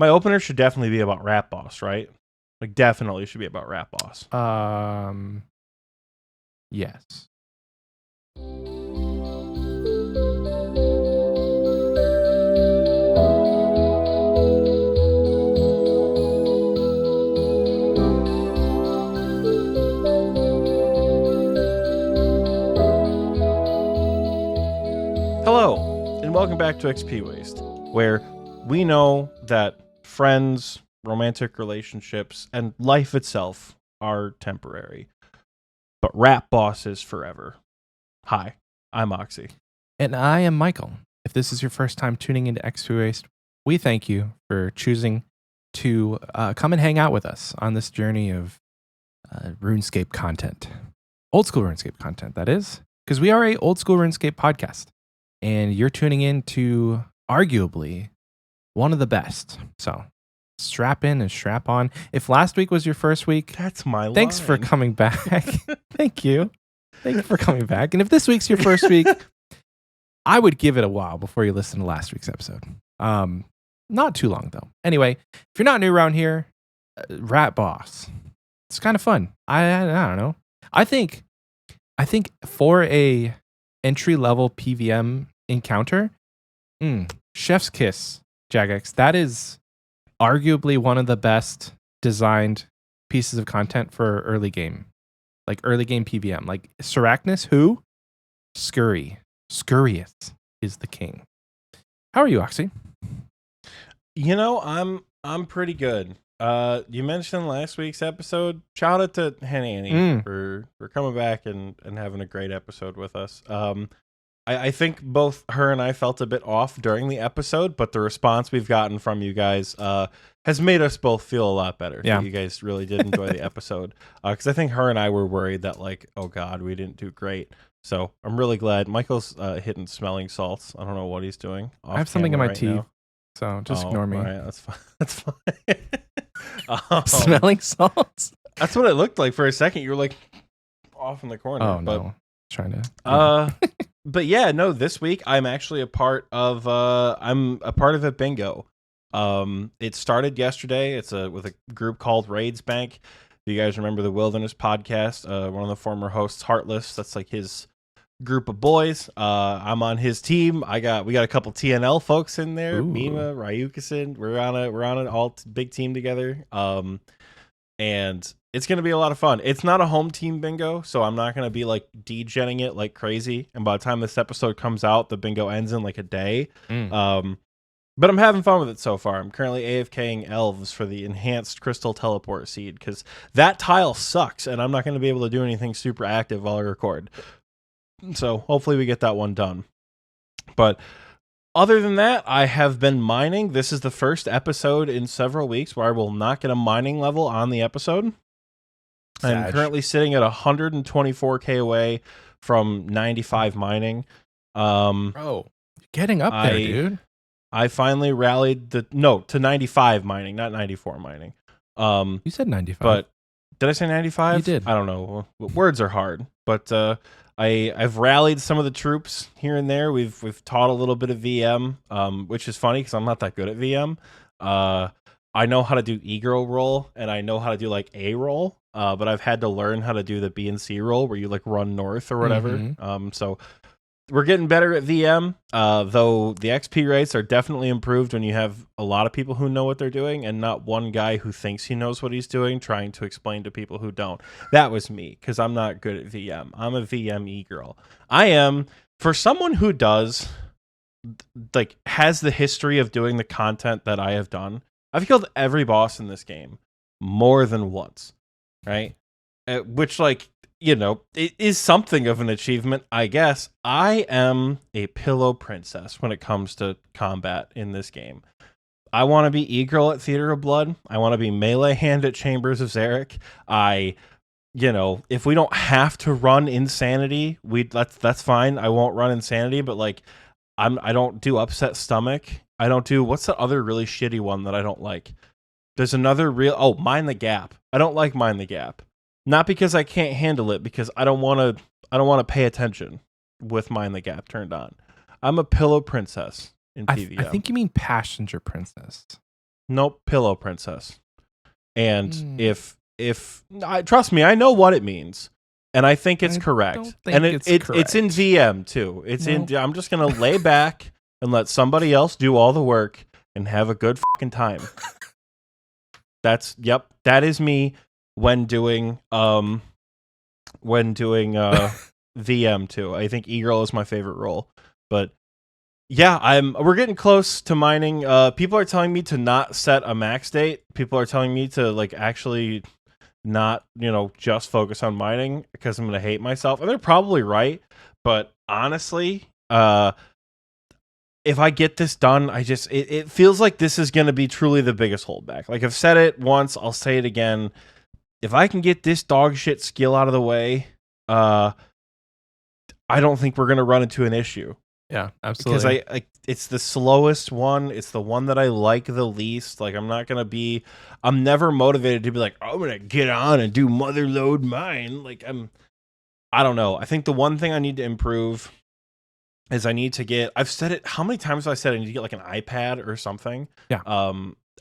My opener should definitely be about Rat Boss, right? Like, definitely should be about Rat Boss. Yes. Hello, and welcome back to Xpwaste, where we know that friends, romantic relationships, and life itself are temporary, but Rat Boss is forever. Hi, I'm Oxie. And I am Michael. If this is your first time tuning into Xpwaste, we thank you for choosing to come and hang out with us on this journey of Runescape content. Old school Runescape content, that is. Because we are a old school Runescape podcast. And you're tuning in to arguably one of the best. So strap in and strap on. If last week was your first week, That's my thanks for coming back. Thank you. Thank you for coming back. And if this week's your first week, I would give it a while before you listen to last week's episode. Not too long, though. Anyway, if you're not new around here, Rat Boss. It's kind of fun. I don't know. I think for a entry-level PVM encounter, Chef's Kiss, Jagex, that is arguably one of the best designed pieces of content for early game. Like early game PVM. Like Sarachnis, who? Scurrius is the king. How are you, Oxie? You know, I'm pretty good. You mentioned last week's episode. Shout out to Annie for coming back and having a great episode with us. I think both her and I felt a bit off during the episode, but the response we've gotten from you guys has made us both feel a lot better. Yeah. You guys really did enjoy the episode. Because I think her and I were worried that, like, oh God, we didn't do great. So I'm really glad. Michael's hitting smelling salts. I don't know what he's doing. I have something in my right teeth, now. so just ignore me. All right, that's fine. That's fine. Smelling salts? That's what it looked like for a secon. You were like off in the corner. Oh, but, no. Trying to. But yeah, no, this week I'm actually a part of a bingo. It started yesterday. It's with a group called Raids Bank. If you guys remember the Wilderness podcast, one of the former hosts, Heartless, that's like his group of boys. I'm on his team. We got a couple TNL folks in there. Ooh. Mima, Ryukasin. We're on an all big team together. And it's going to be a lot of fun. It's not a home team bingo, so I'm not going to be like degenning it like crazy. And by the time this episode comes out, the bingo ends in like a day. But I'm having fun with it so far. I'm currently AFKing elves for the enhanced crystal teleport seed because that tile sucks, and I'm not going to be able to do anything super active while I record. So hopefully we get that one done. But other than that, I have been mining. This is the first episode in several weeks where I will not get a mining level on the episode. I'm currently sitting at 124k away from 95 mining. Bro, getting up there, dude. I finally rallied to 95 mining, not 94 mining. You said 95. But did I say 95? You did. I don't know. Words are hard. But I've rallied some of the troops here and there. We've taught a little bit of VM, which is funny because I'm not that good at VM. I know how to do E-girl roll, and I know how to do like A roll, but I've had to learn how to do the B and C roll where you like run north or whatever. So we're getting better at VM, though the XP rates are definitely improved when you have a lot of people who know what they're doing and not one guy who thinks he knows what he's doing trying to explain to people who don't. That was me, because I'm not good at VM. I'm a VM E-girl. I am, for someone who does, like, has the history of doing the content that I have done, I've killed every boss in this game more than once, right? Which, like, you know, it is something of an achievement, I guess. I am a pillow princess when it comes to combat in this game. I want to be E-girl at Theater of Blood. I want to be melee hand at Chambers of Zarek. If we don't have to run Insanity, that's fine. I won't run Insanity, but like, I don't do Upset Stomach. I don't do, what's the other really shitty one that I don't like? There's another Mind the Gap. I don't like Mind the Gap. Not because I can't handle it, because I don't want to pay attention with Mind the Gap turned on. I'm a pillow princess in PvM. I think you mean Passenger Princess. Nope, Pillow Princess. And if trust me, I know what it means, and I think it's correct. Don't think and it's it's correct. in VM too. It's Nope. in. I'm just gonna lay back and let somebody else do all the work and have a good fucking time. That is me when doing VM too. I think E-Girl is my favorite role, but yeah, we're getting close to mining. People are telling me to not set a max date. People are telling me to like actually not, just focus on mining because I'm going to hate myself. And they're probably right, but honestly, if I get this done, it feels like this is going to be truly the biggest holdback. Like I've said it once, I'll say it again. If I can get this dog shit skill out of the way, I don't think we're going to run into an issue. Yeah, absolutely. Because it's the slowest one. It's the one that I like the least. Like I'm never motivated to be like, I'm gonna get on and do motherload mine. Like I don't know. I think the one thing I need to improve is I've said it. How many times have I said I need to get like an iPad or something? Yeah.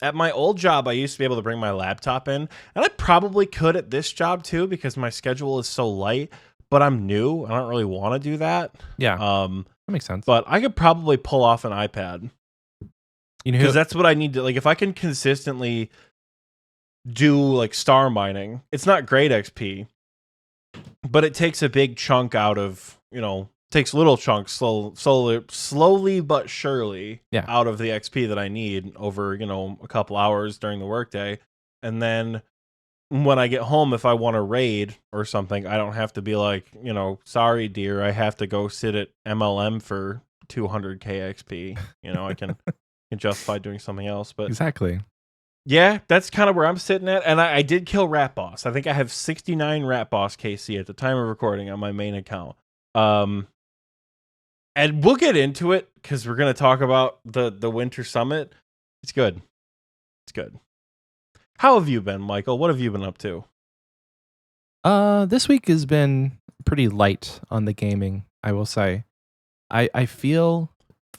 At my old job, I used to be able to bring my laptop in, and I probably could at this job too because my schedule is so light. But I'm new. I don't really want to do that. Yeah. That makes sense. But I could probably pull off an iPad. Because that's what I need to, like, if I can consistently do like star mining, it's not great XP, but it takes a big chunk out of, takes little chunks slowly but surely out of the XP that I need over, a couple hours during the workday. And then when I get home, if I want to raid or something, I don't have to be like, sorry, dear, I have to go sit at MLM for 200k XP. I can justify doing something else. But exactly. Yeah, that's kind of where I'm sitting at. And I did kill Rat Boss. I think I have 69 Rat Boss KC at the time of recording on my main account. And we'll get into it because we're going to talk about the Winter Summit. It's good. It's good. How have you been, Michael? What have you been up to? This week has been pretty light on the gaming, I will say. I feel,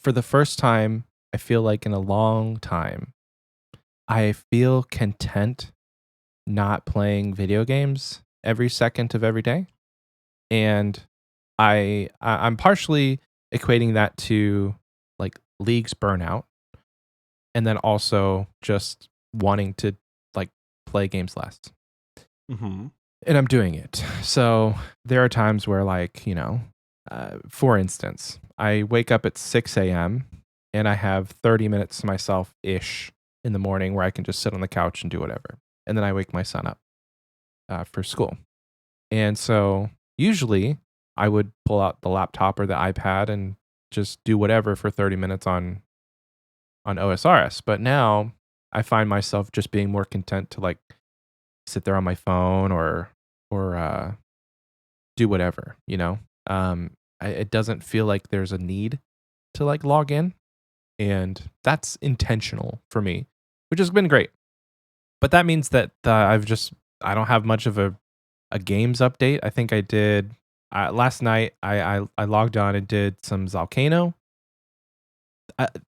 for the first time, I feel like in a long time, I feel content not playing video games every second of every day. And I'm partially equating that to like League's burnout, and then also just wanting to play games less. Mm-hmm. And I'm doing it. So there are times where for instance, I wake up at 6 a.m. and I have 30 minutes to myself-ish in the morning where I can just sit on the couch and do whatever. And then I wake my son up for school. And so usually I would pull out the laptop or the iPad and just do whatever for 30 minutes on OSRS. But now I find myself just being more content to sit there on my phone or do whatever, it doesn't feel like there's a need to log in, and that's intentional for me, which has been great. But that means that I don't have much of a games update. I think I did last night. I logged on and did some Zalcano.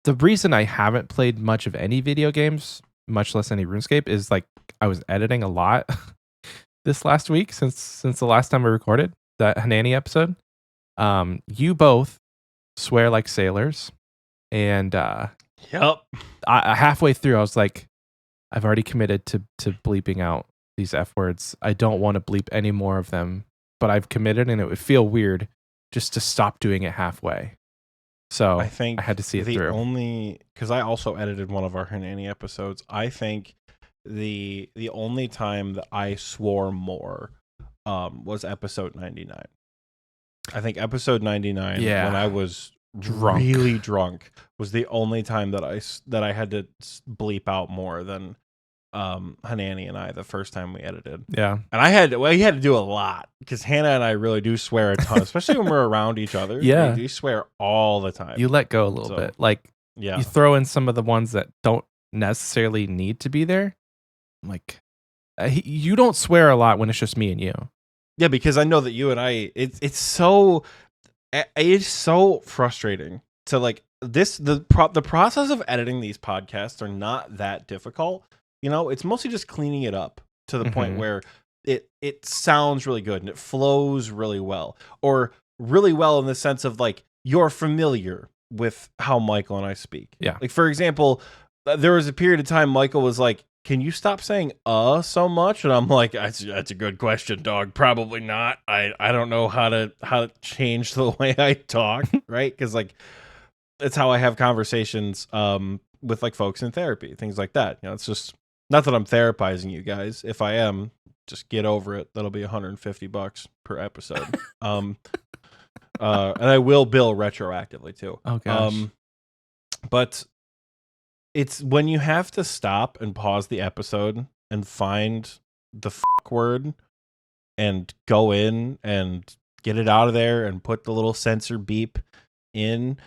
The reason I haven't played much of any video games, much less any RuneScape, is I was editing a lot this last week since the last time we recorded that Hanani episode. You both swear like sailors, and yep. I halfway through I was like, I've already committed to bleeping out these F words. I don't want to bleep any more of them, but I've committed, and it would feel weird just to stop doing it halfway. So I think I had to see it through. Because I also edited one of our Hanani episodes. I think the only time that I swore more was episode 99. I think episode 99, when I was really drunk, was the only time that I had to bleep out more than Hanani and I the first time we edited. Yeah. And you had to do a lot because Hannah and I really do swear a ton, especially when we're around each other. Yeah. We swear all the time. You let go a little bit. You throw in some of the ones that don't necessarily need to be there. You don't swear a lot when it's just me and you. Yeah, because I know that you and I, it's so frustrating to the process of editing these podcasts are not that difficult. It's mostly just cleaning it up to the point where it sounds really good and it flows really well, or really well in the sense of like you're familiar with how Michael and I speak. Yeah. Like, for example, there was a period of time Michael was like, "Can you stop saying so much?" And I'm like, that's a good question, dog. Probably not. I don't know how to change the way I talk, right? Because like it's how I have conversations with like folks in therapy, things like that. It's just not that I'm therapizing you guys. If I am, just get over it. That'll be $150 per episode. And I will bill retroactively too. Oh gosh. But it's when you have to stop and pause the episode and find the word and go in and get it out of there and put the little censor beep in.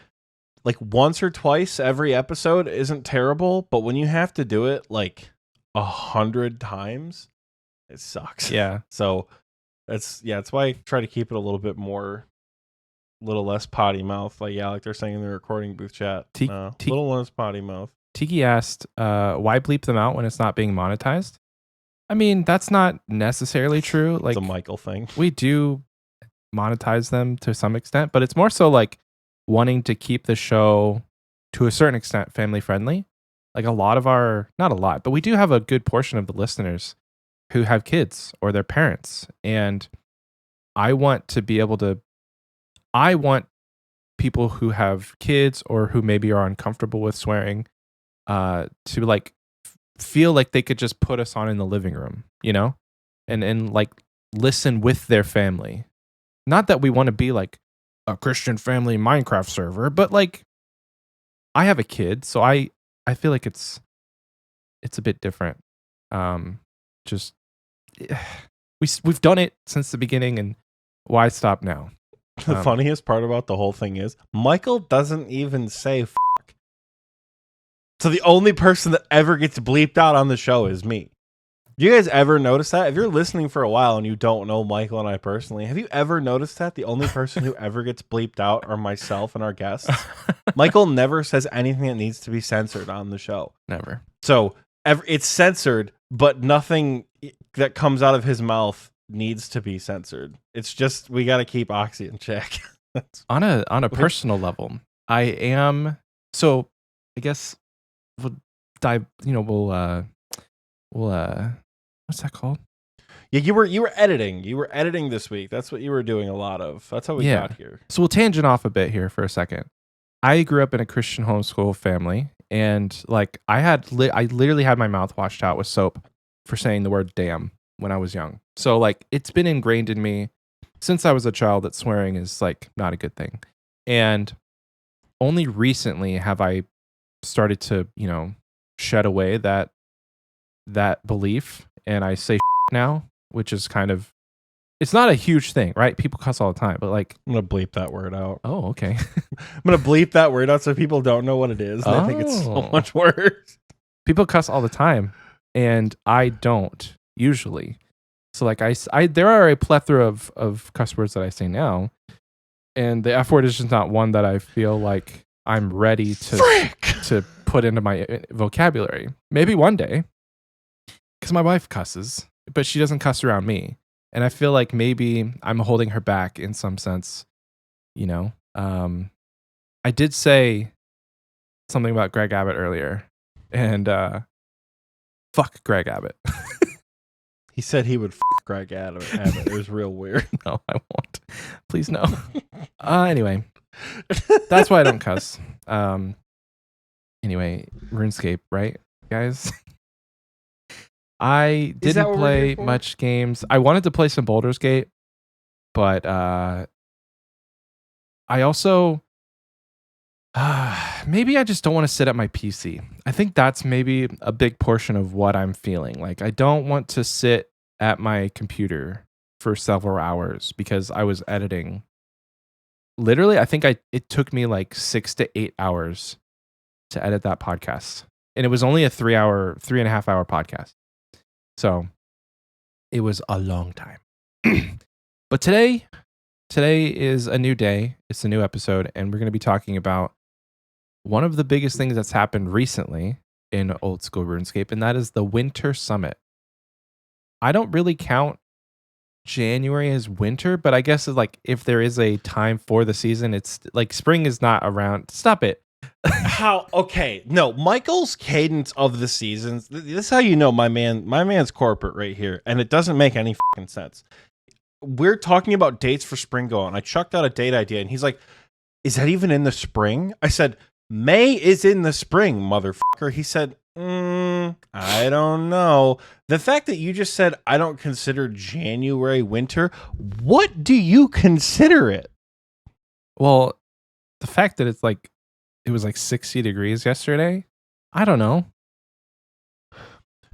Like once or twice every episode isn't terrible, but when you have to do it like 100 times, it sucks. Yeah. So that's why I try to keep it a little less potty mouth. Like they're saying in the recording booth chat. Little less potty mouth. Tiki asked, why bleep them out when it's not being monetized? I mean, that's not necessarily true. Like it's a Michael thing. We do monetize them to some extent, but it's more so like wanting to keep the show to a certain extent family friendly. Like not a lot, but we do have a good portion of the listeners who have kids or their parents. And I want people who have kids or who maybe are uncomfortable with swearing to like feel like they could just put us on in the living room, and like listen with their family. Not that we want to be like a Christian family Minecraft server, but like I have a kid, so I feel like it's a bit different. Just we've done it since the beginning, and why stop now? The funniest part about the whole thing is Michael doesn't even say fuck. So the only person that ever gets bleeped out on the show is me. Do you guys ever notice that? If you're listening for a while and you don't know Michael and I personally, have you ever noticed that the only person who ever gets bleeped out are myself and our guests? Michael never says anything that needs to be censored on the show. Never. So it's censored, but nothing that comes out of his mouth needs to be censored. It's just we got to keep Oxie in check. On a personal level, I am. So I guess we'll dive. We'll what's that called? Yeah, you were editing. You were editing this week. That's what you were doing a lot of. That's how we got here. So we'll tangent off a bit here for a second. I grew up in a Christian homeschool family, and like I literally had my mouth washed out with soap for saying the word damn when I was young. So like it's been ingrained in me since I was a child that swearing is like not a good thing. And only recently have I started to, shed away that belief, and I say now, which is kind of, it's not a huge thing, right? People cuss all the time, but like I'm gonna bleep that word out. Oh, okay. I'm gonna bleep that word out so people don't know what it is. And I think it's so much worse. People cuss all the time, and I don't usually. So like I there are a plethora of cuss words that I say now, and the F word is just not one that I feel like I'm ready to put into my vocabulary. Maybe one day. Because my wife cusses, but she doesn't cuss around me. And I feel like maybe I'm holding her back in some sense, I did say something about Greg Abbott earlier, and fuck Greg Abbott. He said he would fuck Greg Abbott. It was real weird. No, I won't. Please no. Anyway, that's why I don't cuss. Anyway, RuneScape, right, guys? I didn't play much games. I wanted to play some Baldur's Gate, but I also maybe I just don't want to sit at my PC. I think that's maybe a big portion of what I'm feeling. Like I don't want to sit at my computer for several hours because I was editing. Literally, I think it took me like 6 to 8 hours to edit that podcast. And it was only a 3.5 hour podcast. So it was a long time. But today is a new day. It's a new episode, and we're going to be talking about one of the biggest things that's happened recently in old school RuneScape, and that is the Winter Summit. I don't really count January as winter, but I guess it's like if there is a time for the season, it's like spring is not around. Stop it. How? Okay, no. Michael's cadence of the seasons. This is how you know my man's corporate right here, and it doesn't make any fucking sense. We're talking about dates for spring going. I chucked out a date idea, and he's like, "Is that even in the spring?" I said, "May is in the spring, motherfucker." He said, "I don't know." The fact that you just said I don't consider January winter, what do you consider it? Well, the fact that it was like 60 degrees yesterday, I don't know.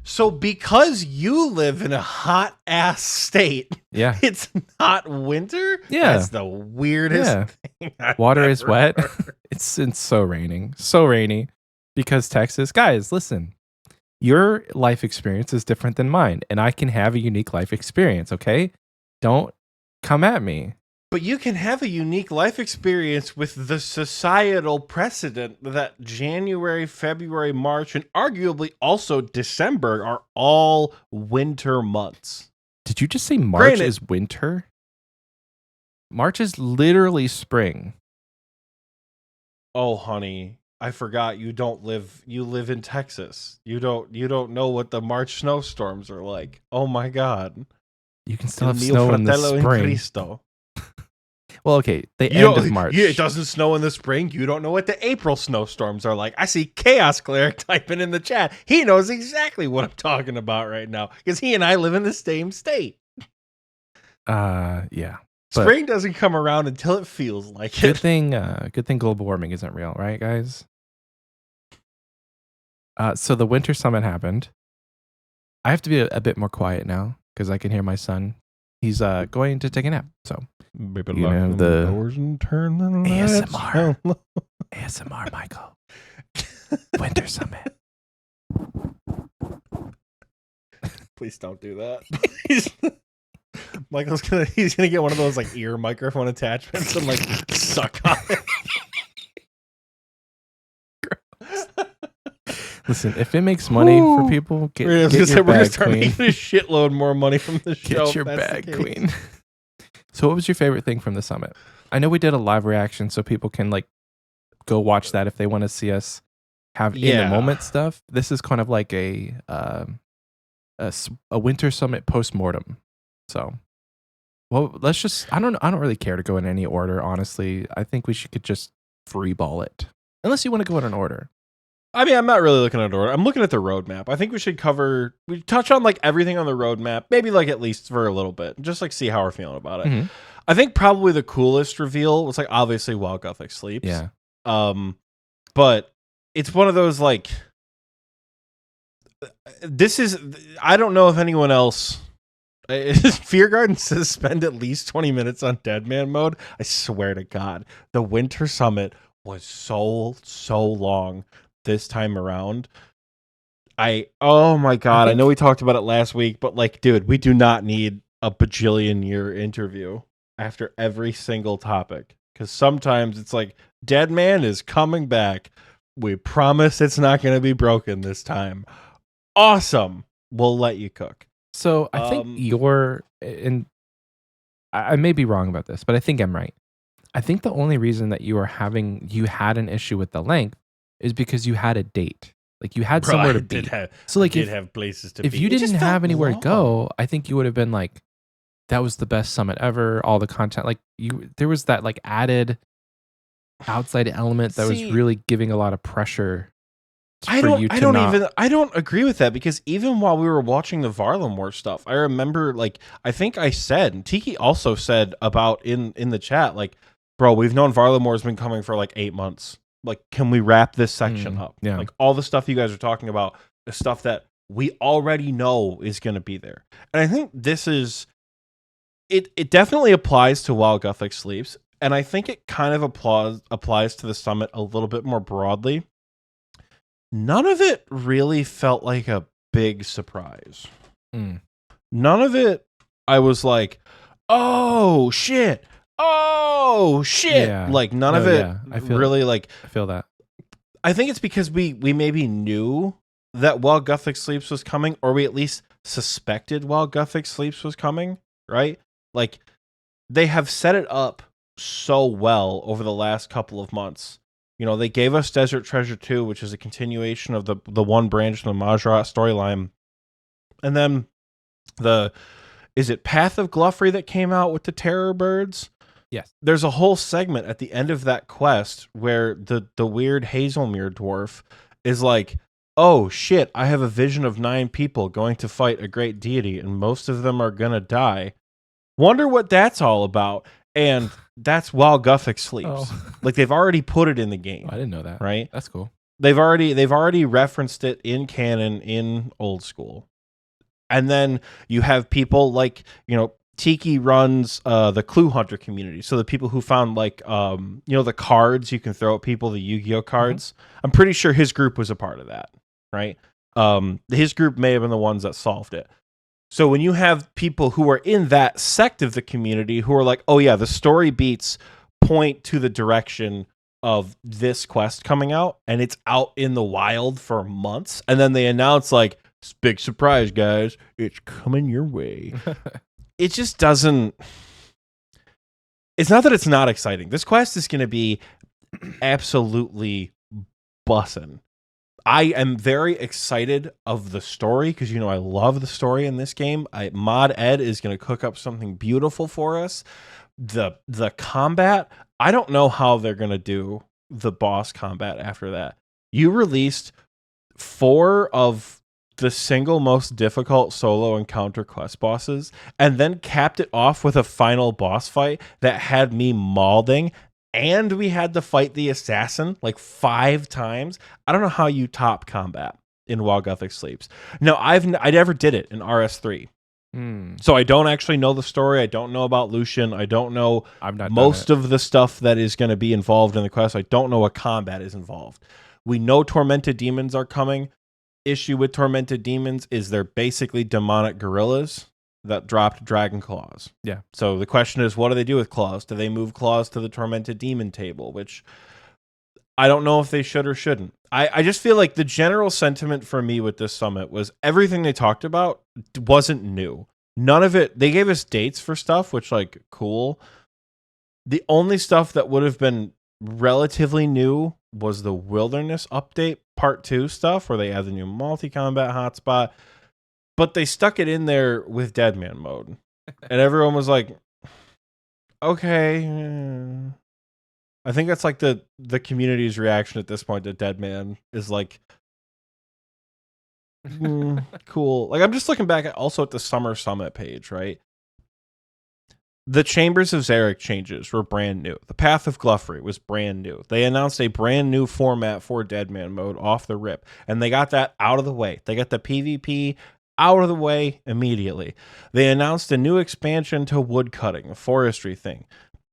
So because you live in a hot ass state, Yeah, it's not winter? Yeah. That's the weirdest thing I've water is ever wet. heard. It's so rainy because Texas, guys, listen. Your life experience is different than mine, and I can have a unique life experience, okay? Don't come at me. But you can have a unique life experience with the societal precedent that January, February, March, and arguably also December are all winter months. Did you just say March is winter? March is literally spring. Oh, honey, I forgot you live in Texas. You don't know what the March snowstorms are like. Oh my God. You can still have Il mio snow in the fratello in spring. Cristo. Well, okay, the end of March. Yeah, it doesn't snow in the spring. You don't know what the April snowstorms are like. I see Chaos Cleric typing in the chat. He knows exactly what I'm talking about right now because he and I live in the same state. Yeah. Spring doesn't come around until it feels like Good it. thing global warming isn't real, right, guys? So the Winter Summit happened. I have to be a bit more quiet now because I can hear my son. He's going to take a nap. So Maybe you know, the doors and turn the lights ASMR. down. ASMR, Michael. Winter Summit. Please don't do that. Michael's he's gonna get one of those like ear microphone attachments and like suck on it. Listen, if it makes money for people, get we're your gonna bag, start queen. making a shitload more money from the show. Get your bag, queen. So what was your favorite thing from the summit? I know we did a live reaction so people can like go watch that if they want to see us have in the moment stuff. This is kind of like a Winter Summit post-mortem. So, well, let's just I don't really care to go in any order, honestly. I think we could just free ball it. Unless you want to go in an order. I mean, I'm not really looking at order. I'm looking at the roadmap. I think we touch on like everything on the roadmap, maybe like at least for a little bit, just like see how we're feeling about it. Mm-hmm. I think probably the coolest reveal was like obviously while Gothic sleeps. Yeah. But it's one of those like I don't know if anyone else. Fear Garden says spend at least 20 minutes on Dead Man mode. I swear to God, the Winter Summit was so long this time around. Oh my God, I know we talked about it last week, but like, dude, we do not need a bajillion year interview after every single topic because sometimes it's like Dead Man is coming back. We promise it's not going to be broken this time. Awesome. We'll let you cook. So I think and I may be wrong about this, but I think I'm right. I think the only reason that you had an issue with the length is because you had a date. Like you had somewhere to be. So like you have places to be. If you didn't have anywhere to go, I think you would have been like, that was the best summit ever. All the content, like there was that like added outside element that was really giving a lot of pressure. I don't agree with that because even while we were watching the Varlamore stuff, I remember like I think I said, and Tiki also said about in the chat, like, bro, we've known Varlamore's been coming for like 8 months. Like, can we wrap this section up? Yeah. Like all the stuff you guys are talking about, the stuff that we already know is going to be there. And I think this is it definitely applies to While Gothic Sleeps, and I think it kind of applies to the summit a little bit more broadly. None of it really felt like a big surprise. None of it, I was like, oh shit. Yeah. Like none of it I feel really like. I feel that. I think it's because we maybe knew that While Guthix Sleeps was coming, or we at least suspected While Guthix Sleeps was coming, right? Like, they have set it up so well over the last couple of months. You know, they gave us Desert Treasure 2, which is a continuation of the one branch in the Majra storyline. And then is it Path of Gluffrey that came out with the terror birds? Yes. There's a whole segment at the end of that quest where the weird Hazelmere dwarf is like, oh shit, I have a vision of 9 people going to fight a great deity and most of them are gonna die. Wonder what that's all about. And that's While Guthix Sleeps. Oh. Like, they've already put it in the game. I didn't know that. Right? That's cool. They've already referenced it in canon in Old School. And then you have people like, you know, Tiki runs the Clue Hunter community. So the people who found like you know, the cards you can throw at people, the Yu-Gi-Oh cards. Mm-hmm. I'm pretty sure his group was a part of that, right? His group may have been the ones that solved it. So when you have people who are in that sect of the community who are like, oh yeah, the story beats point to the direction of this quest coming out, and it's out in the wild for months, and then they announce like, big surprise, guys, it's coming your way. It just doesn't. It's not that it's not exciting. This quest is going to be absolutely bussin'. I am very excited of the story because, you know, I love the story in this game. Mod Ed is going to cook up something beautiful for us. The combat, I don't know how they're going to do the boss combat after that. You released 4 of the single most difficult solo encounter quest bosses and then capped it off with a final boss fight that had me mauling. And we had to fight the assassin like 5 times. I don't know how you top combat in While Guthix Sleeps. No, I never did it in RS3. So I don't actually know the story. I don't know about Lucian. I don't know most of the stuff that is going to be involved in the quest. I don't know what combat is involved. We know Tormented Demons are coming. Issue with Tormented Demons is they're basically demonic gorillas that dropped dragon claws. Yeah. So the question is, what do they do with claws? Do they move claws to the Tormented Demon table? Which I don't know if they should or shouldn't. I just feel like the general sentiment for me with this summit was everything they talked about wasn't new. None of it. They gave us dates for stuff, which, like, cool. The only stuff that would have been relatively new was the Wilderness Update Part 2 stuff, where they add the new multi-combat hotspot. But they stuck it in there with Deadman mode. And everyone was like, okay. I think that's like the community's reaction at this point to Deadman is like, cool. Like, I'm just looking back also at the Summer Summit page, right? The Chambers of Zarek changes were brand new. The Path of Gluffrey was brand new. They announced a brand new format for Deadman mode off the rip. And they got that out of the way. They got the PvP out of the way immediately. They announced a new expansion to woodcutting, a forestry thing.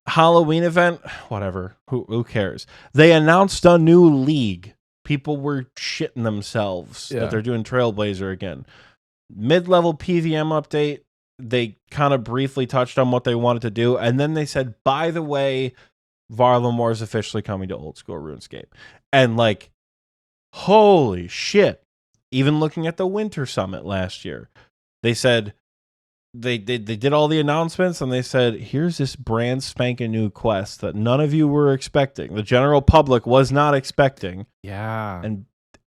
Halloween event, whatever. Who cares? They announced a new league. People were shitting themselves that they're doing Trailblazer again. Mid-level PVM update. They kind of briefly touched on what they wanted to do, and then they said, by the way, Varlamore is officially coming to Old School RuneScape. And like, holy shit. Even looking at the Winter Summit last year, they said they did all the announcements, and they said, here's this brand spanking new quest that none of you were expecting. The general public was not expecting. Yeah.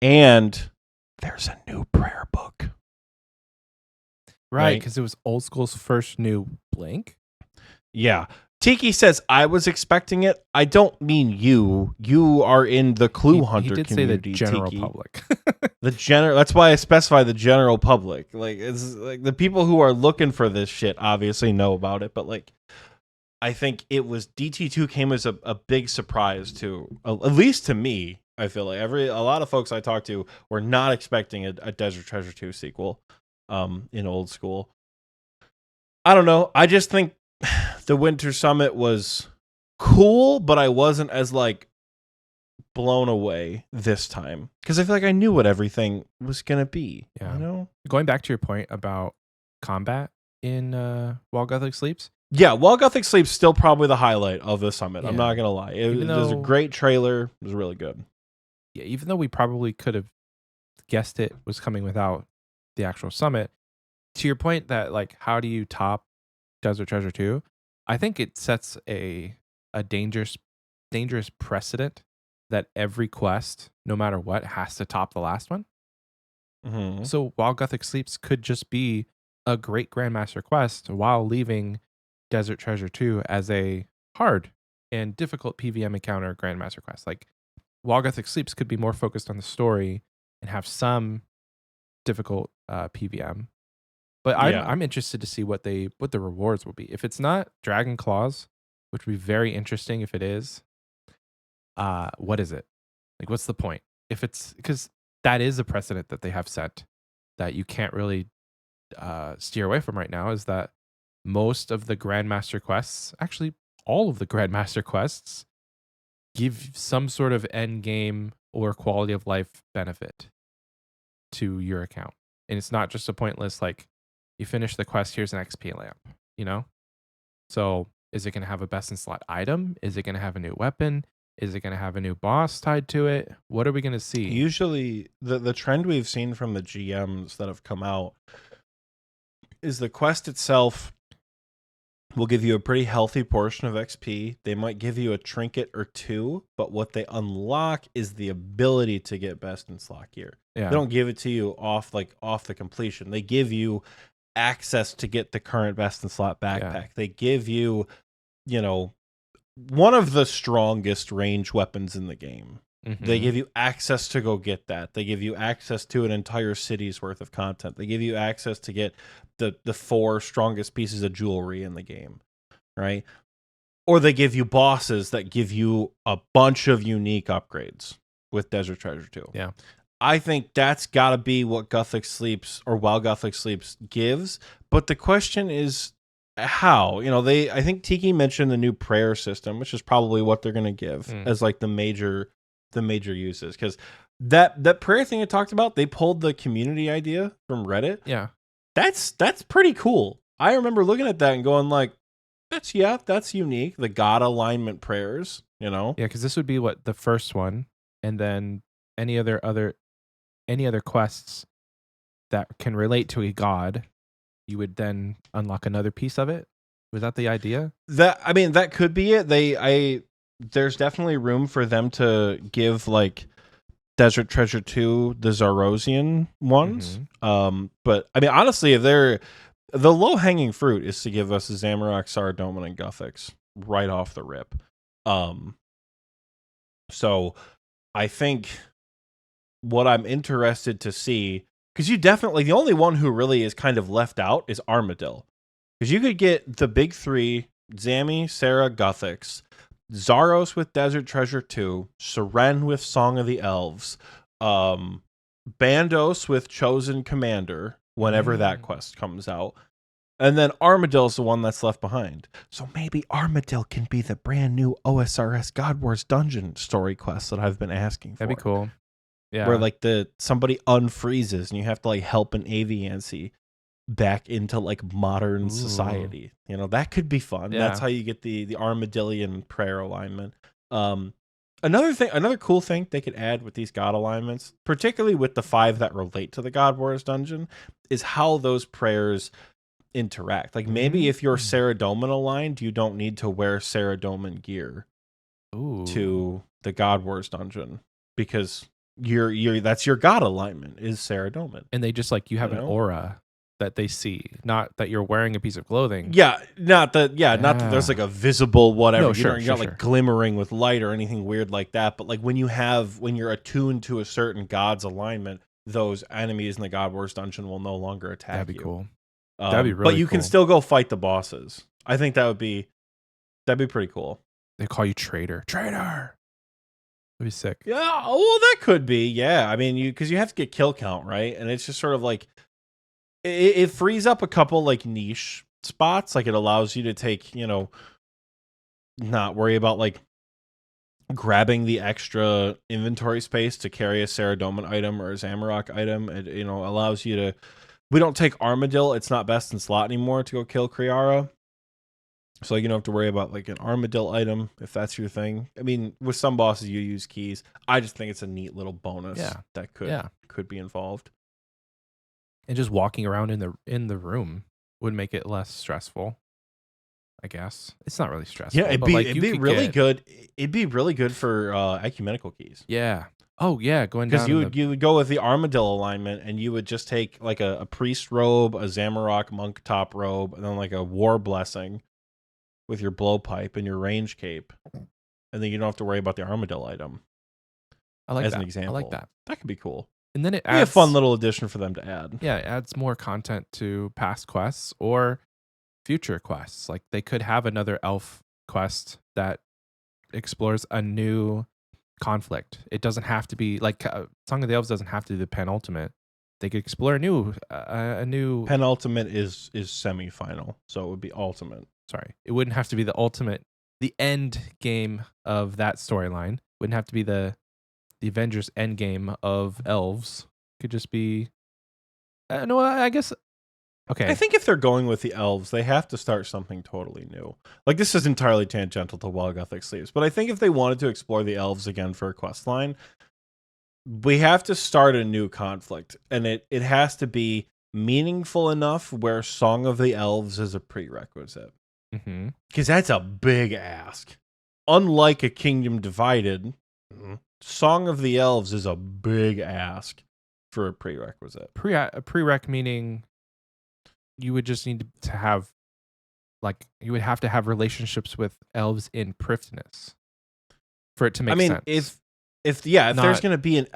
And there's a new prayer book. Right, because it was Old School's first new Blink. Yeah. Tiki says, I was expecting it. I don't mean you. You are in the Clue Hunter community. He did say the general Tiki. Public. That's why I specify the general public. Like, it's like the people who are looking for this shit obviously know about it, but like, I think it was DT2 came as a big surprise to, at least to me. I feel like a lot of folks I talked to were not expecting a Desert Treasure 2 sequel. In Old School. I don't know. I just think the Winter Summit was cool, but I wasn't as like blown away this time because I feel like I knew what everything was gonna be. Yeah. You know? Going back to your point about combat in While Guthix Sleeps. Yeah, While Guthix Sleeps still probably the highlight of the summit. Yeah. I'm not gonna lie. It was a great trailer. It was really good. yeah, even though we probably could have guessed it was coming without the actual summit, to your point that like how do you top Desert Treasure 2? I think it sets a dangerous precedent that every quest, no matter what, has to top the last one. Mm-hmm. So While Gothic Sleeps could just be a great Grandmaster quest while leaving Desert Treasure 2 as a hard and difficult PVM encounter Grandmaster quest. Like While Gothic Sleeps could be more focused on the story and have some difficult PVM. But Yeah. I'm interested to see what the rewards will be. If it's not Dragon Claws, which would be very interesting if it is, what is it? Like what's the point? If it's because that is a precedent that they have set that you can't really steer away from right now, is that most of the Grandmaster quests, actually all of the Grandmaster quests, give some sort of end game or quality of life benefit to your account. And it's not just a pointless, like, you finish the quest, here's an XP lamp, you know? So is it going to have a best in slot item? Is it going to have a new weapon? Is it going to have a new boss tied to it? What are we going to see? Usually, the trend we've seen from the GMs that have come out is the quest itself will give you a pretty healthy portion of XP. They might give you a trinket or two, but what they unlock is the ability to get best in slot gear. Yeah. They don't give it to you off the completion. They give you access to get the current best in slot backpack. Yeah. They give you, one of the strongest range weapons in the game. They give you access to go get that. They give you access to an entire city's worth of content. They give you access to get the 4 strongest pieces of jewelry in the game, right? Or they give you bosses that give you a bunch of unique upgrades with Desert Treasure 2. Yeah. I think that's got to be what Gothic Sleeps or While Gothic Sleeps gives. But the question is how? I think Tiki mentioned the new prayer system, which is probably what they're going to give as like the major uses, because that prayer thing I talked about, they pulled the community idea from Reddit. Yeah. That's pretty cool. I remember looking at that and going like, that's unique. The God alignment prayers, Yeah, because this would be what the first one, and then any other quests that can relate to a god, you would then unlock another piece of it. Was that the idea? That could be it. There's definitely room for them to give like Desert Treasure 2 the Zarosian ones. But honestly, if they're the low hanging fruit is to give us Zamorak, Saradomin, and Gothics right off the rip. So I think what I'm interested to see, because you definitely, the only one who really is kind of left out is Armadil. Because you could get the big 3, Zami, Sarah, Gothics, Zaros with Desert Treasure 2, Seren with Song of the Elves, Bandos with Chosen Commander, whenever that quest comes out. And then Armadil's the one that's left behind. So maybe Armadil can be the brand new OSRS God Wars Dungeon story quest that I've been asking for. That'd be cool. Yeah. Where like somebody unfreezes and you have to like help an Aviancy back into like modern society. That could be fun. Yeah. That's how you get the Armadillian prayer alignment. Another cool thing they could add with these god alignments, particularly with the 5 that relate to the God Wars dungeon, is how those prayers interact. Like maybe if you're Saradomin aligned, you don't need to wear Saradomin gear to the God Wars dungeon, because that's your god alignment is Saradomin. And they just like, you have an aura that they see, not that you're wearing a piece of clothing. Not that there's like a visible whatever. No, You're not like glimmering with light or anything weird like that. But like when you're attuned to a certain god's alignment, those enemies in the God Wars dungeon will no longer attack you. That'd be cool. That'd be really But you cool. can still go fight the bosses. I think that'd be pretty cool. They call you traitor. That'd be sick. Yeah, well, that could be. Yeah, because you have to get kill count, right? And it's just sort of like it frees up a couple like niche spots. Like it allows you to take, not worry about like grabbing the extra inventory space to carry a Saradomin item or a Zamorak item. It allows you to. We don't take Armadil. It's not best in slot anymore to go kill Kriara. So you don't have to worry about like an armadillo item if that's your thing. I mean, with some bosses you use keys. I just think it's a neat little bonus that could be involved. And just walking around in the room would make it less stressful. I guess it's not really stressful. Yeah, it'd be really good. It'd be really good for ecumenical keys. Yeah. Oh yeah, going down because you would go with the armadillo alignment, and you would just take like a priest robe, a Zamorak monk top robe, and then like a war blessing with your blowpipe and your range cape, and then you don't have to worry about the armadillo item. I like as that. an example. I like that. That could be cool. And then it adds a fun little addition for them to add. Yeah, it adds more content to past quests or future quests. Like they could have another elf quest that explores a new conflict. It doesn't have to be like Song of the Elves doesn't have to be the penultimate. They could explore a new penultimate is semi-final, so it would be ultimate. Sorry, it wouldn't have to be the ultimate, the end game of that storyline. Wouldn't have to be the Avengers end game of elves. Could just be no, I guess. Okay. I think if they're going with the elves, they have to start something totally new. Like, this is entirely tangential to Wild Gothic Sleeves, but I think if they wanted to explore the elves again for a quest line, we have to start a new conflict, and it has to be meaningful enough where Song of the Elves is a prerequisite. Because that's a big ask. Unlike a Kingdom Divided, Song of the Elves is a big ask for a prerequisite. A prereq meaning you would just need to have, like, you would have to have relationships with elves in Prifddinas for it to make sense. If there's going to be an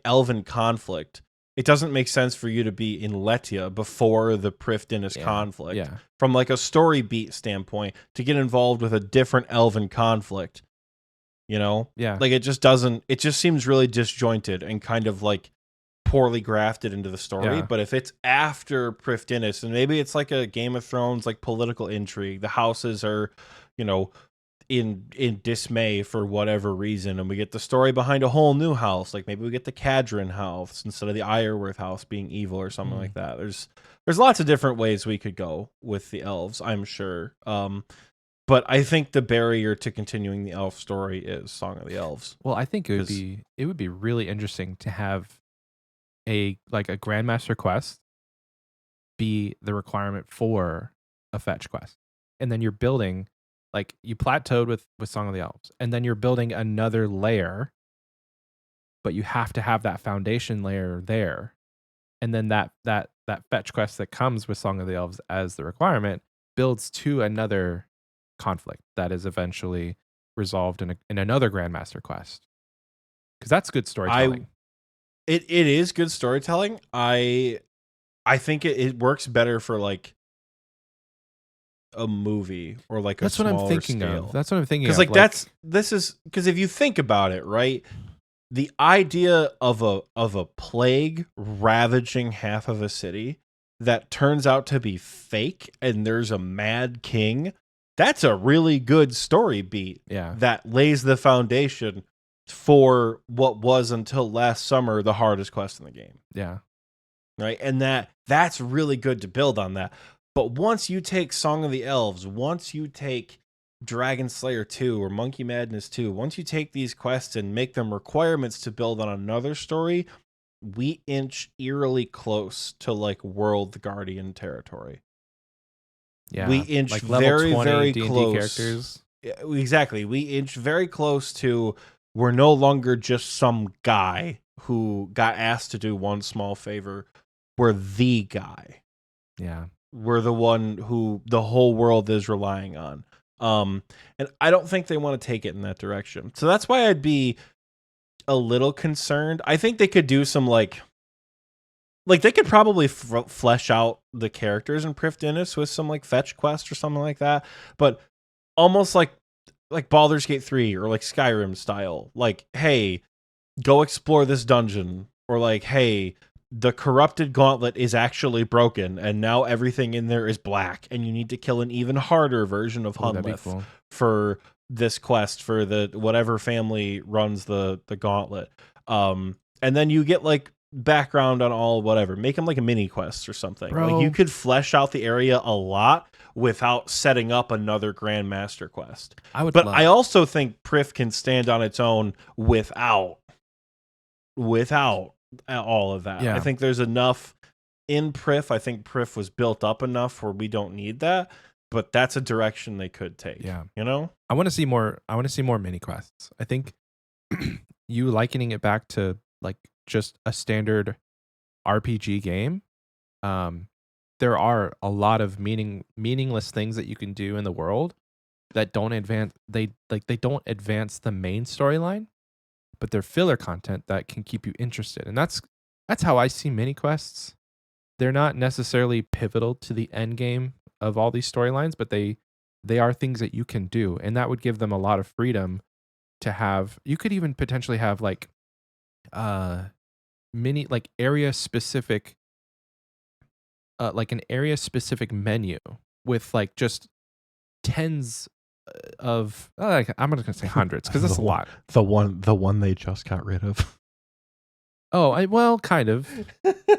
elven conflict, it doesn't make sense for you to be in Letia before the Prifddinas conflict. Yeah. From like a story beat standpoint, to get involved with a different elven conflict, like it just seems really disjointed and kind of like poorly grafted into the story. Yeah. But if it's after Prifddinas, and maybe it's like a Game of Thrones like political intrigue, the houses are, in dismay for whatever reason, and we get the story behind a whole new house. Like maybe we get the Cadron house instead of the Ironworth house being evil or something like that. There's lots of different ways we could go with the elves, I'm sure. But I think the barrier to continuing the elf story is Song of the Elves. Well, I think it would be really interesting to have a Grandmaster quest be the requirement for a fetch quest, and then you're building. Like you plateaued with Song of the Elves, and then you're building another layer, but you have to have that foundation layer there, and then that fetch quest that comes with Song of the Elves as the requirement builds to another conflict that is eventually resolved in another Grandmaster quest. Because that's good storytelling. It is good storytelling. I think it works better for like a movie or like that's a smaller what I'm thinking scale. of. That's what I'm thinking of. Because because if you think about it, right, the idea of a plague ravaging half of a city that turns out to be fake, and there's a mad king, that's a really good story beat. Yeah, that lays the foundation for what was until last summer the hardest quest in the game. Yeah, right, and that's really good to build on that. But once you take Song of the Elves, once you take Dragon Slayer 2 or Monkey Madness 2, once you take these quests and make them requirements to build on another story, we inch eerily close to like World Guardian territory. Yeah, we inch like very, very D&D close. Characters. Exactly. We inch very close to, we're no longer just some guy who got asked to do one small favor. We're the guy. Yeah. We're the one who the whole world is relying on. And I don't think they want to take it in that direction. So that's why I'd be a little concerned. I think they could do some like they could probably flesh out the characters in Prifddinas with some like fetch quest or something like that. But almost like Baldur's Gate 3 or like Skyrim style. Like, hey, go explore this dungeon. Or like, hey, the corrupted gauntlet is actually broken, and now everything in there is black, and you need to kill an even harder version of Hunlith for this quest for the whatever family runs the gauntlet. And then you get like background on all whatever. Make them like a mini quest or something. Bro. Like you could flesh out the area a lot without setting up another Grandmaster quest. But I also think Prif can stand on its own without all of that. Yeah. I think there's enough in Prif. I think Prif was built up enough where we don't need that, but that's a direction they could take. Yeah. You know? I want to see more mini quests. I think you likening it back to like just a standard RPG game. There are a lot of meaningless things that you can do in the world that don't advance they don't advance the main storyline, but they're filler content that can keep you interested. And that's how I see mini quests. They're not necessarily pivotal to the end game of all these storylines, but they are things that you can do, and that would give them a lot of freedom to have. You could even potentially have like mini like area specific like an area specific menu with like just tens of I'm not going to say hundreds because that's a lot. The one they just got rid of. Oh, well, kind of.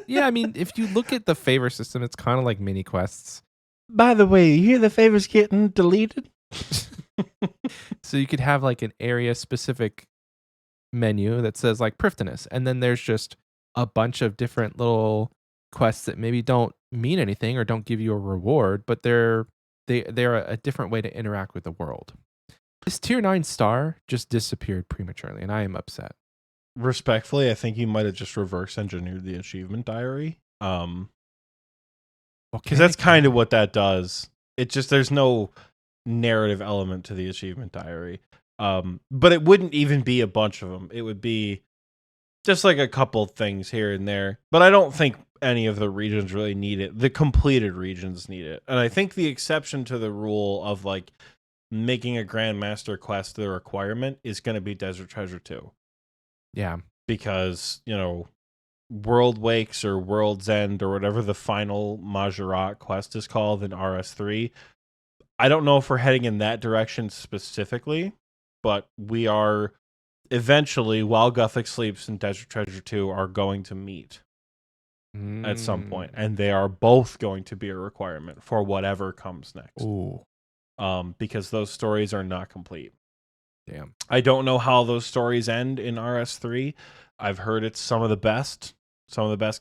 Yeah, I mean, if you look at the favor system, it's kind of like mini quests. By the way, you hear the favors getting deleted? So you could have like an area specific menu that says like Prifdinus, and then there's just a bunch of different little quests that maybe don't mean anything or don't give you a reward, but they're a different way to interact with the world. This tier 9 star just disappeared prematurely, and I am upset. Respectfully, I think you might have just reverse engineered the achievement diary. Because that's kind of what that does. It just, there's no narrative element to the achievement diary. But it wouldn't even be a bunch of them. It would be just like a couple things here and there. But I don't think any of the regions really need it. The completed regions need it. And I think the exception to the rule of like making a Grandmaster quest the requirement is going to be Desert Treasure 2. Yeah. Because, you know, World Wakes or World's End or whatever the final Majorat quest is called in RS3. I don't know if we're heading in that direction specifically, but we are eventually, while Gothic Sleeps and Desert Treasure 2 are going to meet at some point, and they are both going to be a requirement for whatever comes next. Ooh. Because those stories are not complete. Damn. I don't know how those stories end in RS3. I've heard it's some of the best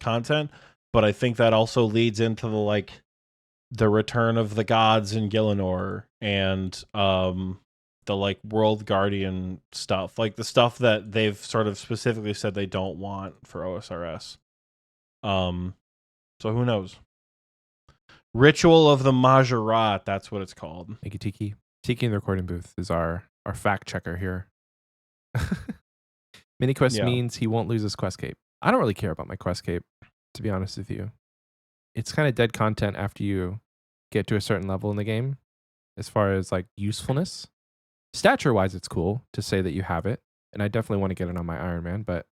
content, but I think that also leads into the return of the gods in Gielinor and the like World Guardian stuff, like the stuff that they've sort of specifically said they don't want for OSRS. So who knows? Ritual of the Majorat, that's what it's called. Thank you, Tiki. Tiki in the recording booth is our fact checker here. Mini quest means he won't lose his quest cape. I don't really care about my quest cape, to be honest with you. It's kind of dead content after you get to a certain level in the game, as far as like usefulness. Stature wise, it's cool to say that you have it, and I definitely want to get it on my Iron Man, but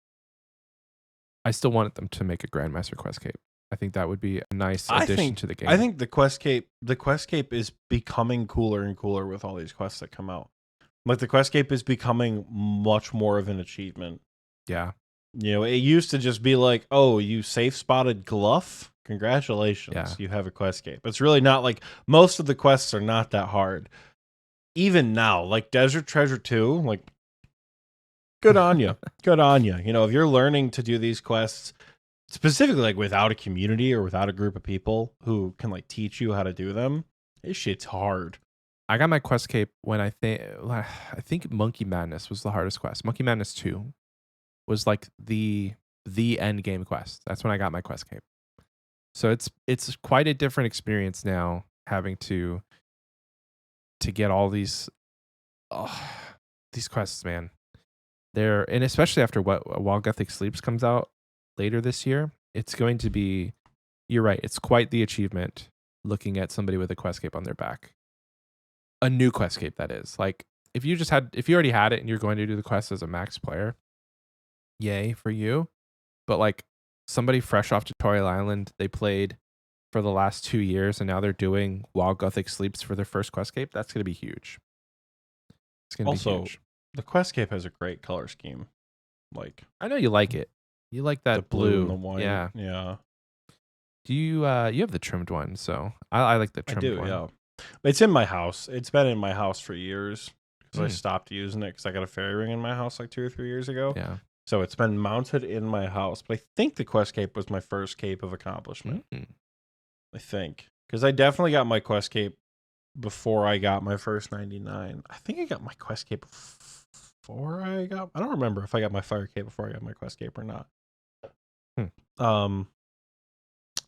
I still want them to make a Grandmaster quest cape. I think that would be a nice addition to the game. I think the quest cape is becoming cooler and cooler with all these quests that come out. Like the quest cape is becoming much more of an achievement. Yeah. You know, it used to just be like, oh, you safe spotted Gluff? Congratulations. Yeah. You have a quest cape. It's really not like, most of the quests are not that hard. Even now, like Desert Treasure 2, like, good on you. Good on you. You know, if you're learning to do these quests, specifically like without a community or without a group of people who can like teach you how to do them, this shit's hard. I got my quest cape when I think Monkey Madness was the hardest quest. Monkey Madness 2 was like the end game quest. That's when I got my quest cape. So it's quite a different experience now, having to get all these quests, man. And especially after While Gothic Sleeps comes out later this year, it's going to be, you're right, it's quite the achievement looking at somebody with a quest cape on their back. A new quest cape, that is. Like if you already had it and you're going to do the quest as a max player, yay for you. But like somebody fresh off Tutorial Island, they played for the last 2 years and now they're doing While Gothic Sleeps for their first quest cape. That's going to be huge. It's going to be huge. The quest cape has a great color scheme. Like, I know you like it. You like the that blue blue. and the white. Yeah. Yeah. Do you you have the trimmed one, so I like the I trimmed do, one. yeah. It's in my house. It's been in my house for years because I Mm. stopped using it because I got a fairy ring in my house like 2 or 3 years ago. Yeah. So it's been mounted in my house. But I think the Quest Cape was my first cape of accomplishment. Mm. I think. Because I definitely got my Quest Cape before I got my first 99. I think I got my Quest Cape before I don't remember if I got my Fire Cape before I got my Quest Cape or not.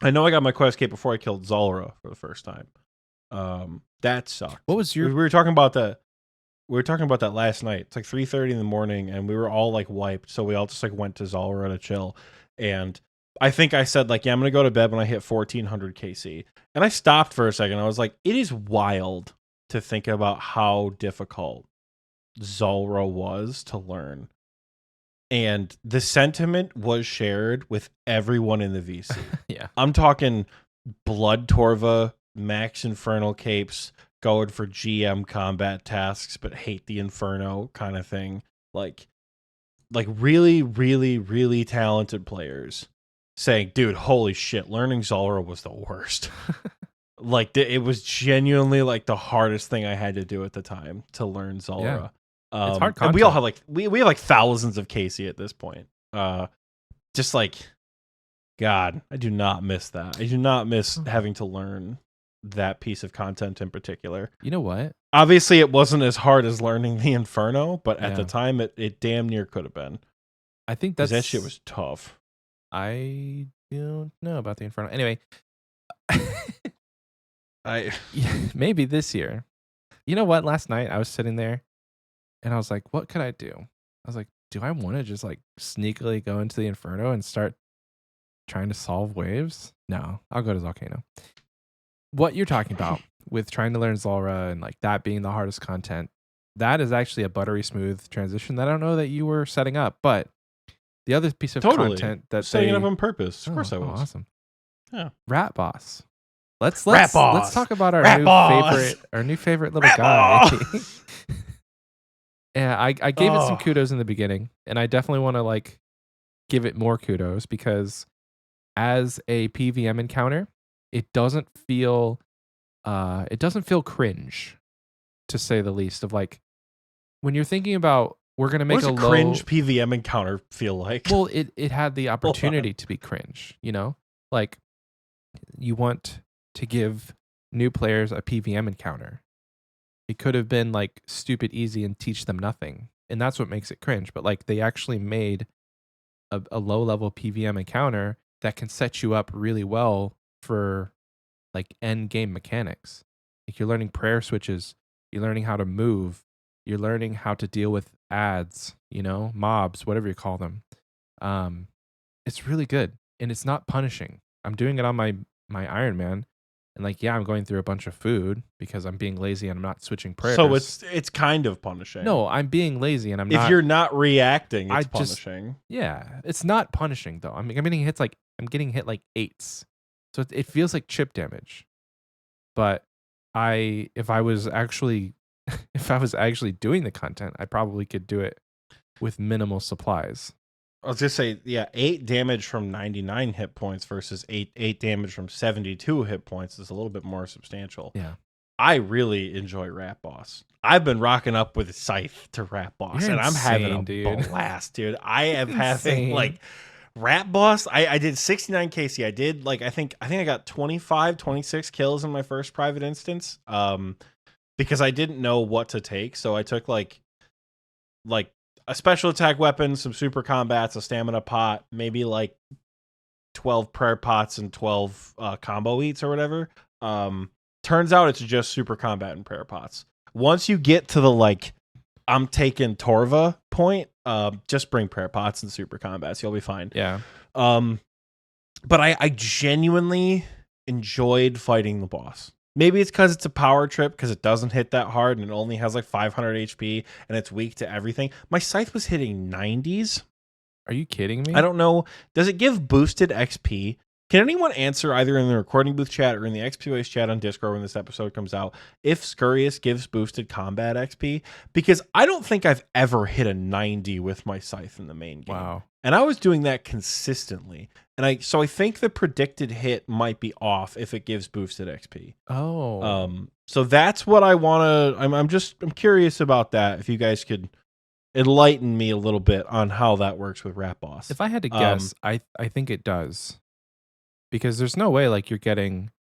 I know I got my Quest Cape before I killed Zulrah for the first time. That sucked. What was your We were talking about that. We were talking about that last night. It's like 3:30 in the morning, and we were all like wiped. So we all just like went to Zulrah to chill. And I think I said like, yeah, I'm gonna go to bed when I hit 1400 KC. And I stopped for a second. I was like, it is wild to think about how difficult Zulrah was to learn. And the sentiment was shared with everyone in the VC. Yeah. I'm talking Blood Torva, Max Infernal Capes, going for GM combat tasks, but hate the Inferno kind of thing. Like really, really, really talented players saying, dude, holy shit, learning Zulrah was the worst. Like, it was genuinely like the hardest thing I had to do at the time to learn Zulrah. Yeah. It's hard and we all content. have like we have like thousands of KC at this point. Just like, God, I do not miss that. I do not miss having to learn that piece of content in particular. You know what? Obviously, it wasn't as hard as learning the Inferno, but at the Yeah. time, it damn near could have been. I think 'Cause that's that shit was tough. I don't know about the Inferno. Anyway, maybe this year. You know what? Last night I was sitting there and I was like, what could I do? I was like, do I want to just like sneakily go into the Inferno and start trying to solve waves? No, I'll go to Volcano. What you're talking about with trying to learn Zulrah and like that being the hardest content, that is actually a buttery smooth transition that I don't know that you were setting up. But the other piece of content that setting it up on purpose. Of course I was. Awesome. Yeah. Rat Boss. Let's Rat Boss. let's talk about our Rat new Boss. favorite little Rat guy. Boss. Yeah, I gave it some Oh. kudos in the beginning, and I definitely want to like give it more kudos because as a PVM encounter, it doesn't feel cringe, to say the least. Of like when you're thinking about we're gonna make What does a a low cringe PVM encounter feel like? Well, it had the opportunity to be cringe, you know? Like you want to give new players a PVM encounter. It could have been like stupid easy and teach them nothing. And that's what makes it cringe. But like they actually made a low level PVM encounter that can set you up really well for like end game mechanics. Like you're learning prayer switches, you're learning how to move, you're learning how to deal with ads, you know, mobs, whatever you call them. It's really good and it's not punishing. I'm doing it on my Iron Man, and like, yeah, I'm going through a bunch of food because I'm being lazy and I'm not switching prayers. So it's kind of punishing. No, I'm being lazy and I'm not. If you're not reacting, I it's just- punishing. Yeah, it's not punishing though. I'm getting hit like 8s, so it feels like chip damage. But if I was actually doing the content, I probably could do it with minimal supplies. I was just say, yeah, 8 damage from 99 hit points versus 8 damage from 72 hit points is a little bit more substantial. Yeah. I really enjoy Rat Boss. I've been rocking up with Scythe to Rat Boss, You're and I'm having a insane, dude. blast, dude. I am having Insane. like Rat Boss. I did 69 KC. I did like I think I got 25, 26 kills in my first private instance. Because I didn't know what to take, so I took like a special attack weapon, some super combats, a stamina pot, maybe like 12 prayer pots and 12 combo eats or whatever. Turns out it's just super combat and prayer pots. Once you get to the like, I'm taking Torva point, just bring prayer pots and super combats. You'll be fine. Yeah. But I genuinely enjoyed fighting the boss. Maybe it's because it's a power trip because it doesn't hit that hard and it only has like 500 HP and it's weak to everything. My Scythe was hitting 90s. Are you kidding me? I don't know. Does it give boosted XP? Can anyone answer either in the recording booth chat or in the Xpwaste chat on Discord when this episode comes out if Scurious gives boosted combat XP? Because I don't think I've ever hit a 90 with my Scythe in the main game. Wow. And I was doing that consistently. And I think the predicted hit might be off if it gives boosted XP. So that's what I want to. I'm curious about that. If you guys could enlighten me a little bit on how that works with Rat Boss. If I had to guess, I think it does, because there's no way like you're getting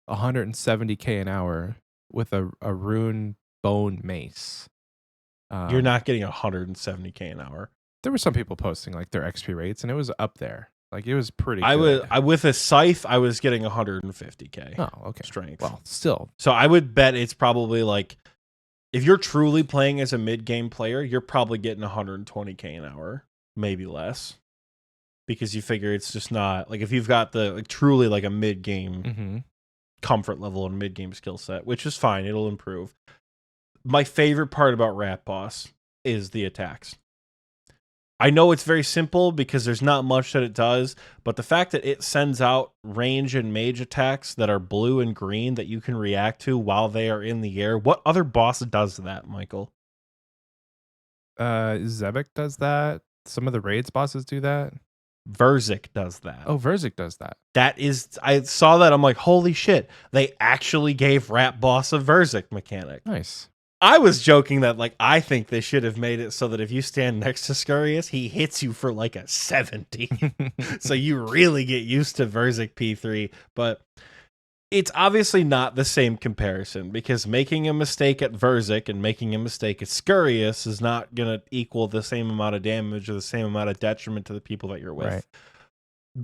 170k an hour with a rune bone mace. You're not getting 170k an hour. There were some people posting like their XP rates, and it was up there. Like it was pretty. I good. with a scythe, I was getting 150k. Oh, okay. Strength. Well, still. So I would bet it's probably like, if you're truly playing as a mid-game player, you're probably getting 120k an hour, maybe less, because you figure it's just not like if you've got the like truly like a mid-game comfort level and mid-game skill set, which is fine. It'll improve. My favorite part about Rat Boss is the attacks. I know it's very simple because there's not much that it does, but the fact that it sends out range and mage attacks that are blue and green that you can react to while they are in the air. What other boss does that, Michael? Zebek does that. Some of the raids bosses do that. Verzik does that. Oh, Verzik does that. That is, I saw that. I'm like, holy shit. They actually gave Rat Boss a Verzik mechanic. Nice. I was joking that like I think they should have made it so that if you stand next to Scurious, he hits you for like a 70. So you really get used to Verzik P3, but it's obviously not the same comparison because making a mistake at Verzik and making a mistake at Scurious is not going to equal the same amount of damage or the same amount of detriment to the people that you're with. Right.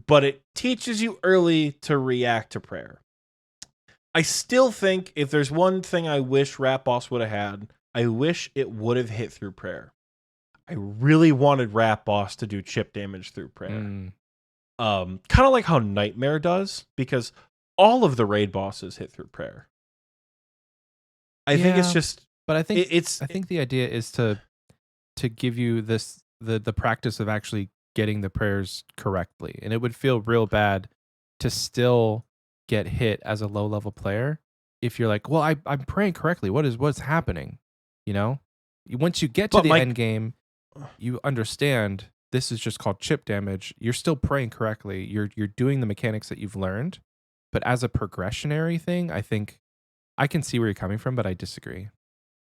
But it teaches you early to react to prayer. I still think if there's one thing I wish Rat Boss would have had, I wish it would have hit through prayer. I really wanted Rat Boss to do chip damage through prayer. Kind of like how Nightmare does, because all of the raid bosses hit through prayer. I think it's just, but I think I think the idea is to give you this the practice of actually getting the prayers correctly, and it would feel real bad to still get hit as a low level player if you're like, well, I'm praying correctly. What's happening? You know, once you get to the end game, you understand this is just called chip damage. You're still praying correctly. You're doing the mechanics that you've learned, but as a progressionary thing, I think I can see where you're coming from, but I disagree.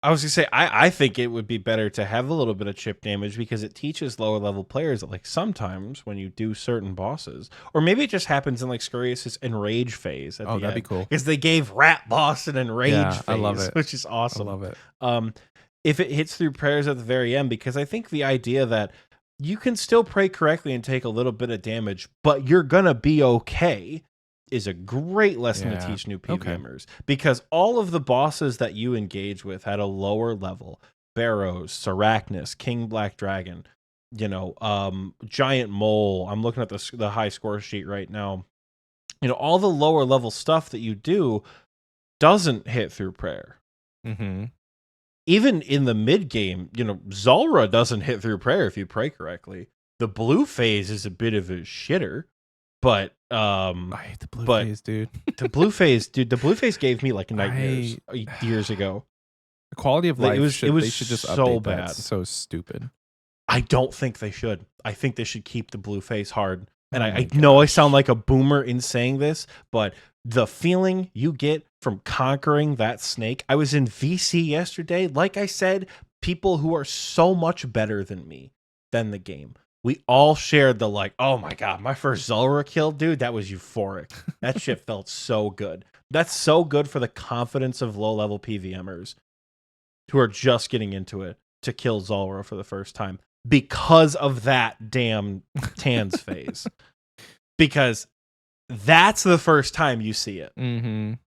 I was gonna say I think it would be better to have a little bit of chip damage because it teaches lower level players that like sometimes when you do certain bosses, or maybe it just happens in like Scurious's enrage phase. At the that'd be cool because they gave Rat Boss an enrage phase, I love it, which is awesome. I love it. If it hits through prayers at the very end, because I think the idea that you can still pray correctly and take a little bit of damage, but you're gonna be okay, is a great lesson to teach new PVMers, because all of the bosses that you engage with at a lower level, Barrows, Sarachnis, King Black Dragon, you know, Giant Mole, I'm looking at the high score sheet right now, you know, all the lower level stuff that you do doesn't hit through prayer. Even in the mid game, you know, Zulrah doesn't hit through prayer if you pray correctly. The blue phase is a bit of a shitter. But I hate the blue phase, dude. The blue phase gave me like nightmares years ago. The quality of life, they should just so update bad. That. It's so stupid. I don't think they should. I think they should keep the blue phase hard. And I know I sound like a boomer in saying this, but the feeling you get from conquering that snake. I was in VC yesterday. Like I said, people who are so much better than me than the game. We all shared the like, oh my God, my first Zulrah kill, dude, that was euphoric. That shit felt so good. That's so good for the confidence of low-level PVMers who are just getting into it to kill Zulrah for the first time because of that damn Tans phase. Because that's the first time you see it.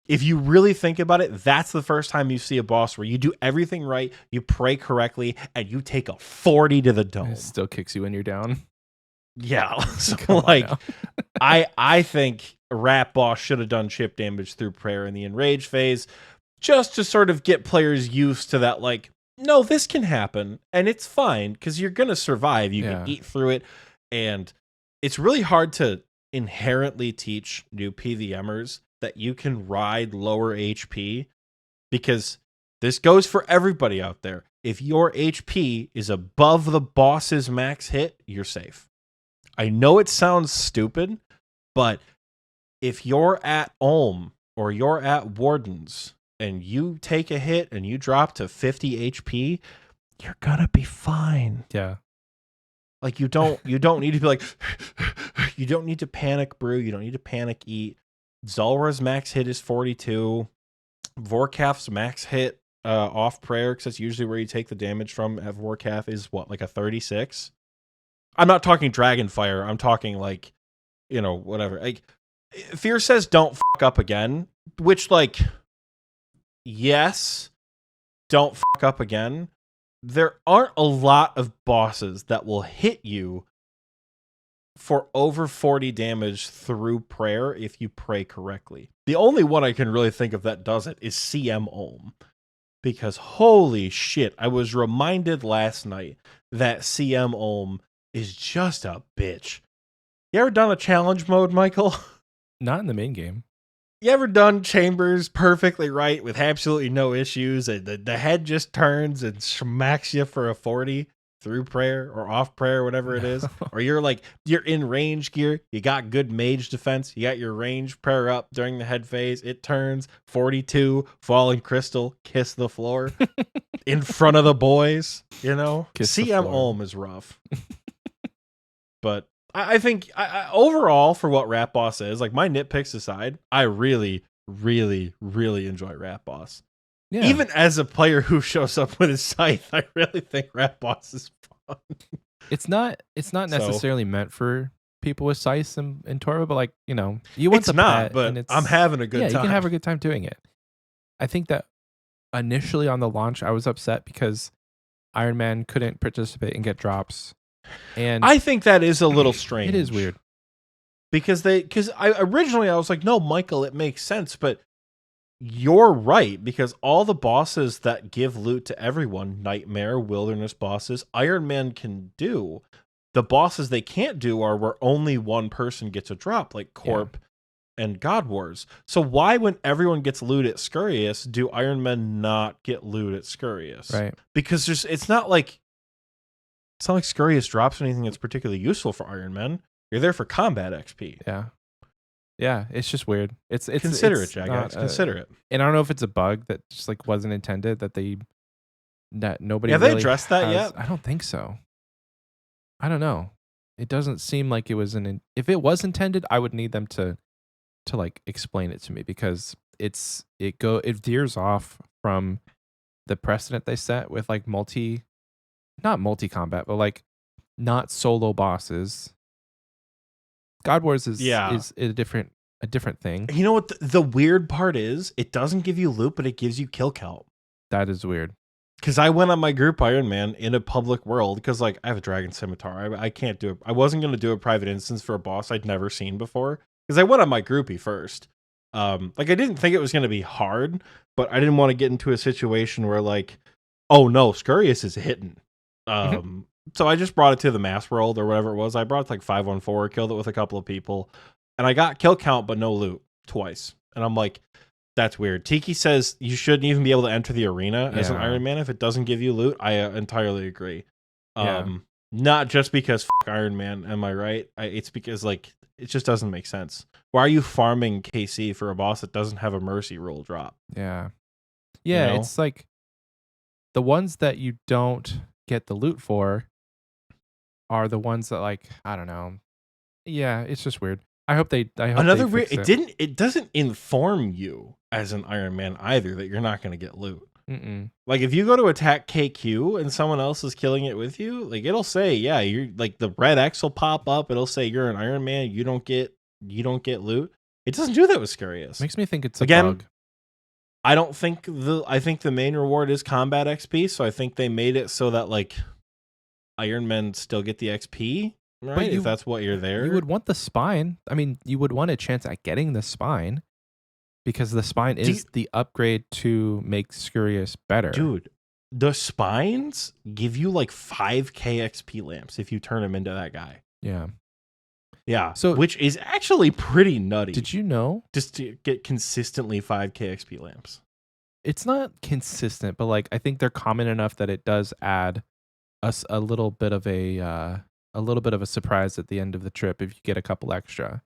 If you really think about it, that's the first time you see a boss where you do everything right, you pray correctly, and you take a 40 to the dome. It still kicks you when you're down. Yeah. So like, I think Rat Boss should have done chip damage through prayer in the enrage phase, just to sort of get players used to that, like, no, this can happen, and it's fine, because you're going to survive. You can eat through it, and it's really hard to inherently teach new PVMers that you can ride lower HP, because this goes for everybody out there. If your HP is above the boss's max hit, you're safe. I know it sounds stupid, but if you're at Ulm or you're at Wardens and you take a hit and you drop to 50 HP, you're gonna be fine. Yeah. Like you don't need to be like you don't need to panic brew, you don't need to panic eat. Zulra's max hit is 42. Vorkath's max hit off prayer, because that's usually where you take the damage from at Vorkath, is what, like a 36? I'm not talking Dragonfire, I'm talking like, whatever. Like Fear says don't fuck up again, which, like, yes, don't fuck up again. There aren't a lot of bosses that will hit you for over 40 damage through prayer if you pray correctly. The only one I can really think of that does it is CM Ulm. Because holy shit, I was reminded last night that CM Ulm is just a bitch. You ever done a challenge mode, Michael? Not in the main game. You ever done chambers perfectly right with absolutely no issues, and the head just turns and smacks you for a 40 through prayer or off prayer, whatever it is? Or you're in range gear, you got good mage defense, you got your range prayer up during the head phase, it turns 42, falling crystal, kiss the floor in front of the boys, Kiss the CM floor. Ulm is rough. But I think overall, for what Rat Boss is, like, my nitpicks aside, I really, really, really enjoy Rat Boss. Yeah. Even as a player who shows up with his scythe, I really think Rat Boss is fun. It's not necessarily meant for people with scythes and Torva, but like, you want It's the not, pet, but and it's, I'm having a good time. You can have a good time doing it. I think that initially on the launch, I was upset because Iron Man couldn't participate and get drops. And I think that is a little strange. It is weird. Because originally I was like, no, Michael, it makes sense, but you're right, because all the bosses that give loot to everyone, Nightmare, Wilderness bosses, Iron Man can do. The bosses they can't do are where only one person gets a drop, like Corp and God Wars. So why, when everyone gets loot at Scurious, do Iron Man not get loot at Scurious? Right. Because it's not like Scurious drops anything that's particularly useful for Iron Man. You're there for combat XP. Yeah. Yeah, it's just weird. It's Consider it, not, Jagex. Consider it. And I don't know if it's a bug that just like wasn't intended, that nobody. Have really they addressed that yet? I don't think so. I don't know. It doesn't seem like it was if it was intended, I would need them to like explain it to me, because it veers off from the precedent they set with like not multi combat, but like not solo bosses. God Wars is a different thing. You know what the weird part is? It doesn't give you loot, but it gives you kill count. That is weird. Because I went on my group Iron Man in a public world, because like I have a Dragon Scimitar. I can't do it. I wasn't going to do a private instance for a boss I'd never seen before, because I went on my groupie first. Like I didn't think it was going to be hard, but I didn't want to get into a situation where like, oh no, Scurious is hitting. So I just brought it to the mass world or whatever it was. I brought it to like 514, killed it with a couple of people, and I got kill count but no loot twice. And I'm like, that's weird. Tiki says you shouldn't even be able to enter the arena as an Iron Man if it doesn't give you loot. I entirely agree. Not just because Iron Man, am I right? It's because like it just doesn't make sense. Why are you farming KC for a boss that doesn't have a mercy roll drop? Yeah. Yeah, it's like the ones that you don't get the loot for are the ones that, like, I don't know. Yeah, it's just weird. I hope another weird. It doesn't inform you as an Iron Man either that you're not going to get loot. Like if you go to attack KQ and someone else is killing it with you, like it'll say, yeah, you're like the red X will pop up. It'll say you're an Iron Man. You don't get loot. It doesn't do that with Scurious. Makes me think it's a bug. I think the main reward is combat XP, so I think they made it so that like Iron Men still get the XP, right? But if that's what you're there. You would want the spine. I mean, you would want a chance at getting the spine, because the spine is the upgrade to make Scurious better. Dude, the spines give you like 5k XP lamps if you turn them into that guy. Yeah. Yeah, so which is actually pretty nutty. Did you know? Just to get consistently 5k XP lamps. It's not consistent, but like I think they're common enough that it does add us a little bit of a a little bit of a surprise at the end of the trip if you get a couple extra.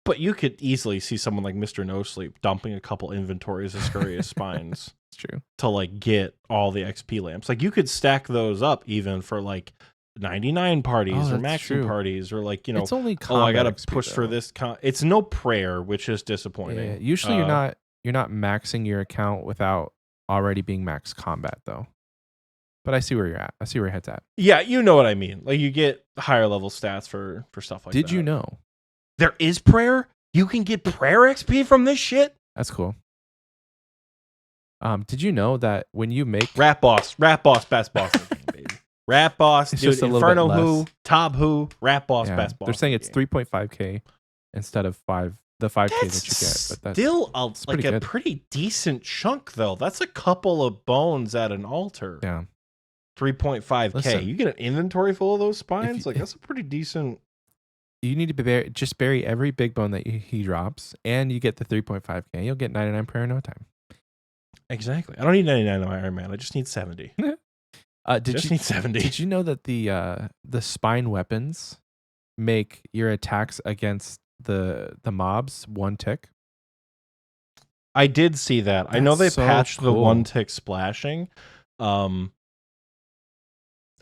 But you could easily see someone like Mr. No Sleep dumping a couple inventories of Scurrious Spines It's true. to like get all the XP lamps. Like you could stack those up even for like 99 parties or that's maximum true. parties or like, you know, It's only I combat gotta XP, push for though. this. It's no prayer, which is disappointing. Yeah, usually you're not maxing your account without already being max combat though. But I see where you're at. I see where your head's at. Yeah, you know what I mean. Like you get higher level stats for stuff like that. Did you know? There is prayer? You can get prayer XP from this shit? That's cool. Did you know that when you make Rat boss, best boss in the game, baby. Rat boss, It's dude, just a little Inferno bit who, less. Top who, Rat boss, yeah, best boss. they're saying in it's the game. 3.5k instead of the 5k that you That's get, but that's still it's like pretty a good. pretty decent chunk though. That's a couple of bones at an altar. Yeah. 3.5k. Listen, You get an inventory full of those spines? you- Like that's a pretty decent. You need to just bury every big bone that he drops, and you get the 3.5k. You'll get 99 prayer in no time. Exactly. I don't need 99 on my Iron Man. I just need 70. Did need 70. Did you know that the spine weapons make your attacks against the mobs 1 tick? I did see that. I know they That's so patched the cool. 1 tick splashing.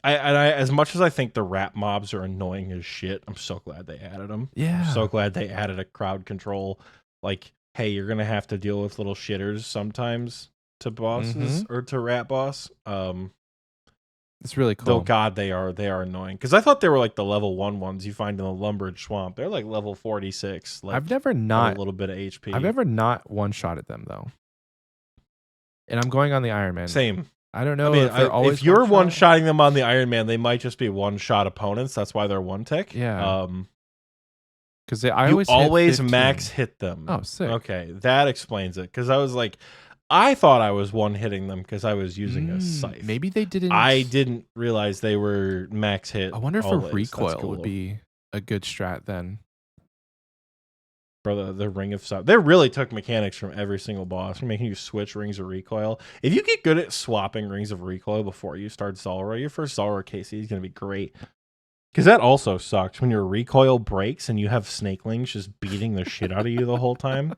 I as much as I think the rat mobs are annoying as shit, I'm so glad they added them. Yeah. I'm so glad they added a crowd control. Like, hey, you're gonna have to deal with little shitters sometimes to bosses or to rat boss. It's really Though cool. God, they are annoying. Because I thought they were like the level 1 ones you find in the Lumbridge Swamp. They're like level 46. Like I've never a not little bit of HP. I've never not one-shotted them though. And I'm going on the Iron Man. Same. I don't know I mean, if they're always if you're one-shot. one-shotting them on the Iron Man, they might just be one-shot opponents. That's why they're 1 tick. Yeah. Because You always always hit 15. max hit them. Oh, sick. Okay, that explains it. Because I was like, I thought I was one-hitting them because I was using a scythe. Maybe they didn't. I didn't realize they were max hit. I wonder if always. a recoil That's cool. would be a good strat then. For the ring of stuff. They really took mechanics from every single boss. They're making you switch rings of recoil. If you get good at swapping rings of recoil before you start Zulrah, your first Zulrah KC is going to be great. Because that also sucks when your recoil breaks and you have snakelings just beating the shit out of you the whole time.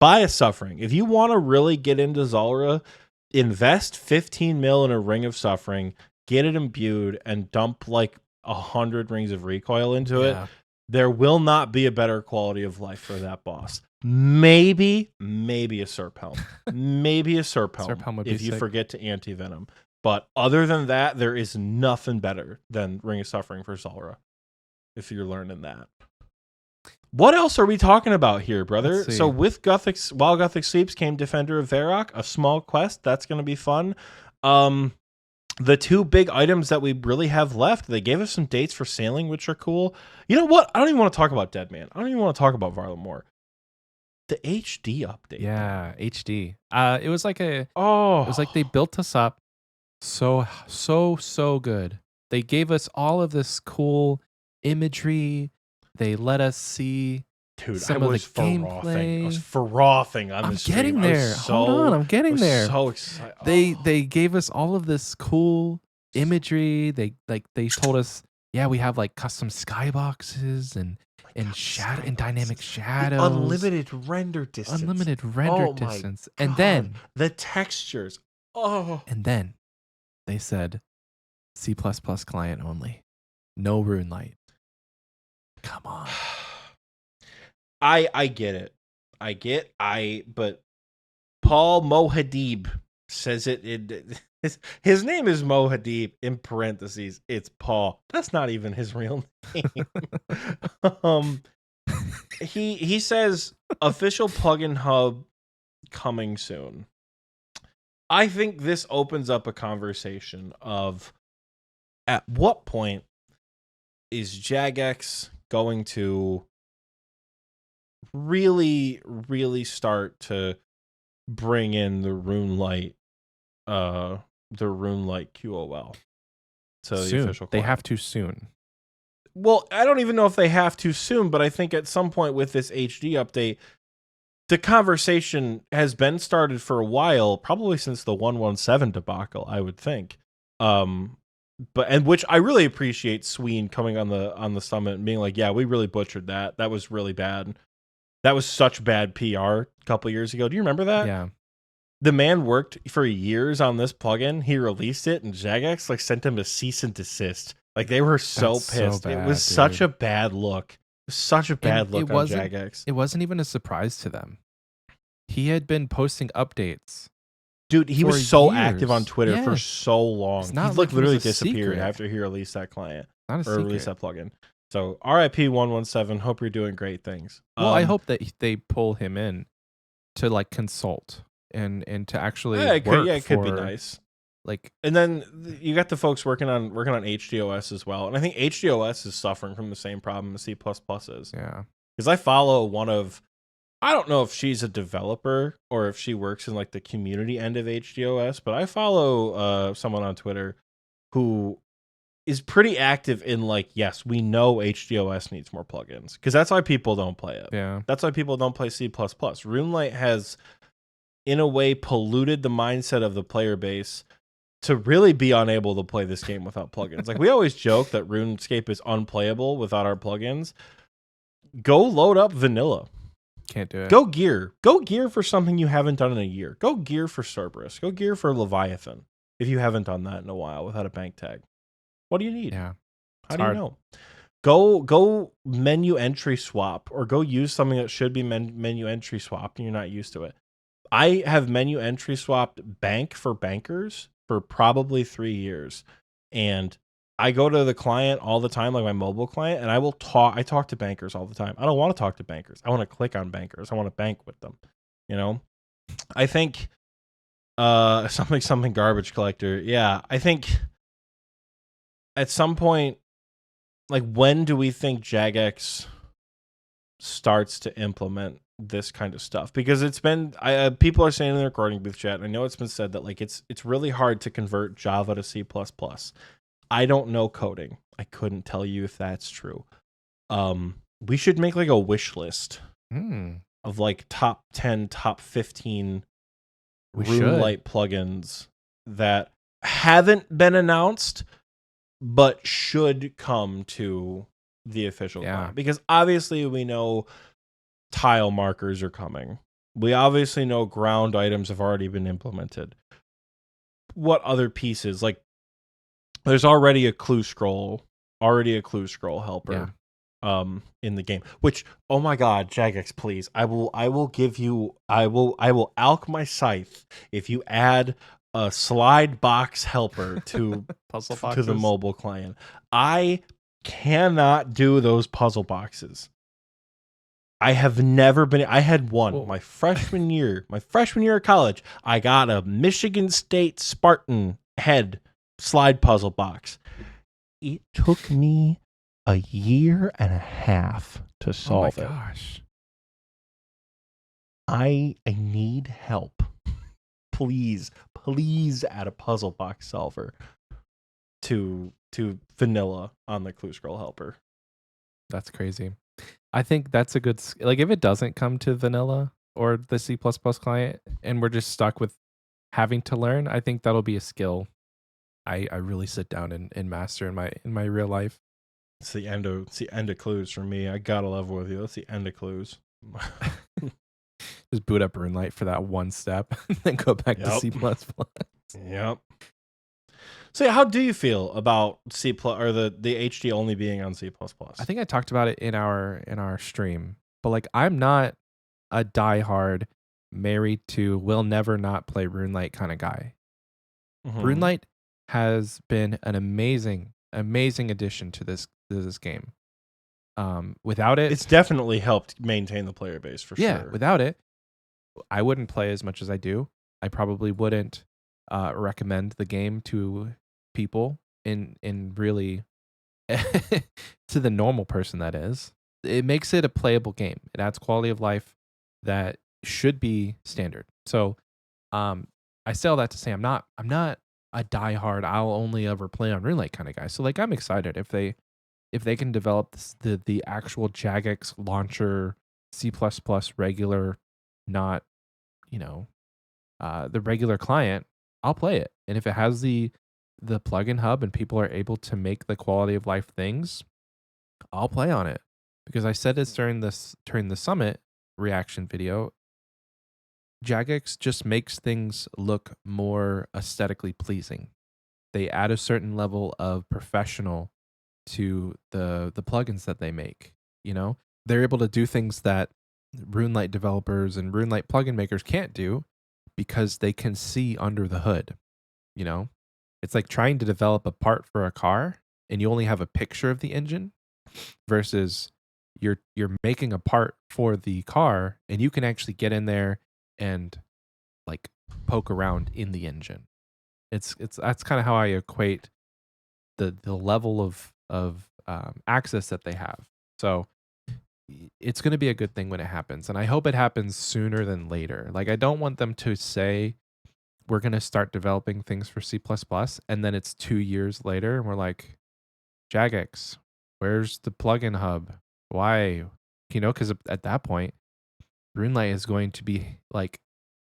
Buy a Suffering. If you want to really get into Zulrah, invest 15 mil in a Ring of Suffering, get it imbued, and dump like 100 rings of recoil into it. There will not be a better quality of life for that boss. Maybe a Serp Helm. Maybe a Serp Helm, Serp Helm would be if you sick. forget to anti-venom. But other than that, there is nothing better than Ring of Suffering for Zulrah, if you're learning that. What else are we talking about here, brother? Let's see. So with while Gothic sleeps came Defender of Varrock, a small quest. That's going to be fun. The 2 big items that we really have left, they gave us some dates for sailing, which are cool. You know what? I don't even want to talk about Deadman. I don't even want to talk about Varlamore. The HD update. Yeah, HD. It was like Oh. it was like they built us up so good. They gave us all of this cool imagery. They let us see Dude, some I of was the gameplay. I was gameplay. frothing on I'm the stream. getting I was there. so- Hold on, I'm I getting was there. so excited. They gave us all of this cool imagery. They told us, yeah, we have like custom skyboxes and shadow and dynamic shadows, unlimited render distance. unlimited render Oh my distance, and God. then The textures. Oh. they said C++ client only, no Rune Light. Come on. I get it. But Paul Mohadib says his name is Mohadib in parentheses. It's Paul. That's not even his real name. He says official plugin hub coming soon. I think this opens up a conversation of at what point is Jagex going to really start to bring in the RuneLight QOL to the Soon. official They client. have to soon. Well, I don't even know if they have to soon, but I think at some point with this HD update, the conversation has been started for a while, probably since the 117 debacle, I would think. and which I really appreciate Sween coming on the summit and being like, yeah, we really butchered that. That was really bad. That was such bad PR a couple years ago. Do you remember that? Yeah. The man worked for years on this plugin. He released it, and Jagex like sent him a cease and desist. Like they were so That's so pissed. bad, it was dude. such a bad look. Such a bad And look on Jagex. It wasn't even a surprise to them. He had been posting updates. Dude, he for was so years. active on Twitter for Yeah. so long. It's He not like like it was literally a disappeared secret. after he released that client Not a or secret. released that plugin. So RIP 117. Hope you're doing great things. Well, I hope that they pull him in to like consult and to actually it work could be for, nice. Like, And then you got the folks working on HDOS as well. And I think HDOS is suffering from the same problem as C++ is. yeah. Because I follow I don't know if she's a developer or if she works in like the community end of HDOS, but I follow someone on Twitter who is pretty active in like, yes, we know HDOS needs more plugins, because that's why people don't play it. Yeah. That's why people don't play C++. RuneLight has, in a way, polluted the mindset of the player base to really be unable to play this game without plugins. Like we always joke that RuneScape is unplayable without our plugins. Go load up vanilla. Can't do it. Go gear for something you haven't done in a year. Go gear for Cerberus. Go gear for Leviathan if you haven't done that in a while without a bank tag. What do you need? Yeah. How do you know? Go menu entry swap, or go use something that should be menu entry swapped and you're not used to it. I have menu entry swapped bank for bankers for probably 3 years, and I go to the client all the time, like my mobile client, and I talk to bankers all the time. I don't want to talk to bankers. I want to click on bankers. I want to bank with them. You know, I think something garbage collector. Yeah, I think at some point, like, when do we think Jagex starts to implement this kind of stuff? Because it's been people are saying in the recording booth chat, and I know it's been said that like it's really hard to convert Java to C++. I don't know coding. I couldn't tell you if that's true. We should make like a wish list of like top 10, top 15 RuneLight plugins that haven't been announced but should come to the official client. Because obviously we know tile markers are coming. We obviously know ground items have already been implemented. What other pieces? Like, there's already a clue scroll helper in the game. Which, oh my god, Jagex, please. I will give you I will alch my scythe if you add a slide box helper to puzzle to boxes? the mobile client. I cannot do those puzzle boxes. I have never been. I had one my freshman year of college. I got a Michigan State Spartan head slide puzzle box. It took me a year and a half to solve it. Oh my gosh. I need help. Please add a puzzle box solver to vanilla on the clue scroll helper. That's crazy. I think that's a good, like, if it doesn't come to vanilla or the C++ client and we're just stuck with having to learn, I think that'll be a skill I really sit down and master in my real life. It's the end of clues for me. I gotta level with you. That's the end of clues. Just boot up RuneLight for that one step and then go back to C++. Yep. So how do you feel about C+ or the HD only being on C++? I think I talked about it in our stream, but like, I'm not a diehard married to will never not play RuneLight kind of guy. RuneLight has been an amazing addition to this game. Without it, it's definitely helped maintain the player base for sure. Without it, I wouldn't play as much as I do. I probably wouldn't recommend the game to people in really to the normal person, that is. It makes it a playable game. It adds quality of life that should be standard. So I say all that to say I'm not a diehard I'll only ever play on RuneLight kind of guy. So like, I'm excited if they can develop the actual Jagex launcher C++ regular, not the regular client, I'll play it. And if it has the the plugin hub and people are able to make the quality of life things, I'll play on it. Because I said this during the summit reaction video. Jagex just makes things look more aesthetically pleasing. They add a certain level of professional to the plugins that they make. You know, they're able to do things that RuneLight developers and RuneLight plugin makers can't do because they can see under the hood. You know, it's like trying to develop a part for a car and you only have a picture of the engine versus you're making a part for the car and you can actually get in there and like poke around in the engine. It's that's kind of how I equate the level of access that they have. So it's going to be a good thing when it happens, and I hope it happens sooner than later. Like I don't want them to say we're going to start developing things for C++, and then it's 2 years later, and we're like, Jagex, where's the plugin hub? Why? You know, because at that point, RuneLight is going to be like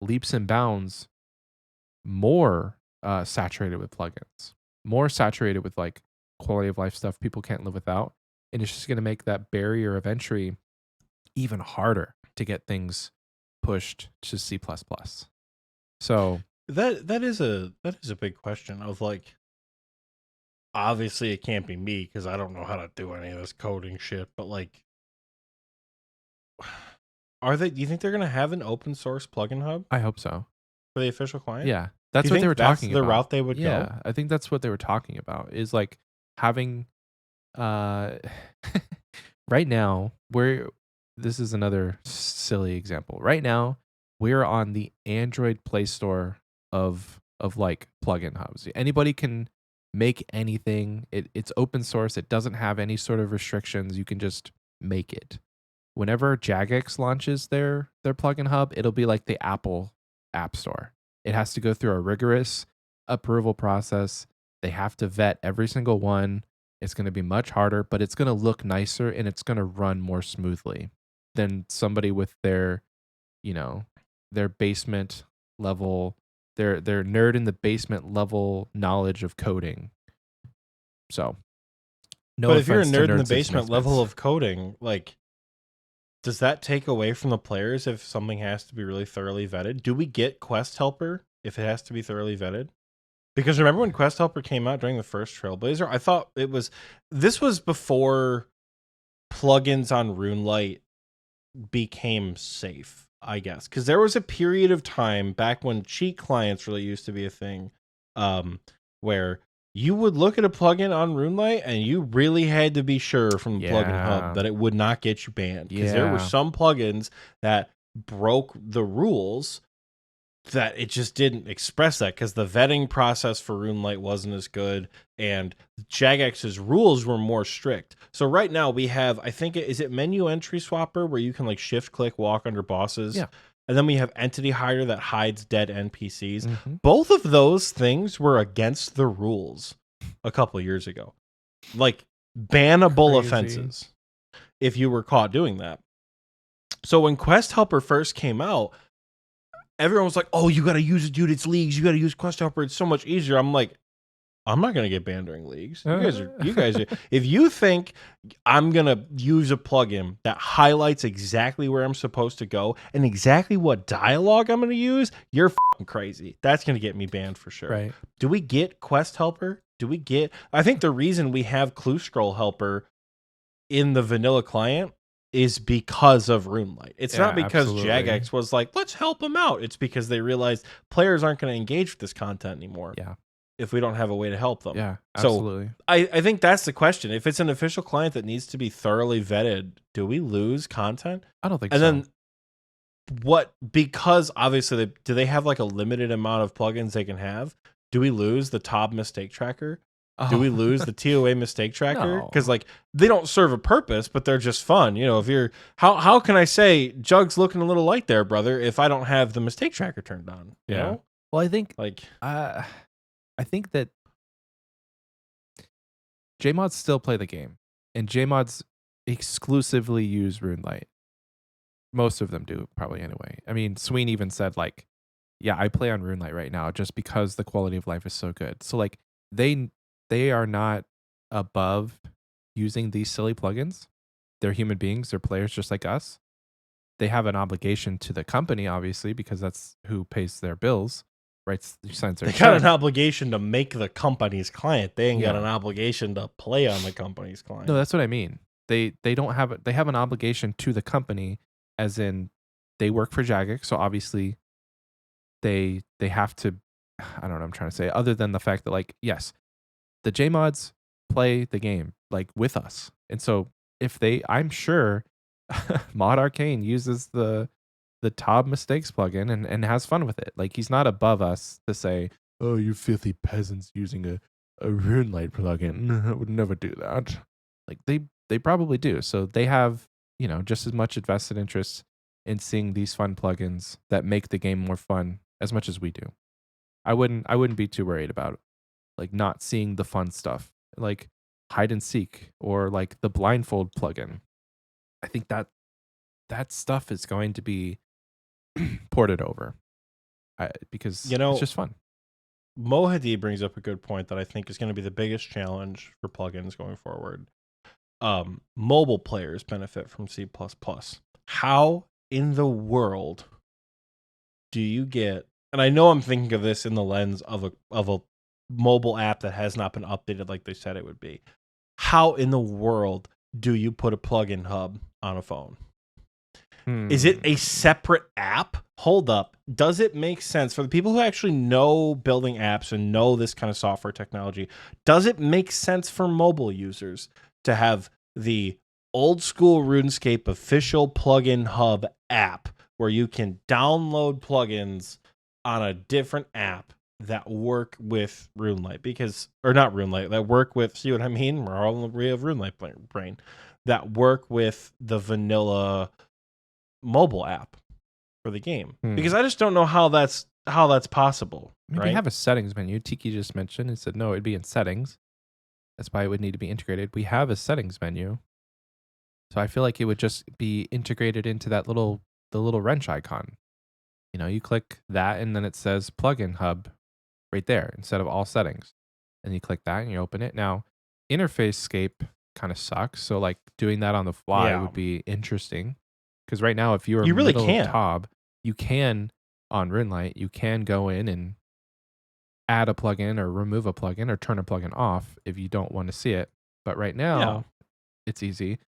leaps and bounds more saturated with plugins, more saturated with like quality of life stuff people can't live without. And it's just going to make that barrier of entry even harder to get things pushed to C++. So that is a big question of like, obviously it can't be me because I don't know how to do any of this coding shit, but like, do you think they're going to have an open source plugin hub I hope so. for the official client? Yeah. Do That's you what they think were that's talking the about. route they would go? Yeah, I think that's what they were talking about is like having right now this is another silly example. Right now, we're on the Android Play Store of like plugin hubs. Anybody can make anything. It's open source. It doesn't have any sort of restrictions. You can just make it. Whenever Jagex launches their plugin hub, it'll be like the Apple App Store. It has to go through a rigorous approval process. They have to vet every single one. It's going to be much harder, but it's going to look nicer and it's going to run more smoothly than somebody with their, you know, their basement level, their nerd in the basement level knowledge of coding. So, no but if you're a offense to nerd in the nerds and basement level misfits. of coding, like, does that take away from the players if something has to be really thoroughly vetted? Do we get Quest Helper if it has to be thoroughly vetted? Because remember when Quest Helper came out during the first Trailblazer, I thought this was before plugins on RuneLight became safe, I guess. Because there was a period of time back when cheat clients really used to be a thing, where you would look at a plugin on RuneLight and you really had to be sure from the plugin hub that it would not get you banned. Because there were some plugins that broke the rules that it just didn't express that because the vetting process for RuneLight wasn't as good and Jagex's rules were more strict. So right now we have, I think is it menu entry swapper where you can like shift click walk under bosses. Yeah. And then we have entity hider that hides dead NPCs. Mm-hmm. Both of those things were against the rules a couple of years ago. Like bannable offenses if you were caught doing that. So when Quest Helper first came out, everyone was like, "Oh, you got to use it, dude. It's leagues. You got to use Quest Helper. It's so much easier." I'm like, I'm not gonna get banned during leagues. You guys are. If you think I'm gonna use a plugin that highlights exactly where I'm supposed to go and exactly what dialogue I'm gonna use, you're fucking crazy. That's gonna get me banned for sure. Right. Do we get Quest Helper? I think the reason we have Clue Scroll Helper in the vanilla client is because of RuneLight. It's not because Jagex was like, let's help them out. It's because they realized players aren't going to engage with this content anymore. Yeah. If we don't have a way to help them. Yeah, absolutely. So I think that's the question. If it's an official client that needs to be thoroughly vetted, do we lose content? I don't think so. And then because obviously do they have like a limited amount of plugins they can have? Do we lose the TOB mistake tracker? Do we lose the TOA mistake tracker? Because like they don't serve a purpose, but they're just fun. You know, if you're how can I say Jug's looking a little light there, brother, if I don't have the mistake tracker turned on? You know? Well, I think like I think that JMods still play the game, and JMods exclusively use RuneLight. Most of them do, probably anyway. I mean, Sween even said like, "Yeah, I play on RuneLight right now just because the quality of life is so good." So like, they are not above using these silly plugins. They're human beings. They're players just like us. They have an obligation to the company, obviously, because that's who pays their bills, writes, signs their They got an check. obligation to make the company's client. They ain't got Yeah. an obligation to play on the company's client. No, that's what I mean. They don't have they have an obligation to the company, as in they work for Jagex, so obviously they have to. I don't know what I'm trying to say. Other than the fact that, like, yes, the JMods play the game like with us, and so if I'm sure Mod Arcane uses the Tob Mistakes plugin and has fun with it. Like, he's not above us to say, "Oh, you filthy peasants using a Runelight plugin. I would never do that." Like, they probably do. So they have, just as much invested interest in seeing these fun plugins that make the game more fun as much as we do. I wouldn't be too worried about like not seeing the fun stuff, like hide and seek or like the blindfold plugin. I think that stuff is going to be ported over because it's just fun. Mohadi brings up a good point that I think is going to be the biggest challenge for plugins going forward. Mobile players benefit from C++. How in the world do you get, and I know I'm thinking of this in the lens of a mobile app that has not been updated like they said it would be. How in the world do you put a plugin hub on a phone? Is it a separate app? Hold up. Does it make sense for the people who actually know building apps and know this kind of software technology? Does it make sense for mobile users to have the old school RuneScape official plugin hub app where you can download plugins on a different app that work with Runelight? Because, or not Runelight, that work with, see what I mean? We're all we have Runelight brain, that work with the vanilla mobile app for the game. Because I just don't know how that's possible. Maybe right? have a settings menu. Tiki just mentioned and said no, it'd be in settings. That's why it would need to be integrated. We have a settings menu, so I feel like it would just be integrated into that the little wrench icon. You click that and then it says plugin hub right there instead of all settings. And you click that and you open it. Now, interface-scape kind of sucks, so like doing that on the fly would be interesting. Because right now, if you're really middle can't. of Tob, you can, on Runelight, you can go in and add a plugin or remove a plugin or turn a plugin off if you don't want to see it. But right now, it's easy.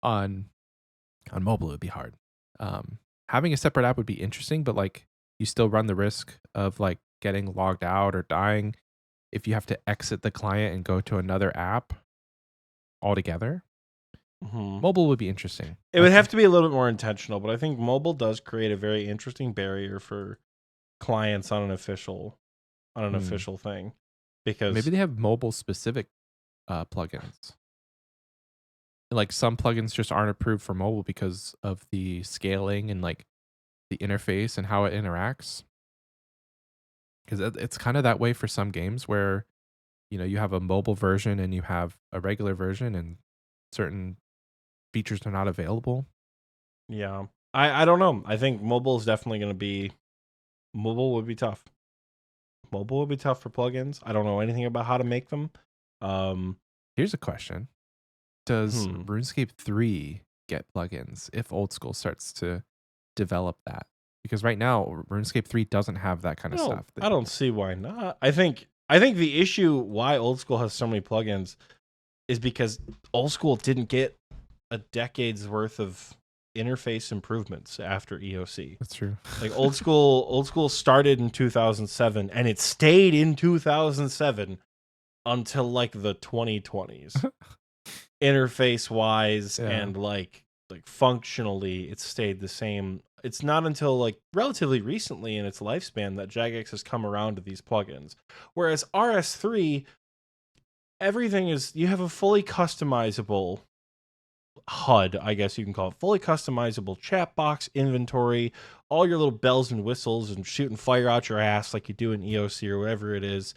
On mobile, it would be hard. Having a separate app would be interesting, but like you still run the risk of like getting logged out or dying if you have to exit the client and go to another app altogether. Mobile would be interesting. It would have to be a little bit more intentional, but I think mobile does create a very interesting barrier for clients on an official thing. Because maybe they have mobile specific plugins. Like some plugins just aren't approved for mobile because of the scaling and like the interface and how it interacts. Because it's kind of that way for some games where you have a mobile version and you have a regular version and certain features are not available. Yeah. I don't know. I think mobile is definitely going to be, mobile would be tough. Mobile would be tough for plugins. I don't know anything about how to make them. Here's a question. Does RuneScape 3 get plugins if old school starts to develop that? Because right now RuneScape 3 doesn't have that kind of stuff. I don't see why not. I think the issue why old school has so many plugins is because old school didn't get a decade's worth of interface improvements after EOC. That's true. Like old school started in 2007 and it stayed in 2007 until like the 2020s. Interface wise and like functionally it stayed the same. It's not until like relatively recently in its lifespan that Jagex has come around to these plugins. Whereas RS3, everything is, you have a fully customizable HUD, I guess you can call it, fully customizable chat box, inventory, all your little bells and whistles and shooting fire out your ass like you do in EOC or whatever it is.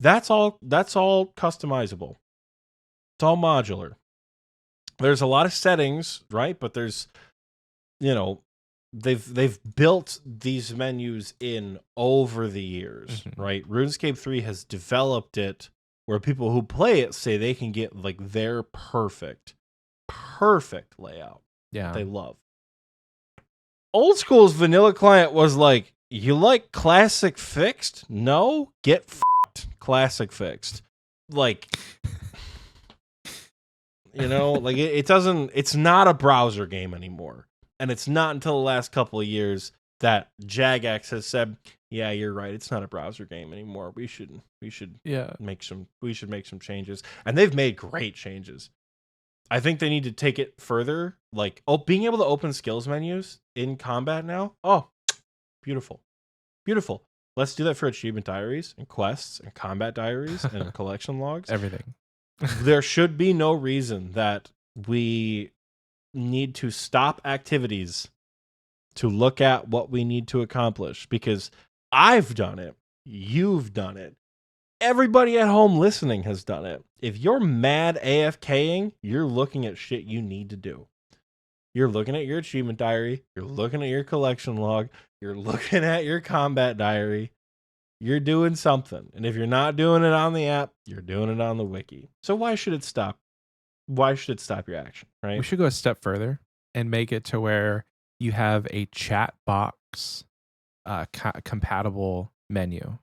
That's all customizable. It's all modular. There's a lot of settings, right? But there's, they've built these menus in over the years, right? RuneScape 3 has developed it where people who play it say they can get like their perfect layout Yeah. they love. Old school's vanilla client was like, you like classic fixed? No, get f***ed. Classic fixed. Like, you know, like it doesn't, it's not a browser game anymore. And it's not until the last couple of years that Jagex has said, yeah, you're right. It's not a browser game anymore. We should make some changes. And they've made great changes. I think they need to take it further. Like, being able to open skills menus in combat now. Oh, beautiful. Beautiful. Let's do that for achievement diaries and quests and combat diaries and collection logs. Everything. There should be no reason that we need to stop activities to look at what we need to accomplish, because I've done it. You've done it. Everybody at home listening has done it. If you're mad AFKing, you're looking at shit you need to do. You're looking at your achievement diary. You're looking at your collection log. You're looking at your combat diary. You're doing something. And if you're not doing it on the app, you're doing it on the wiki. So why should it stop? Why should it stop your action, right? We should go a step further and make it to where you have a chat box compatible menu.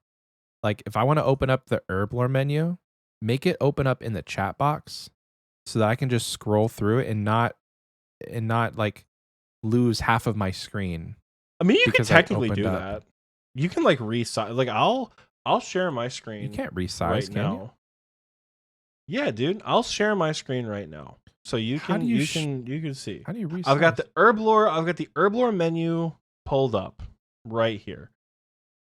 Like if I want to open up the Herblore menu, make it open up in the chat box so that I can just scroll through it and not like lose half of my screen. I mean, you can because I technically opened do up. that. You can like resize. Like I'll share my screen. You can't resize, right can now. Yeah, dude. I'll share my screen right now, so you How can do you you can see. How do you resize? I've got the Herblore menu pulled up right here.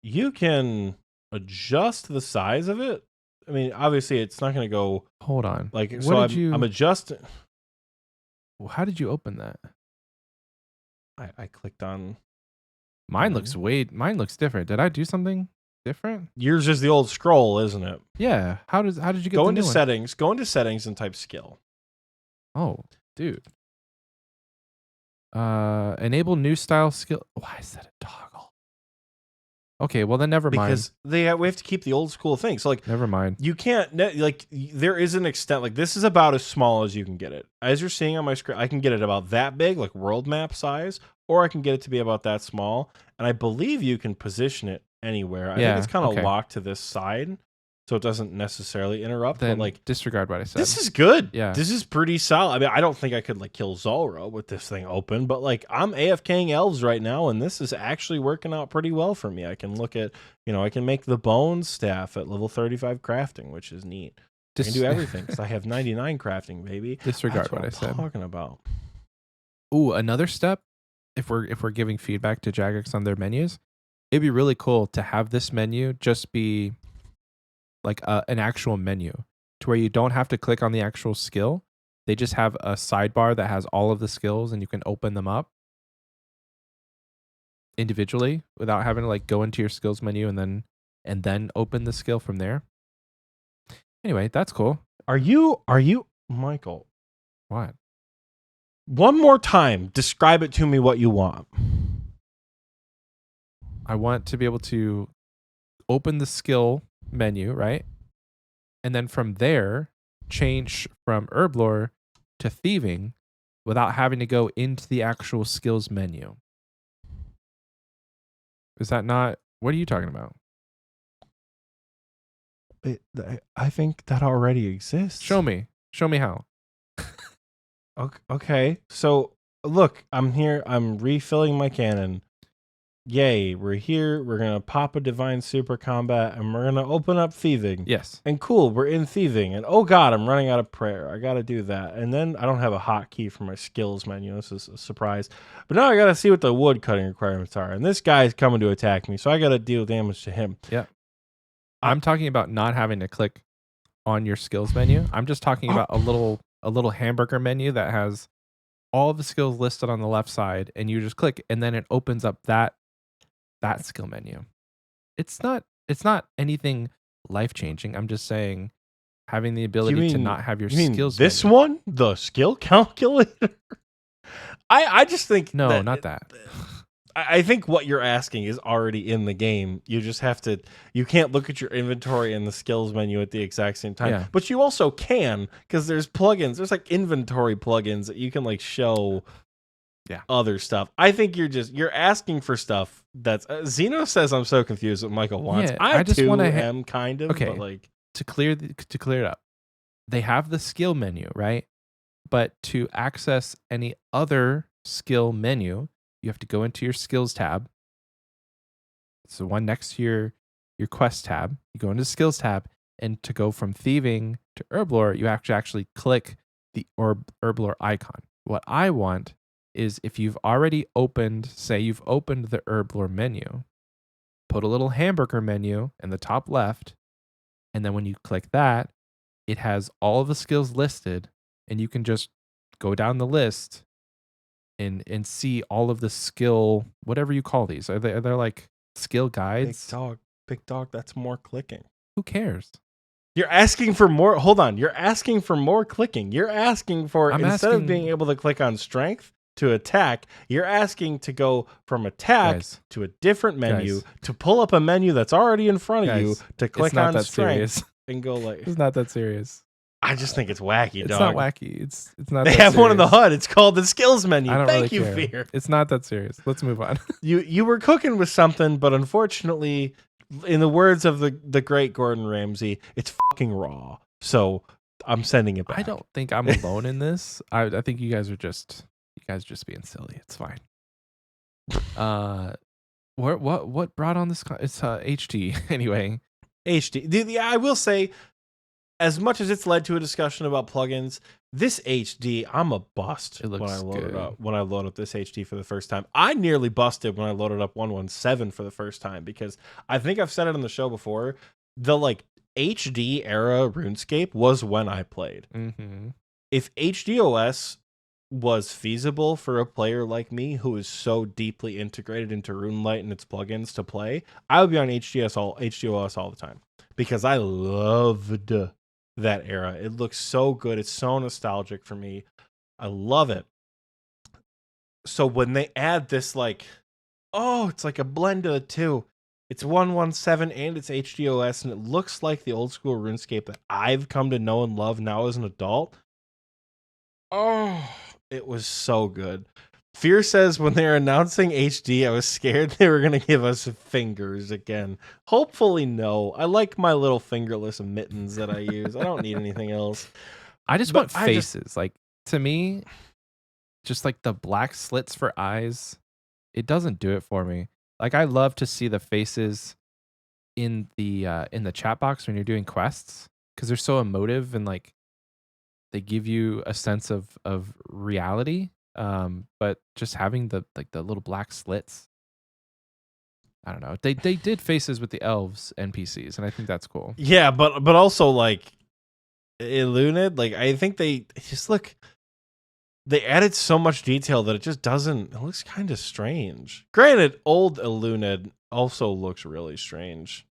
You can adjust the size of it. I mean, obviously, it's not going to go. Hold on. Like, What so did I'm adjusting. How did you open that? I clicked on. Mine looks different. Did I do something different? Yours is the old scroll, isn't it? Yeah. How did you get Go the into new one? settings. Go into settings and type skill. Oh, dude. Enable new style skill. Why is that a toggle? Okay, well then never mind. Because we have to keep the old school thing. So like, Never mind. you can't like there is an extent, like this is about as small as you can get it. As you're seeing on my screen, I can get it about that big, like world map size, or I can get it to be about that small. And I believe you can position it anywhere. I think it's kind of locked to this side, so it doesn't necessarily interrupt. Then but like, disregard what I said. this is good. Yeah. This is pretty solid. I mean, I don't think I could like kill Zulrah with this thing open, but like I'm AFKing elves right now, and this is actually working out pretty well for me. I can look at, I can make the bone staff at level 35 crafting, which is neat. I can do everything because I have 99 crafting, baby. Disregard That's what I I'm said. talking about. Ooh, another step. If we're giving feedback to Jagex on their menus, it'd be really cool to have this menu just be like an actual menu to where you don't have to click on the actual skill. They just have a sidebar that has all of the skills and you can open them up individually without having to like go into your skills menu and then open the skill from there. Anyway, that's cool. Are you Michael? What? One more time, describe it to me what you want. I want to be able to open the skill menu, right? And then from there, change from Herblore to thieving without having to go into the actual skills menu. Is that not... What are you talking about? I think that already exists. Show me how. Okay, so look, I'm here. I'm refilling my cannon. Yay, we're here. We're going to pop a divine super combat and we're going to open up thieving. Yes. And cool, we're in thieving. And oh God, I'm running out of prayer. I got to do that. And then I don't have a hotkey for my skills menu. This is a surprise. But now I got to see what the wood cutting requirements are. And this guy's coming to attack me. So I got to deal damage to him. Yeah. I'm talking about not having to click on your skills menu. I'm just talking about a little hamburger menu that has all of the skills listed on the left side, and you just click, and then it opens up that skill menu. It's not anything life changing. I'm just saying having the ability to not have your skills. This menu. one, the skill calculator. I just think no, not that. I think what you're asking is already in the game. You just have to. You can't look at your inventory and the skills menu at the exact same time. Yeah. But you also can, because there's plugins. There's like inventory plugins that you can like show. Yeah. Other stuff. I think you're asking for stuff that's. Zeno says I'm so confused what Michael wants. Yeah, I just too wanna am kind of. Okay. But like to clear it up, they have the skill menu, right? But to access any other skill menu, you have to go into your skills tab. It's the one next to your quest tab. You go into the skills tab, and to go from thieving to herblore, you have to actually click the herblore icon. What I want is if you've already opened, say you've opened the herblore menu, put a little hamburger menu in the top left, and then when you click that, it has all of the skills listed, and you can just go down the list and see all of the skill, whatever you call these. Are they like skill guides? big dog. That's more clicking. Who cares? You're asking for more. Hold on. You're asking for more clicking. You're asking for instead of being able to click on strength to attack, you're asking to go from attack to a different menu to pull up a menu that's already in front of you to click on strength and go like. It's not that serious. I just think it's wacky, dog. It's not wacky. It's not. They that have serious. one in the HUD. It's called the skills menu. I don't Thank really you, care. Fear. It's not that serious. Let's move on. You were cooking with something, but unfortunately, in the words of the great Gordon Ramsay, it's fucking raw. So I'm sending it back. I don't think I'm alone in this. I think you guys are just being silly. It's fine. What brought on this? It's HD anyway. HD. I will say, as much as it's led to a discussion about plugins, this HD, I'm a bust It looks when I load good. it up. When I load up this HD for the first time, I nearly busted when I loaded up 117 for the first time, because I think I've said it on the show before. The like HD era RuneScape was when I played. Mm-hmm. If HDOS was feasible for a player like me who is so deeply integrated into RuneLite and its plugins to play, I would be on HDOS all the time, because I loved that era. It looks so good. It's so nostalgic for me. I love it. So when they add this, like, it's like a blend of the two. It's 117 and it's HDOS, and it looks like the old school RuneScape that I've come to know and love now as an adult. Oh, it was so good. Fear says when they're announcing HD, I was scared they were going to give us fingers again. Hopefully, no. I like my little fingerless mittens that I use. I don't need anything else. I just want faces. Like, to me, just like the black slits for eyes, it doesn't do it for me. Like, I love to see the faces in the chat box when you're doing quests, because they're so emotive and like they give you a sense of reality. But just having the little black slits, I don't know. They did faces with the elves NPCs, and I think that's cool. Yeah, but also like Illunid, like I think they just look. They added so much detail that it just doesn't. It looks kind of strange. Granted, old Illunid also looks really strange.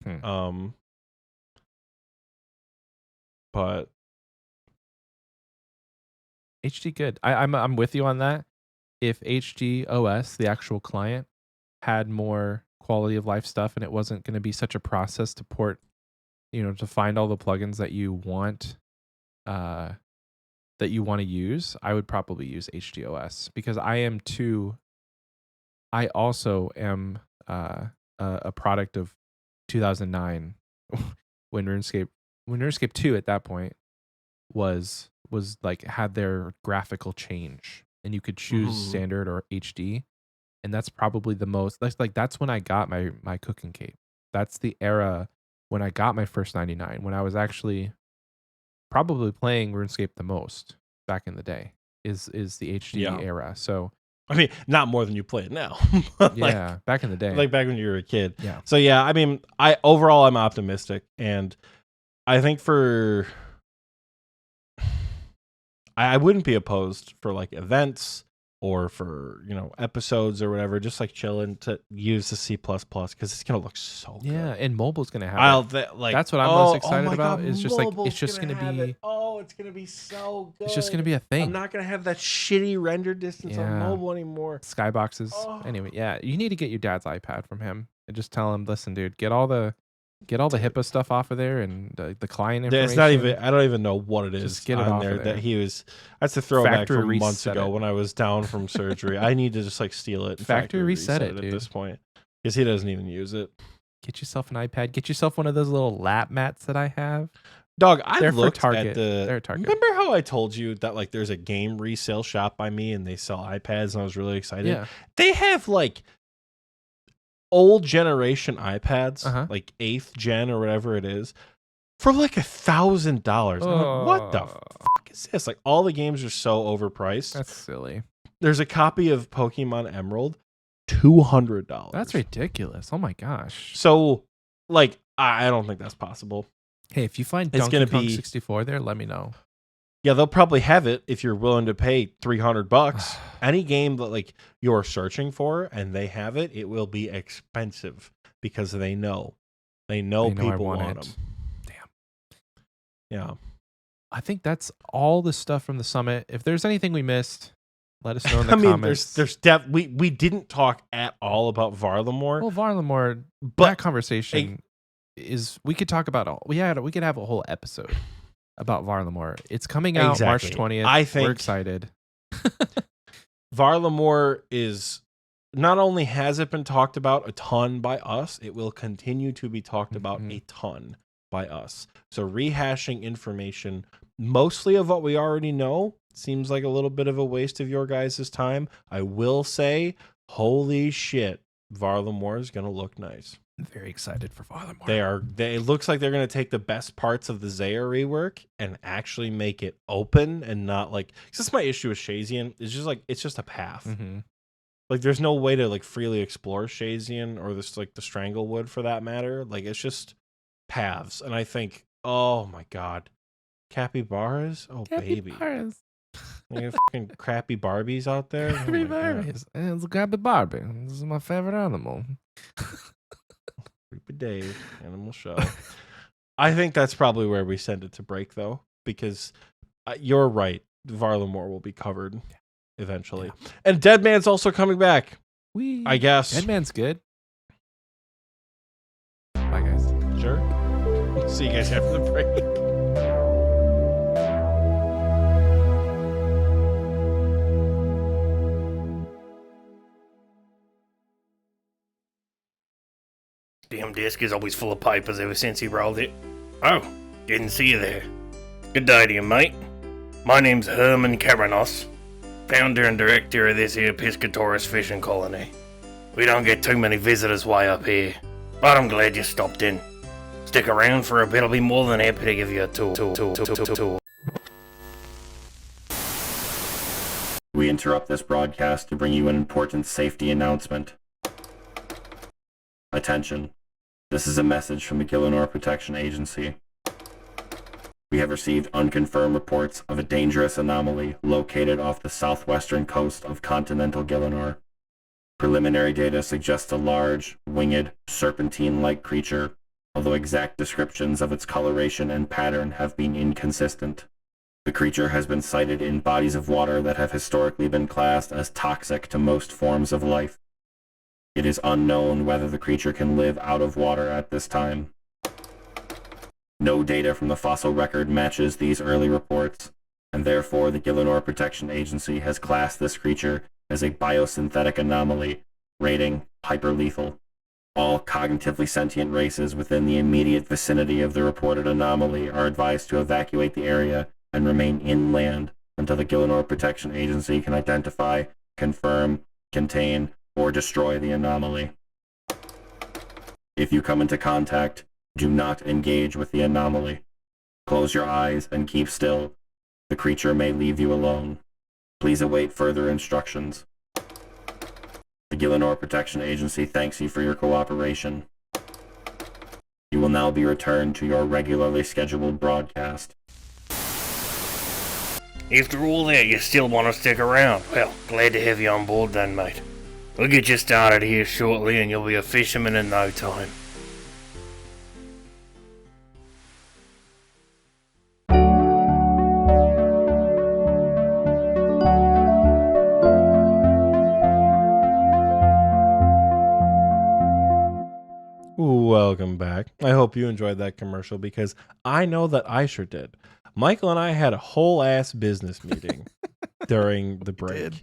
But HD good. I'm with you on that. If HDOS, the actual client, had more quality of life stuff, and it wasn't going to be such a process to port, to find all the plugins that you want, to use, I would probably use HDOS, because I also am a product of 2009 when RuneScape 2 at that point was like had their graphical change, and you could choose standard or HD, and that's probably the most that's when I got my cooking cape. That's the era when I got my first 99, when I was actually probably playing RuneScape the most back in the day, is the HD era. So I mean, not more than you play it now. Yeah, back in the day, like back when you were a kid. Yeah. So yeah, I mean, I'm optimistic, and I think I wouldn't be opposed for like events or for episodes or whatever, just like chilling to use the C++, because it's gonna look so good. Yeah, and mobile's gonna have it. That's what I'm most excited about. Is just like it's just gonna be Oh, it's gonna be so good. It's just gonna be a thing. I'm not gonna have that shitty render distance on Yeah. mobile anymore. Skyboxes. Oh. Anyway, yeah, you need to get your dad's iPad from him and just tell him, listen, dude, get all the HIPAA stuff off of there and the client information. It's not even. I don't even know what it is. Just get it on off there of there. that he was. That's a throwback Factory from months reset ago it. when I was down from surgery. I need to just like steal it. And Factory reset it, at dude. this point because he doesn't even use it. Get yourself an iPad. Get yourself one of those little lap mats that I have. Dog, I They're for looked Target. at the. They're at Target. Remember how I told you that like there's a game resale shop by me and they sell iPads and I was really excited. Yeah. They have like old generation iPads, Uh-huh. like 8th gen or whatever it is, for like $1,000. I'm like, what the fuck is this? Like all the games are so overpriced. That's silly. There's a copy of Pokemon Emerald, $200. That's ridiculous. Oh my gosh. So, like, I don't think that's possible. Hey, if you find It's Donkey gonna Kong be- 64 there, let me know. Yeah, they'll probably have it if you're willing to pay $300. Any game that like you're searching for and they have it, it will be expensive because they know They people I want want it. them. Damn. Yeah. I think that's all the stuff from the summit. If there's anything we missed, let us know in the I mean, comments. there's we didn't talk at all about Varlamore, well, Varlamore, but that conversation is we could talk about all. We could have a whole episode about Varlamore. It's coming out March Exactly. 20th. I think we're excited. Varlamore is not only has it been talked about a ton by us, it will continue to be talked about Mhm. a ton by us. So rehashing information, mostly of what we already know, seems like a little bit of a waste of your guys' time. I will say, holy shit, Varlamore is going to look nice. I'm very excited for Varlamore. It looks like they're going to take the best parts of the Zaya rework and actually make it open and not like, cause that's my issue with Shazian. It's just like, it's just a path. Mm-hmm. Like there's no way to like freely explore Shazian or this like the Stranglewood for that matter. Like it's just paths. And I think, oh my God, capybaras? Oh baby. Capybaras. You got fucking crappy Barbies out there? Oh my God. Capybaras. It's a Capy Barbie. This is my favorite animal. Creepy Dave, Animal Show. I think that's probably where we send it to break, though, because you're right. Varlamore will be covered eventually. Yeah. And Deadman's also coming back, I guess. Deadman's good. Bye, guys. Sure. See you guys after the break. Damn desk is always full of papers ever since he rolled it. Oh, didn't see you there. Good day to you, mate. My name's Herman Karanos, founder and director of this here Piscatoris fishing colony. We don't get too many visitors way up here, but I'm glad you stopped in. Stick around for a bit, I'll be more than happy to give you a tour. We interrupt this broadcast to bring you an important safety announcement. Attention. This is a message from the Gillinor Protection Agency. We have received unconfirmed reports of a dangerous anomaly located off the southwestern coast of continental Gillinor. Preliminary data suggests a large, winged, serpentine-like creature, although exact descriptions of its coloration and pattern have been inconsistent. The creature has been sighted in bodies of water that have historically been classed as toxic to most forms of life. It is unknown whether the creature can live out of water at this time. No data from the fossil record matches these early reports, and therefore the Gillinor Protection Agency has classed this creature as a biosynthetic anomaly, rating hyperlethal. All cognitively sentient races within the immediate vicinity of the reported anomaly are advised to evacuate the area and remain inland until the Gillinor Protection Agency can identify, confirm, contain, or destroy the anomaly. If you come into contact, do not engage with the anomaly. Close your eyes and keep still. The creature may leave you alone. Please await further instructions. The Gillinor Protection Agency thanks you for your cooperation. You will now be returned to your regularly scheduled broadcast. After all that, you still want to stick around? Well, glad to have you on board then, mate. We'll get you started here shortly and you'll be a fisherman in no time. Welcome back. I hope you enjoyed that commercial because I know that I sure did. Michael and I had a whole ass business meeting during the break.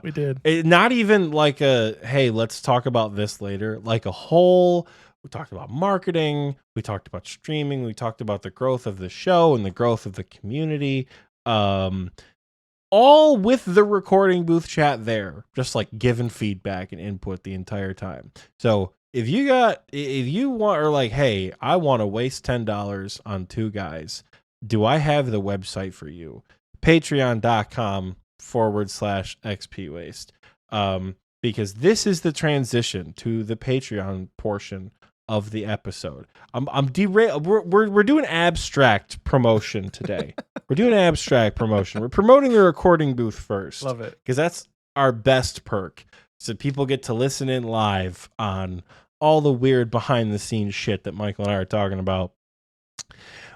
We did. Not even like a, hey, let's talk about this later. Like a whole, we talked about marketing. We talked about streaming. We talked about the growth of the show and the growth of the community. All with the recording booth chat there, just like giving feedback and input the entire time. So if you want, or like, hey, I want to waste $10 on two guys, do I have the website for you? Patreon.com/XPWaste. Because this is the transition to the Patreon portion of the episode. I'm derailed. We're doing abstract promotion today. We're doing abstract promotion. We're promoting the recording booth first. Love it. Because that's our best perk. So people get to listen in live on all the weird behind the scenes shit that Michael and I are talking about.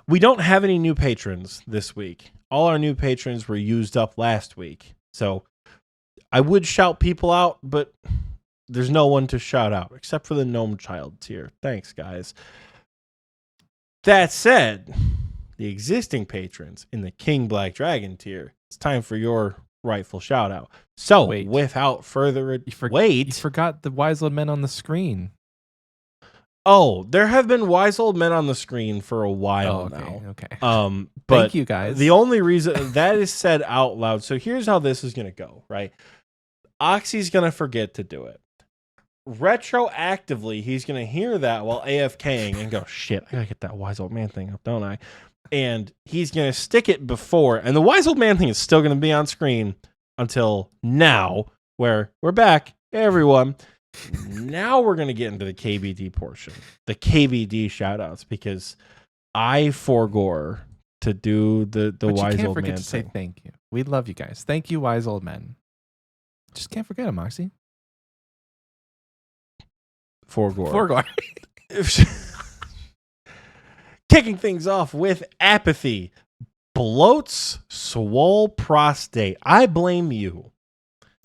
We don't have any new patrons this week. All our new patrons were used up last week. So I would shout people out, but there's no one to shout out except for the Gnome Child tier. Thanks, guys. That said, the existing patrons in the King Black Dragon tier, it's time for your rightful shout out. So without further ado, You forgot the wise old men on the screen. Oh, there have been wise old men on the screen for a while now. Okay. But Thank you, guys. The only reason that is said out loud. So here's how this is going to go, right? Oxie's going to forget to do it. Retroactively, he's going to hear that while AFKing and go, shit, I got to get that wise old man thing up, don't I? And he's going to stick it before. And the wise old man thing is still going to be on screen until now, where we're back, everyone. Now we're going to get into the KBD portion, the KBD shoutouts, because I forgore to do the but wise you can't old forget man to say thing. thank you. We love you guys. Thank you, wise old men. Just can't forget them, Oxie. Forgore. Kicking things off with apathy. Bloats, swole prostate. I blame you.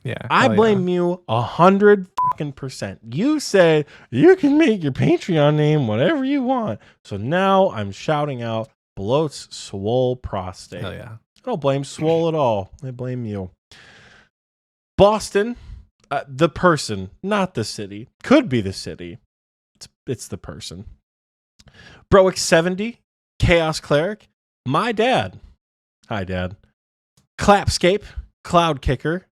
Yeah. I blame you 100%. You said you can make your Patreon name whatever you want. So now I'm shouting out bloats, swole prostate. Hell yeah. I don't blame swole at all. I blame you. Boston, the person, not the city. Could be the city. It's the person. Broic 70, Chaos Cleric, my dad. Hi, Dad. Clapscape, Cloud Kicker,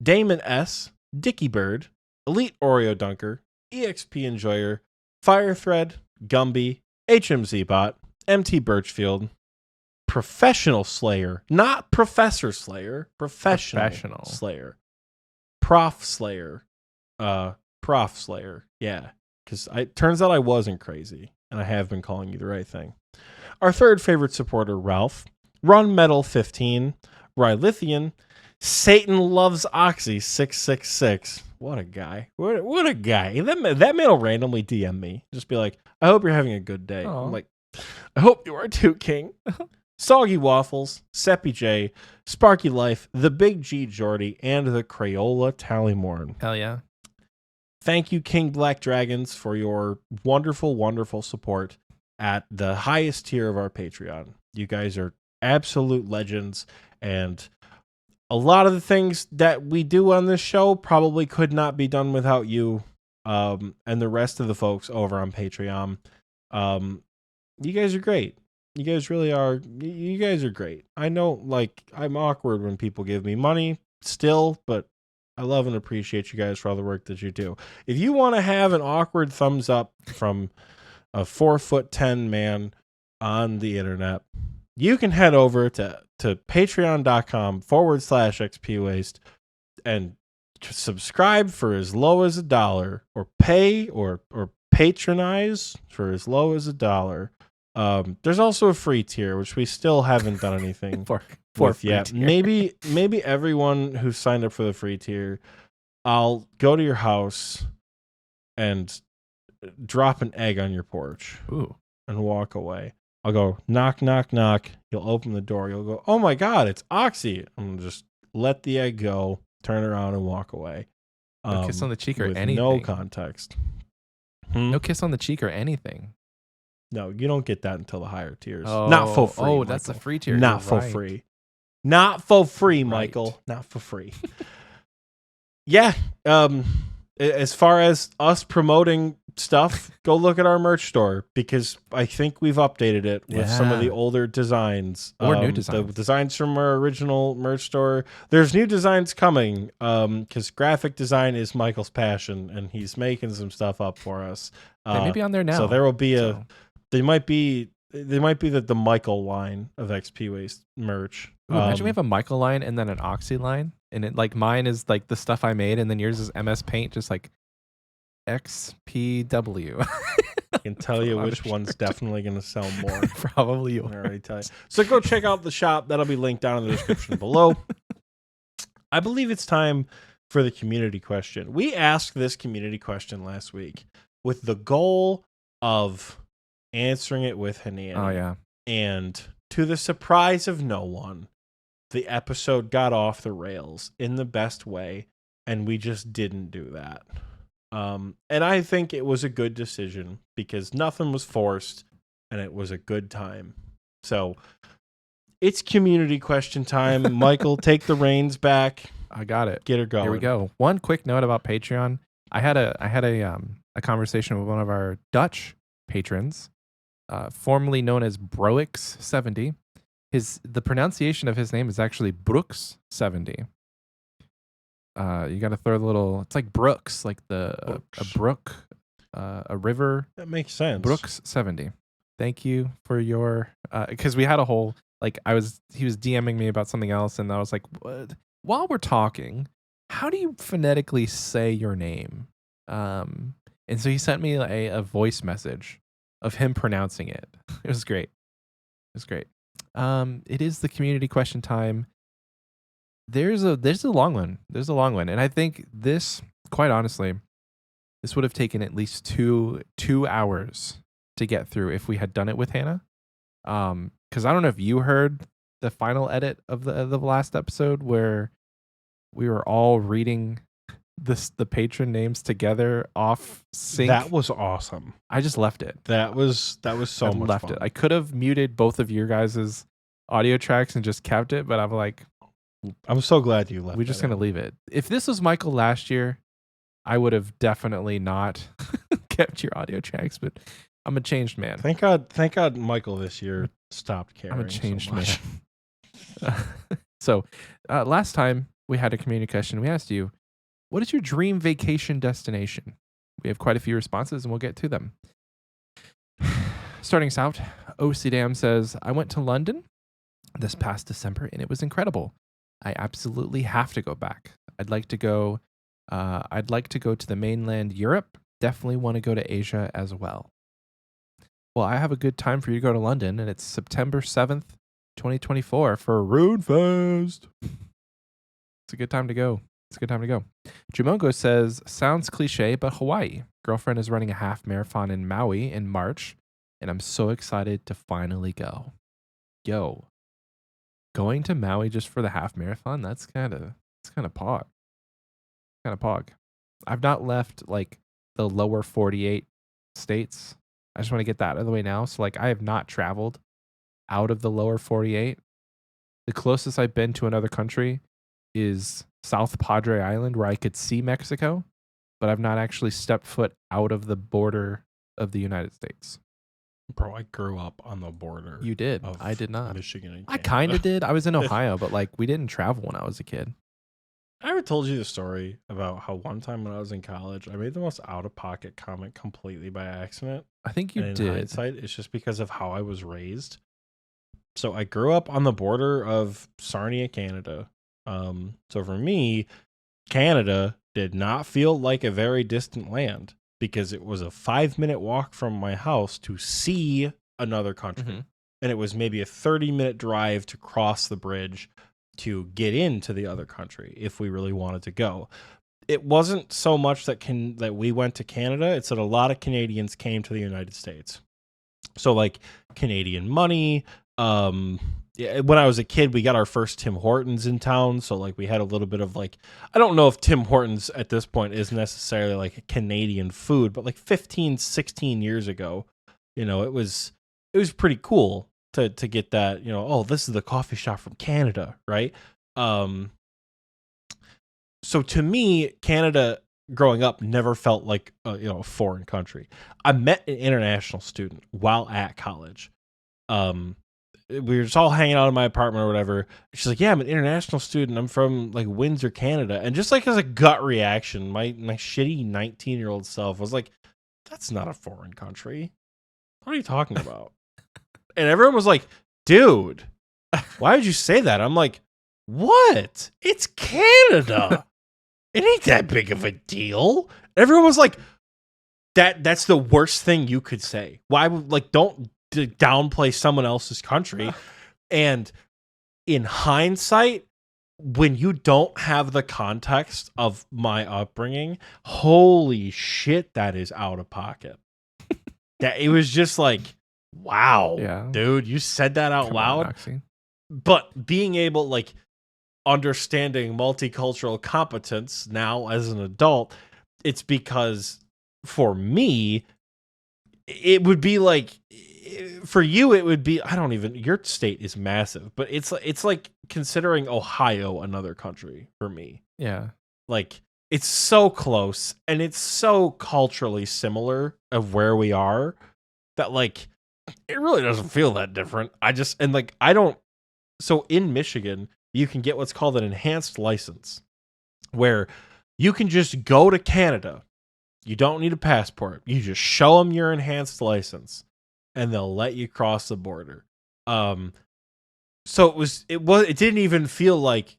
Damon S, Dicky Bird, Elite Oreo Dunker, EXP Enjoyer, Firethread, Gumby, HMZ Bot, MT Birchfield, Professional Slayer, not Professor Slayer, Professional Slayer, Prof Slayer, Prof Slayer, yeah, because it turns out I wasn't crazy, and I have been calling you the right thing. Our third favorite supporter, Ralph, Run Metal 15, Rylithian, Satan Loves Oxy 666. What a guy. What a guy. That man will randomly DM me. Just be like, I hope you're having a good day. Aww. I'm like, I hope you are too, King. Soggy Waffles, Seppi J, Sparky Life, The Big G Jordy, and the Crayola Tallymorn. Hell yeah. Thank you, King Black Dragons, for your wonderful, wonderful support at the highest tier of our Patreon. You guys are absolute legends, and a lot of the things that we do on this show probably could not be done without you and the rest of the folks over on Patreon. You guys are great. You guys really are. You guys are great. I know, like, I'm awkward when people give me money still, but I love and appreciate you guys for all the work that you do. If you want to have an awkward thumbs up from a 4'10" man on the internet, you can head over to patreon.com/XPWaste and subscribe for as low as $1, or pay or patronize for as low as $1. There's also a free tier, which we still haven't done anything with yet. Maybe everyone who signed up for the free tier, I'll go to your house and drop an egg on your porch. Ooh. And walk away. I'll go knock, knock, knock. You'll open the door. You'll go, oh my God, it's Oxie. I'm gonna just let the egg go, turn around, and walk away. A kiss on the cheek or with anything. no context. No kiss on the cheek or anything. No, you don't get that until the higher tiers. Not for free. Oh, that's the Michael. free tier. Not You're for right. free. Not for free, Right. Michael. Not for free. Yeah. As far as us promoting stuff, go look at our merch store because I think we've updated it with some of the Yeah. older designs Or new The designs. designs from our original merch store. There's new designs coming because graphic design is Michael's passion, and he's making some stuff up for us. They may be on there now. So there will be so. They might be the Michael line of Xpwaste merch. Ooh, imagine we have a Michael line and then an Oxie line, and it like mine is like the stuff I made, and then yours is MS Paint, just like XPW. I can tell you a lot which of one's shit. definitely going to sell more. Probably I yours. can already tell you. So go check out the shop. That'll be linked down in the description below. I believe it's time for the community question. We asked this community question last week with the goal of answering it with Hanani. Oh yeah. And to the surprise of no one, the episode got off the rails in the best way, and we just didn't do that. And I think it was a good decision because nothing was forced, and it was a good time. So it's community question time. Michael, take the reins back. I got it. Get her going. Here we go. One quick note about Patreon. I had a conversation with one of our Dutch patrons, formerly known as Broix70. The pronunciation of his name is actually Brooks70. You got to throw the little. It's like Brooks, like a brook, a river. That makes sense. Brooks70. Thank you for your because we had a whole he was DMing me about something else, and I was like, what? While we're talking, how do you phonetically say your name? And so he sent me a voice message of him pronouncing it. It was great. It was great. It is the community question time. There's a long one. There's a long one. And I think this, quite honestly, this would have taken at least two hours to get through if we had done it with Hannah. Because I don't know if you heard the final edit of the last episode where we were all reading the patron names together off sync. That was awesome. I just left it. That was so I much left fun. it. I could have muted both of your guys' audio tracks and just kept it, but I'm like, I'm so glad you left. we're just that gonna in. leave it. If this was Michael last year, I would have definitely not kept your audio tracks, but I'm a changed man. Thank God Michael this year stopped caring. I'm a changed so much. man. So last time we had a community question. We asked you, what is your dream vacation destination? We have quite a few responses, and we'll get to them. Starting us out, OC Dam says, I went to London this past December, and it was incredible. I absolutely have to go back. I'd like to go to the mainland Europe. Definitely want to go to Asia as well. Well, I have a good time for you to go to London, and it's September 7th, 2024 for Runefest. It's a good time to go. Jumongo says, sounds cliche, but Hawaii. Girlfriend is running a half marathon in Maui in March, and I'm so excited to finally go. Yo, going to Maui just for the half marathon, that's kind of pog. I've not left like the lower 48 states. I just want to get that out of the way now. So like I have not traveled out of the lower 48. The closest I've been to another country is South Padre Island, where I could see Mexico, but I've not actually stepped foot out of the border of the United States. Bro, I grew up on the border. You did. of I did not. Michigan and I Canada. kind of did. I was in Ohio, but like we didn't travel when I was a kid. I ever told you the story about how one time when I was in college, I made the most out-of-pocket comment completely by accident. I think you And in did. hindsight, it's just because of how I was raised. So I grew up on the border of Sarnia, Canada. So for me, Canada did not feel like a very distant land because it was a 5-minute walk from my house to see another country. Mhm. And it was maybe a 30-minute drive to cross the bridge to get into the other country if we really wanted to go. It wasn't so much that we went to Canada, it's that a lot of Canadians came to the United States. So like Canadian money, when I was a kid, we got our first Tim Hortons in town. So like we had a little bit of like, I don't know if Tim Hortons at this point is necessarily like a Canadian food, but like 15, 16 years ago, you know, it was pretty cool to get that, you know, oh, this is the coffee shop from Canada, right? So to me, Canada growing up never felt like a foreign country. I met an international student while at college. We were just all hanging out in my apartment or whatever. She's like, "Yeah, I'm an international student. I'm from like Windsor, Canada." And just like as a gut reaction, my shitty 19-year-old self was like, "That's not a foreign country. What are you talking about?" And everyone was like, "Dude, why did you say that?" I'm like, "What? It's Canada. It ain't that big of a deal." Everyone was like, "That's the worst thing you could say. Why would like don't downplay someone else's country?" And in hindsight, when you don't have the context of my upbringing, holy shit, that is out of pocket. That it was just like, wow, dude, you said that out loud. But being able, like, understanding multicultural competence now as an adult, it's because for me, it would be like, for you, it would be, I don't even, your state is massive, but it's like considering Ohio another country for me. Yeah. Like, it's so close and it's so culturally similar of where we are that, like, it really doesn't feel that different. So in Michigan, you can get what's called an enhanced license, where you can just go to Canada. You don't need a passport. You just show them your enhanced license, and they'll let you cross the border. So it didn't even feel like,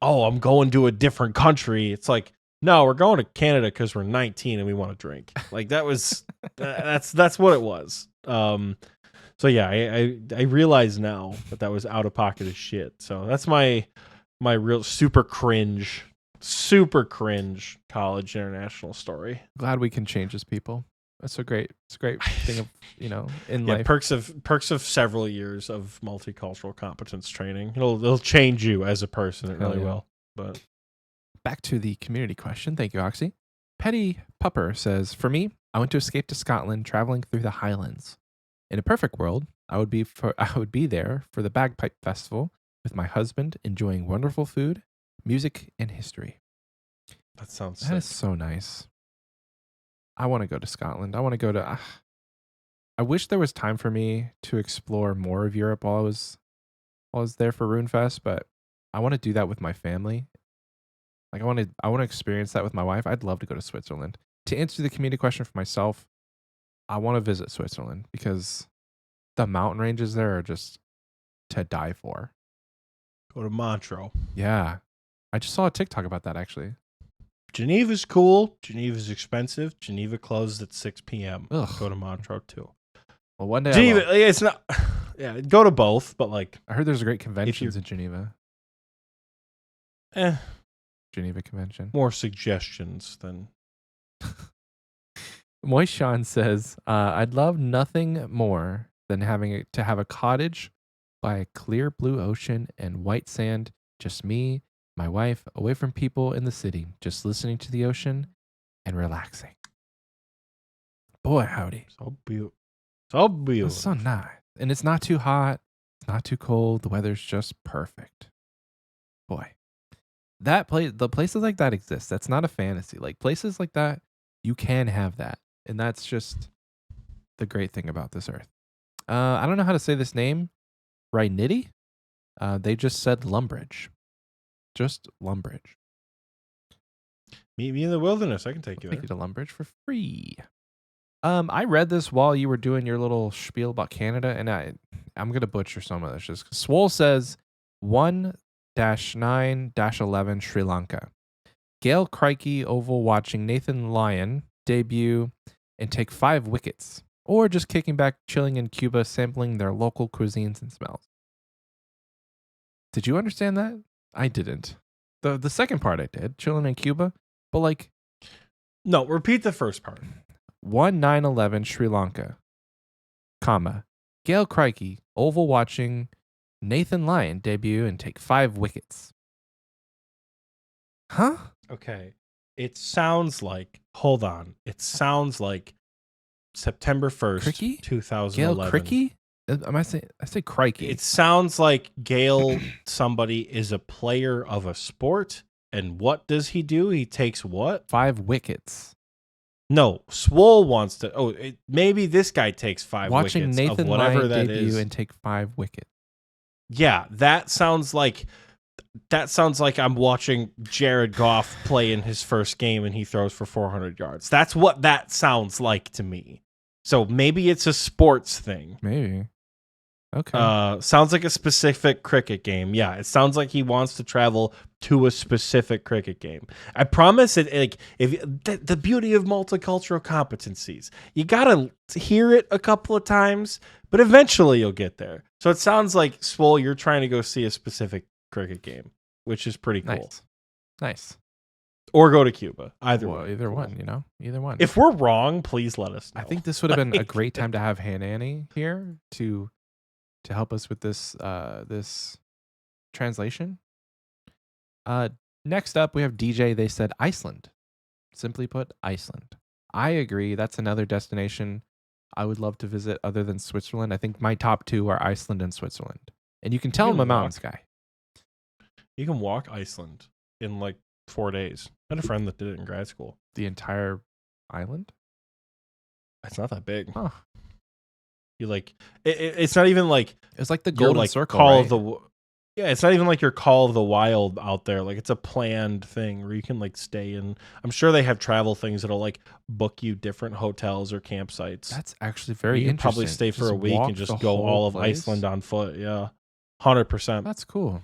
oh, I'm going to a different country. It's like, no, we're going to Canada because we're 19 and we want to drink. Like that was that's what it was. So yeah, I realize now that was out of pocket as shit. So that's my real super cringe college international story. Glad we can change as people. It's a great thing of, in life. Perks of several years of multicultural competence training. It'll change you as a person. It really will. But back to the community question. Thank you, Oxie. Petty Pupper says, "For me, I went to escape to Scotland, traveling through the Highlands. In a perfect world, I would be there for the Bagpipe Festival with my husband, enjoying wonderful food, music, and history." That sounds That is so nice. I want to go to Scotland. I want to go to. I wish there was time for me to explore more of Europe while I was there for RuneFest, but I want to do that with my family. Like I want to experience that with my wife. I'd love to go to Switzerland. To answer the community question for myself, I want to visit Switzerland because the mountain ranges there are just to die for. Go to Montreux. Yeah. I just saw a TikTok about that actually. Geneva's cool. Geneva's expensive. Geneva closed at 6 p.m. Ugh. Go to Montreux too. Well, one day Geneva, it's not. Yeah, go to both, but like I heard there's a great conventions in Geneva. Geneva Convention. More suggestions than. Moishan says, "I'd love nothing more than having to have a cottage by a clear blue ocean and white sand. Just me, my wife, away from people in the city, just listening to the ocean and relaxing." Boy, howdy. So beautiful. So beautiful. It's so nice. And it's not too hot. It's not too cold. The weather's just perfect. Boy. The places like that exist. That's not a fantasy. Like places like that, you can have that. And that's just the great thing about this earth. I don't know how to say this name. Rhinity? They just said Lumbridge. Just Lumbridge. Meet me in the wilderness. I can take you Take there. you to Lumbridge for free. I read this while you were doing your little spiel about Canada, and I'm going to butcher some of this. Just Swole says 1-9-11 Sri Lanka. Gail Crikey oval watching Nathan Lyon debut and take 5 wickets. Or just kicking back, chilling in Cuba, sampling their local cuisines and smells. Did you understand that? I didn't. The second part I did, chilling in Cuba, but like... No, repeat the first part. 1-9-11 Sri Lanka, comma, Gail Crikey, oval watching Nathan Lyon debut and take 5 wickets. Huh? Okay. It sounds like, hold on. It sounds like September 1st, Cricky? 2011. Gail Cricky? I say crikey. It sounds like Gale, somebody is a player of a sport. And what does he do? He takes what? 5 wickets. No, Swole wants to. Oh, maybe this guy takes 5 Watching wickets Nathan of whatever Lyon that debut is. and take 5 wickets. Yeah, that sounds like I'm watching Jared Goff play in his first game and he throws for 400 yards. That's what that sounds like to me. So maybe it's a sports thing. Maybe. Okay. Sounds like a specific cricket game. Yeah, it sounds like he wants to travel to a specific cricket game. I promise it. Like, if the beauty of multicultural competencies, you gotta hear it a couple of times, but eventually you'll get there. So it sounds like, Swole, you're trying to go see a specific cricket game, which is pretty cool. Nice. Or go to Cuba. Either Well, way. either one, you know? Either one. If we're wrong, please let us know. I think this would have been a great time to have Hannah Annie here to help us with this this translation. Next up, we have DJ. They said Iceland. Simply put, Iceland. I agree. That's another destination I would love to visit other than Switzerland. I think my top 2 are Iceland and Switzerland. And you can tell I'm a mountains guy. You can walk Iceland in like 4 days. I had a friend that did it in grad school. The entire island? It's not that big. Huh. You like it's not even like It's like the your Golden like Circle, Call right? of the Yeah, it's not even like your Call of the Wild out there. Like, it's a planned thing where you can like stay in. I'm sure they have travel things that'll like book you different hotels or campsites. That's actually very You can interesting. probably stay for Just a week walk and just the go whole all of place? Iceland on foot. Yeah, 100%. That's cool.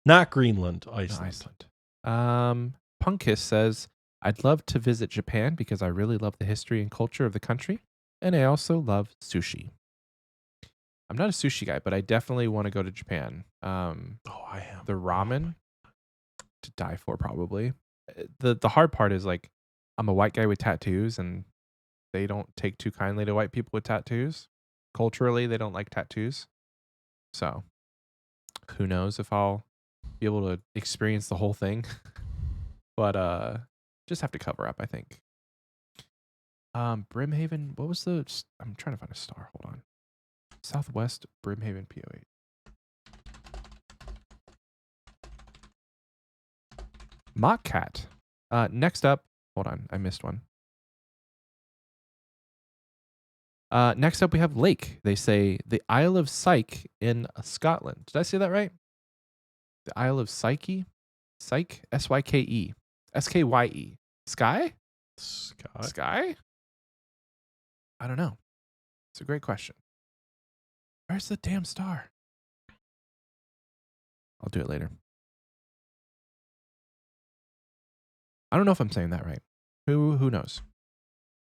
Not Greenland, No, Iceland. Punkus says, I'd love to visit Japan because I really love the history and culture of the country, and I also love sushi. I'm not a sushi guy, but I definitely want to go to Japan. Oh, I am. The ramen to die for, probably. The hard part is, like, I'm a white guy with tattoos, and they don't take too kindly to white people with tattoos. Culturally, they don't like tattoos. So, who knows if I'll be able to experience the whole thing. But just have to cover up, I think. Brimhaven, what was the... I'm trying to find a star. Hold on. Southwest Brimhaven, PO8. Mock Cat. Next up, hold on, I missed one. Next up, we have Lake. They say the Isle of Syke in Scotland. Did I say that right? The Isle of Psyche? Syke? S-Y-K-E. S-K-Y-E. Sky? Sky? I don't know. It's a great question. Where's the damn star? I'll do it later. I don't know if I'm saying that right. Who knows?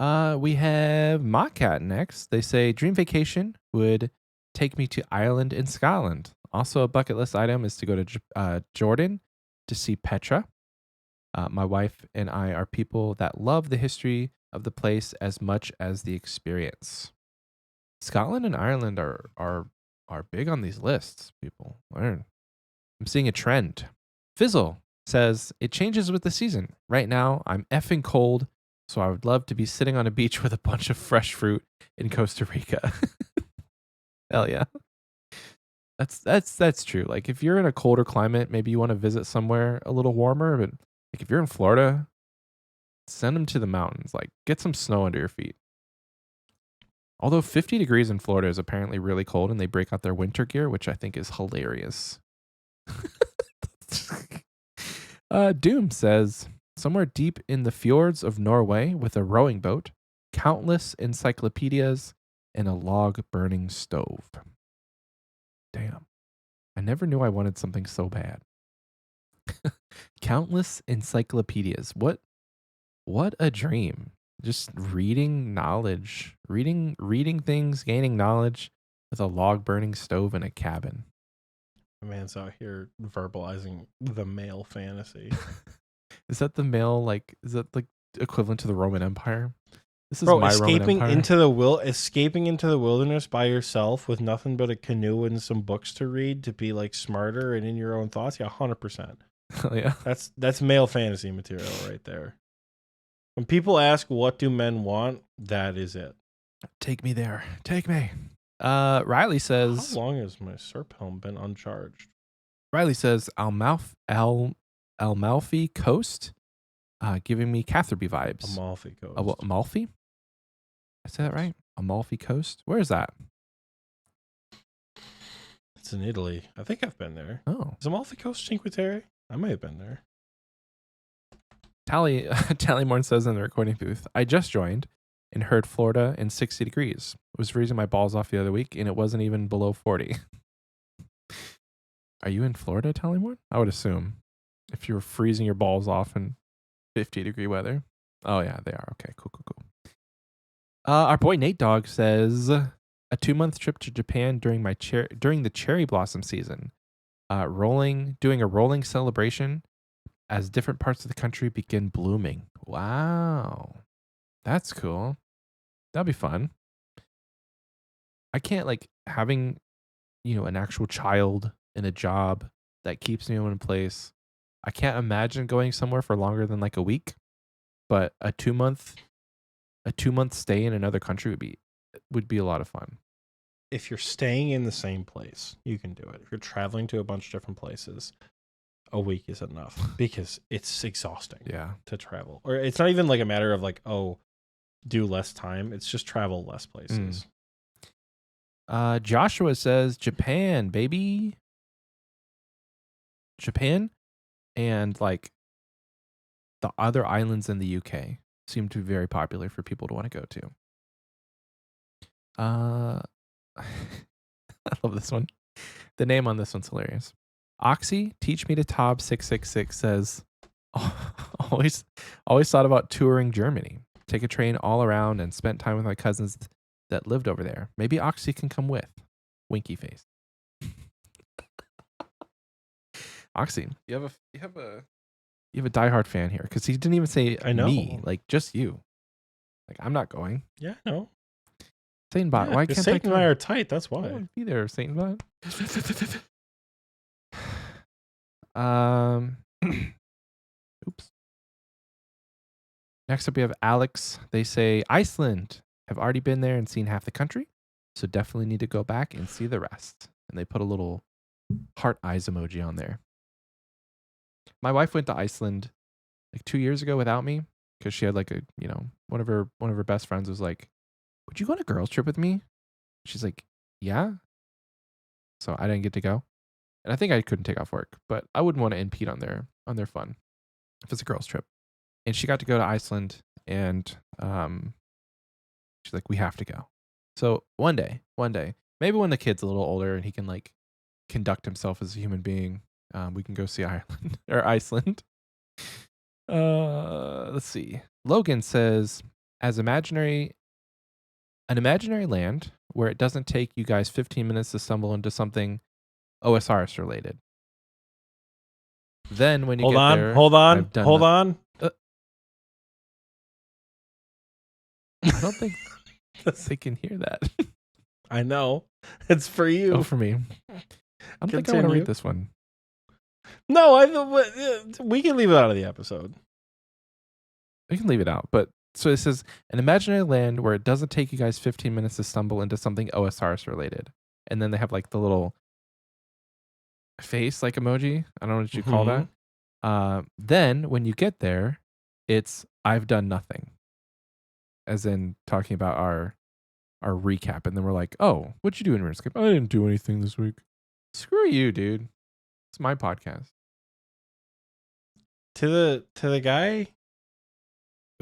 We have Mockcat next. They say dream vacation would take me to Ireland and Scotland. Also, a bucket list item is to go to Jordan to see Petra. My wife and I are people that love the history of the place as much as the experience. Scotland and Ireland are big on these lists, people. I'm seeing a trend. Fizzle says it changes with the season. Right now, I'm effing cold, so I would love to be sitting on a beach with a bunch of fresh fruit in Costa Rica. Hell yeah. That's true. Like, if you're in a colder climate, maybe you want to visit somewhere a little warmer, but like if you're in Florida, send them to the mountains. Like, get some snow under your feet. Although 50 degrees in Florida is apparently really cold and they break out their winter gear, which I think is hilarious. Doom says, somewhere deep in the fjords of Norway with a rowing boat, countless encyclopedias, and a log burning stove. Damn. I never knew I wanted something so bad. Countless encyclopedias. What a dream. Just reading knowledge, reading things, gaining knowledge with a log burning stove in a cabin. The man's out here verbalizing the male fantasy. Is that the male, like, is that like equivalent to the Roman Empire? This is Bro, my Roman escaping Empire. escaping into the wilderness by yourself with nothing but a canoe and some books to read to be like smarter and in your own thoughts. Yeah, 100%. Yeah. That's male fantasy material right there. When people ask what do men want, that is it. Take me there. Take me. Riley How says. long has my Serp helm been uncharged? Amalfi Coast, giving me Catherby vibes. Amalfi Coast. Amalfi? I say that right? Amalfi Coast? Where is that? It's in Italy. I think I've been there. Oh. Is Amalfi Coast Cinque Terre? I may have been there. Tallymorn says in the recording booth, I just joined and heard Florida in 60 degrees. It was freezing my balls off the other week, and it wasn't even below 40. Are you in Florida, Tallymorn? I would assume. If you were freezing your balls off in 50-degree weather. Oh, yeah, they are. Okay, cool. Our boy Nate Dogg says, a 2-month trip to Japan during the cherry blossom season. Doing a rolling celebration as different parts of the country begin blooming. Wow. That's cool. That'll be fun. I can't having, an actual child in a job that keeps me in one place. I can't imagine going somewhere for longer than a week, but a 2-month stay in another country would be a lot of fun. If you're staying in the same place, you can do it. If you're traveling to a bunch of different places, a week is enough because it's exhausting to travel. Or it's not even a matter of do less time. It's just travel less places. Joshua says Japan, baby. Japan and the other islands in the UK seem to be very popular for people to want to go to. I love this one. The name on this one's hilarious. Oxie, teach me to Tob 666 says, always thought about touring Germany. Take a train all around and spent time with my cousins that lived over there. Maybe Oxie can come with. Winky face. Oxie, you have a diehard fan here because he didn't even say I know. me, just you. I'm not going. Yeah, no. Satanbot, why can't Satan I and I come? are tight. That's I why. won't be there, Satanbot. Oops. Next up, we have Alex. They say Iceland. Have already been there and seen half the country, so definitely need to go back and see the rest. And they put a little heart eyes emoji on there. My wife went to Iceland 2 years ago without me because she had one of her best friends was like, "Would you go on a girls trip with me?" She's like, "Yeah." So I didn't get to go, and I think I couldn't take off work, but I wouldn't want to impede on their fun if it's a girls trip. And she got to go to Iceland, and she's like, "We have to go." So one day, maybe when the kid's a little older and he can conduct himself as a human being, we can go see Ireland or Iceland. Let's see. Logan says, an imaginary land where it doesn't take you guys 15 minutes to stumble into something OSRs related. Then when you Hold get on, there, hold on. I don't think they can hear that. I know. It's for you. Oh, for me. I don't think I want to read this one. No, we can leave it out of the episode. We can leave it out. But so it says, an imaginary land where it doesn't take you guys 15 minutes to stumble into something OSRs related. And then they have the little face emoji. I don't know what you call that. Then when you get there, it's I've done nothing. As in talking about our recap. And then we're like, oh, what'd you do in Runescape? I didn't do anything this week. Screw you, dude. It's my podcast. To the guy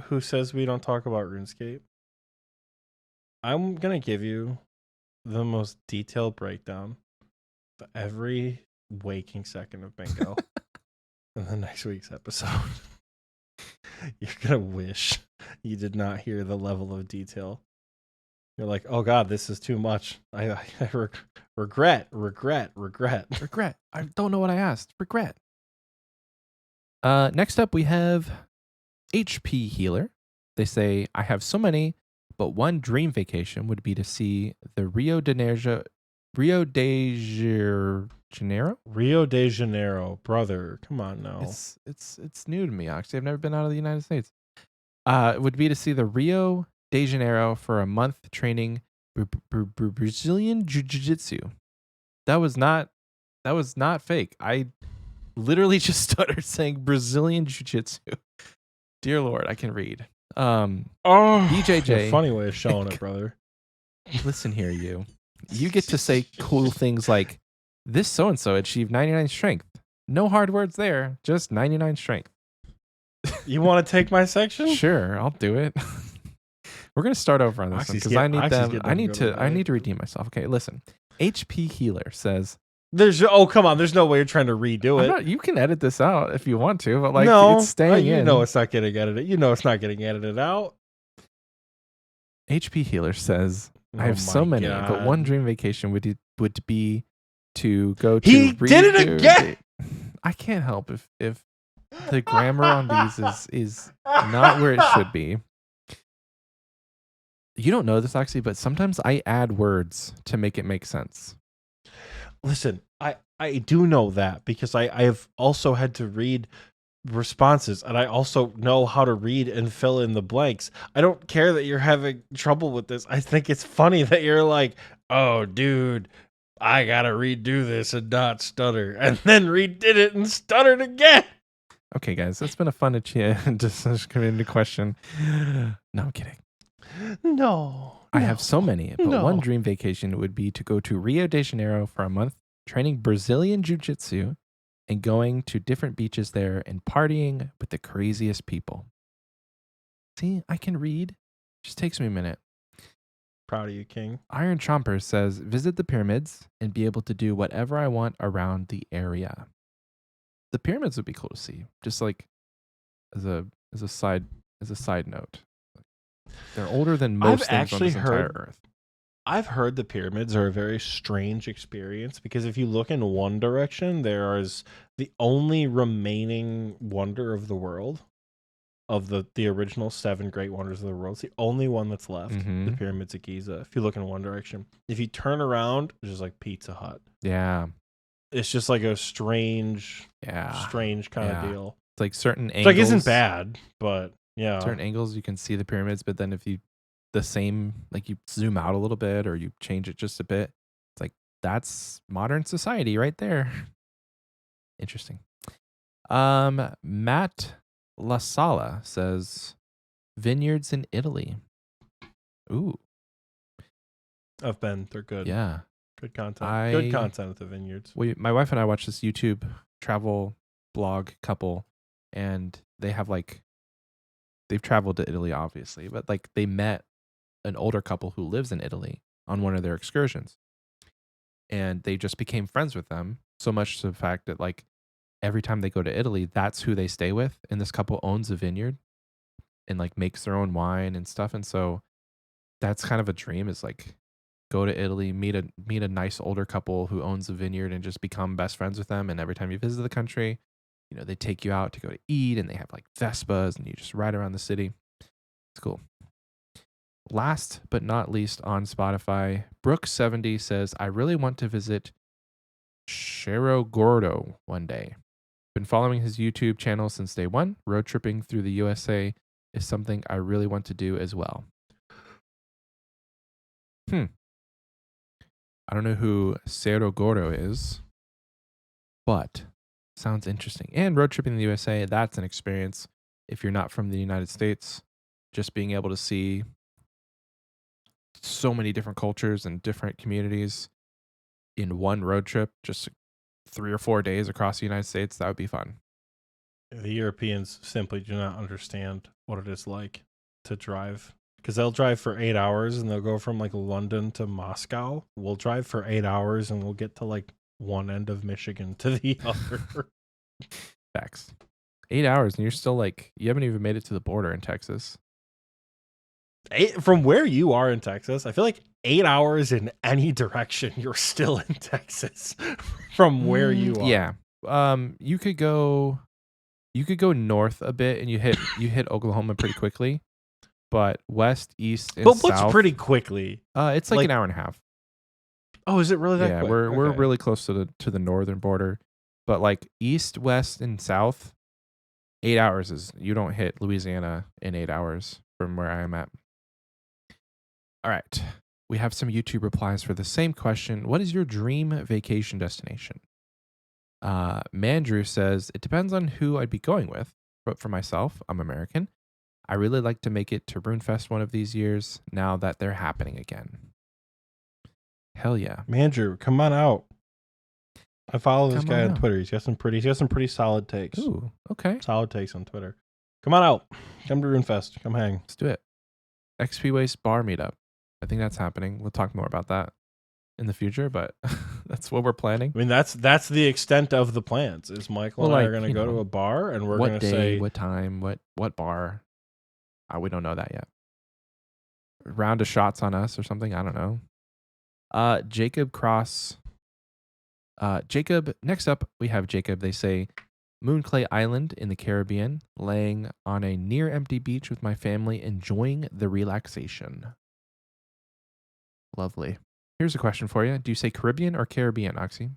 who says we don't talk about RuneScape, I'm gonna give you the most detailed breakdown of every waking second of bingo in the next week's episode. You're gonna wish you did not hear the level of detail. You're like, oh god, this is too much. I regret. I don't know what I asked. Regret. Next up, we have HP Healer. They say, I have so many, but one dream vacation would be to see the Rio de Janeiro. Brother. Come on now. It's new to me, actually. I've never been out of the United States. It would be to see the Rio de Janeiro for a month training Brazilian Jiu-Jitsu. That was not fake. I literally just stuttered saying Brazilian Jiu-Jitsu. Dear Lord, I can read. BJJ. A funny way of showing it, brother. Listen here, you. You get to say cool things like, this so-and-so achieved 99 strength. No hard words there, just 99 strength. You want to take my section? Sure, I'll do it. We're gonna start over on this one because I need to redeem myself. Okay, listen. HP Healer says come on, there's no way you're trying to redo it. You can edit this out if you want to, but it's staying in. You know it's not getting edited. You know it's not getting edited out. HP Healer says, I have so many, but one dream vacation would be to go to. He did it again. I can't help if the grammar on these is not where it should be. You don't know this, Oxie, but sometimes I add words to make it make sense. Listen, I do know that because I have also had to read responses, and I also know how to read and fill in the blanks. I don't care that you're having trouble with this. I think it's funny that you're like, oh, dude, I gotta redo this and not stutter, and then redid it and stuttered again. Okay, guys, that's been a fun community question. No, I'm kidding. No. I have so many, but one dream vacation would be to go to Rio de Janeiro for a month, training Brazilian Jiu-Jitsu, and going to different beaches there and partying with the craziest people. See, I can read. Just takes me a minute. Proud of you, King. Iron Chomper says, visit the pyramids and be able to do whatever I want around the area. The pyramids would be cool to see, just like as a side note. They're older than most things on this entire Earth. I've heard the pyramids are a very strange experience because if you look in one direction, there is the only remaining wonder of the world, of the original 7 great wonders of the world. It's the only one that's left, the pyramids of Giza. If you look in one direction, if you turn around, it's just like Pizza Hut. Yeah. It's just like a strange kind of deal. It's like certain angles. It's like isn't bad, but yeah. Certain angles you can see the pyramids, but then if you you zoom out a little bit or you change it just a bit, it's like that's modern society right there. Interesting. Matt LaSala says vineyards in Italy. Ooh. I've been. They're good. Yeah. Good content. Good content at the vineyards. My wife and I watched this YouTube travel blog couple, and they have they've traveled to Italy, obviously, but they met an older couple who lives in Italy on one of their excursions. And they just became friends with them, so much to the fact that every time they go to Italy, that's who they stay with. And this couple owns a vineyard and makes their own wine and stuff. And so that's kind of a dream, is go to Italy, meet a nice older couple who owns a vineyard and just become best friends with them. And every time you visit the country, they take you out to go to eat, and they have Vespas and you just ride around the city. It's cool. Last but not least on Spotify, Brooke70 says, I really want to visit Cerro Gordo one day. Been following his YouTube channel since day one. Road tripping through the USA is something I really want to do as well. I don't know who Cerro Gordo is, but sounds interesting. And road tripping in the USA, that's an experience. If you're not from the United States, just being able to see so many different cultures and different communities in one road trip, just 3 or 4 days across the United States, that would be fun. The Europeans simply do not understand what it is like to drive, because they'll drive for 8 hours and they'll go from London to Moscow. We'll drive for 8 hours and we'll get to one end of Michigan to the other. Facts. 8 hours and you're still you haven't even made it to the border in Texas. From where you are in Texas, I feel 8 hours in any direction, you're still in Texas from where you are. Yeah. You could go north a bit and you hit Oklahoma pretty quickly. but west, east, and But south. what's pretty quickly? It's like like- an hour and a half. Oh, is it really that Yeah, quick? we're Okay. really close to the northern border, but like east, west, and south, 8 hours is you don't hit Louisiana in 8 hours from where I am at. All right, we have some YouTube replies for the same question. What is your dream vacation destination? Mandrew says it depends on who I'd be going with, but for myself, I'm American. I really like to make it to RuneFest one of these years now that they're happening again. Hell yeah. Mandrew, come on out. I follow this Come guy on on out. Twitter. He's got some pretty solid takes. Ooh, okay. Solid takes on Twitter. Come on out. Come to RuneFest. Come hang. Let's do it. Xpwaste bar meetup. I think that's happening. We'll talk more about that in the future, but that's what we're planning. I mean, that's the extent of the plans. Is Michael Well, and I are like, going to you go to know, a bar and we're What going to day, say what time, what bar? We don't know that yet. A round of shots on us or something. I don't know. Jacob Cross. Jacob. Next up, we have Jacob. They say, Moonclay Island in the Caribbean, laying on a near empty beach with my family, enjoying the relaxation. Lovely. Here's a question for you. Do you say Caribbean or Caribbean, Oxie?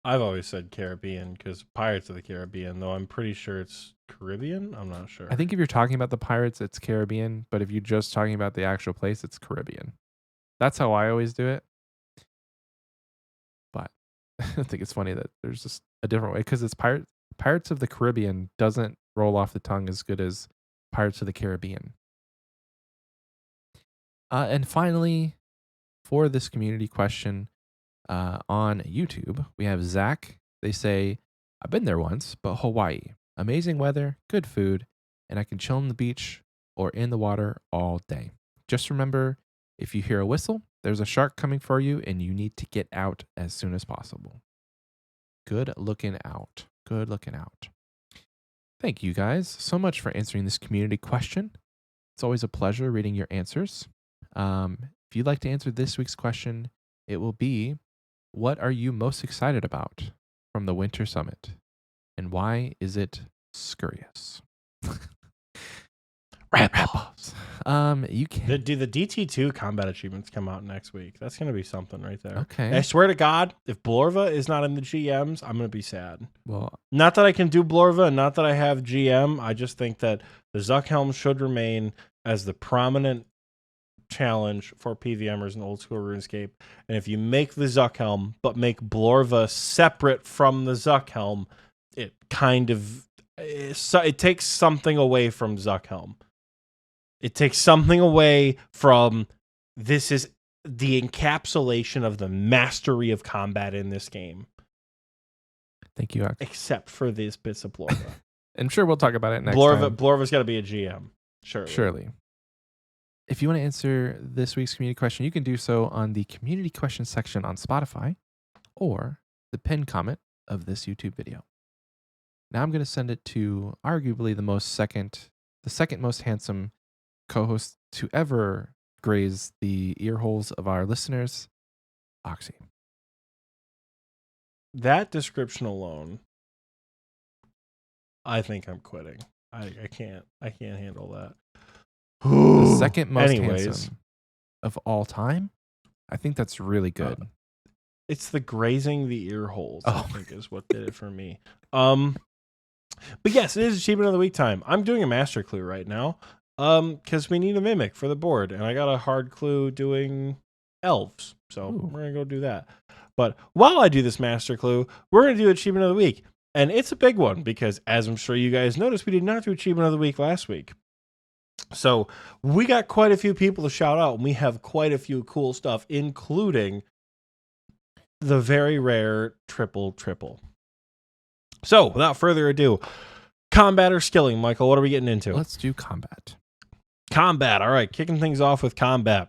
I've always said Caribbean because Pirates of the Caribbean, though I'm pretty sure it's Caribbean. I'm not sure. I think if you're talking about the pirates, it's Caribbean, but if you're just talking about the actual place, it's Caribbean. That's how I always do it. But I think it's funny that there's just a different way because it's Pirates of the Caribbean doesn't roll off the tongue as good as Pirates of the Caribbean. And finally, for this community question on YouTube, we have Zach. They say, I've been there once, but Hawaii. Amazing weather, good food, and I can chill on the beach or in the water all day. Just remember, if you hear a whistle, there's a shark coming for you and you need to get out as soon as possible. Good looking out. Good looking out. Thank you guys so much for answering this community question. It's always a pleasure reading your answers. If you'd like to answer this week's question, it will be, what are you most excited about from the Winter Summit? And why is it scurious? Wrap-ups. You can. Do the DT2 combat achievements come out next week? That's going to be something right there. Okay. I swear to God, if Blorva is not in the GMs, I'm going to be sad. Well, Not that I can do Blorva and not that I have GM. I just think that the Zuckhelm should remain as the prominent challenge for PVMers in old school RuneScape. And if you make the Zuckhelm, but make Blorva separate from the Zuckhelm, it kind of it takes something away from Zuckhelm. It takes something away from this is the encapsulation of the mastery of combat in this game, thank you, Ox. except for these bits of Blorva. I'm sure we'll talk about it next time. Blorva's got to be a GM. Surely. If you want to answer this week's community question, you can do so on the community question section on Spotify or the pinned comment of this YouTube video. Now I'm going to send it to arguably the second most handsome co-host to ever graze the ear holes of our listeners, Oxie. That description alone, I think I'm quitting. I can't handle that. The second most Anyways. handsome of all time? I think that's really good. It's the grazing the ear holes, Oh. I think, is what did it for me. But yes, it is Achievement of the Week time. I'm doing a master clue right now because we need a mimic for the board, and I got a hard clue doing elves, so Ooh. we're going to go do that. But while I do this master clue, we're going to do Achievement of the Week, and it's a big one because, as I'm sure you guys noticed, we did not do Achievement of the Week last week. So we got quite a few people to shout out, and we have quite a few cool stuff, including the very rare triple. So without further ado, combat or skilling, Michael, what are we getting into? Let's do combat. Combat. All right, kicking things off with combat.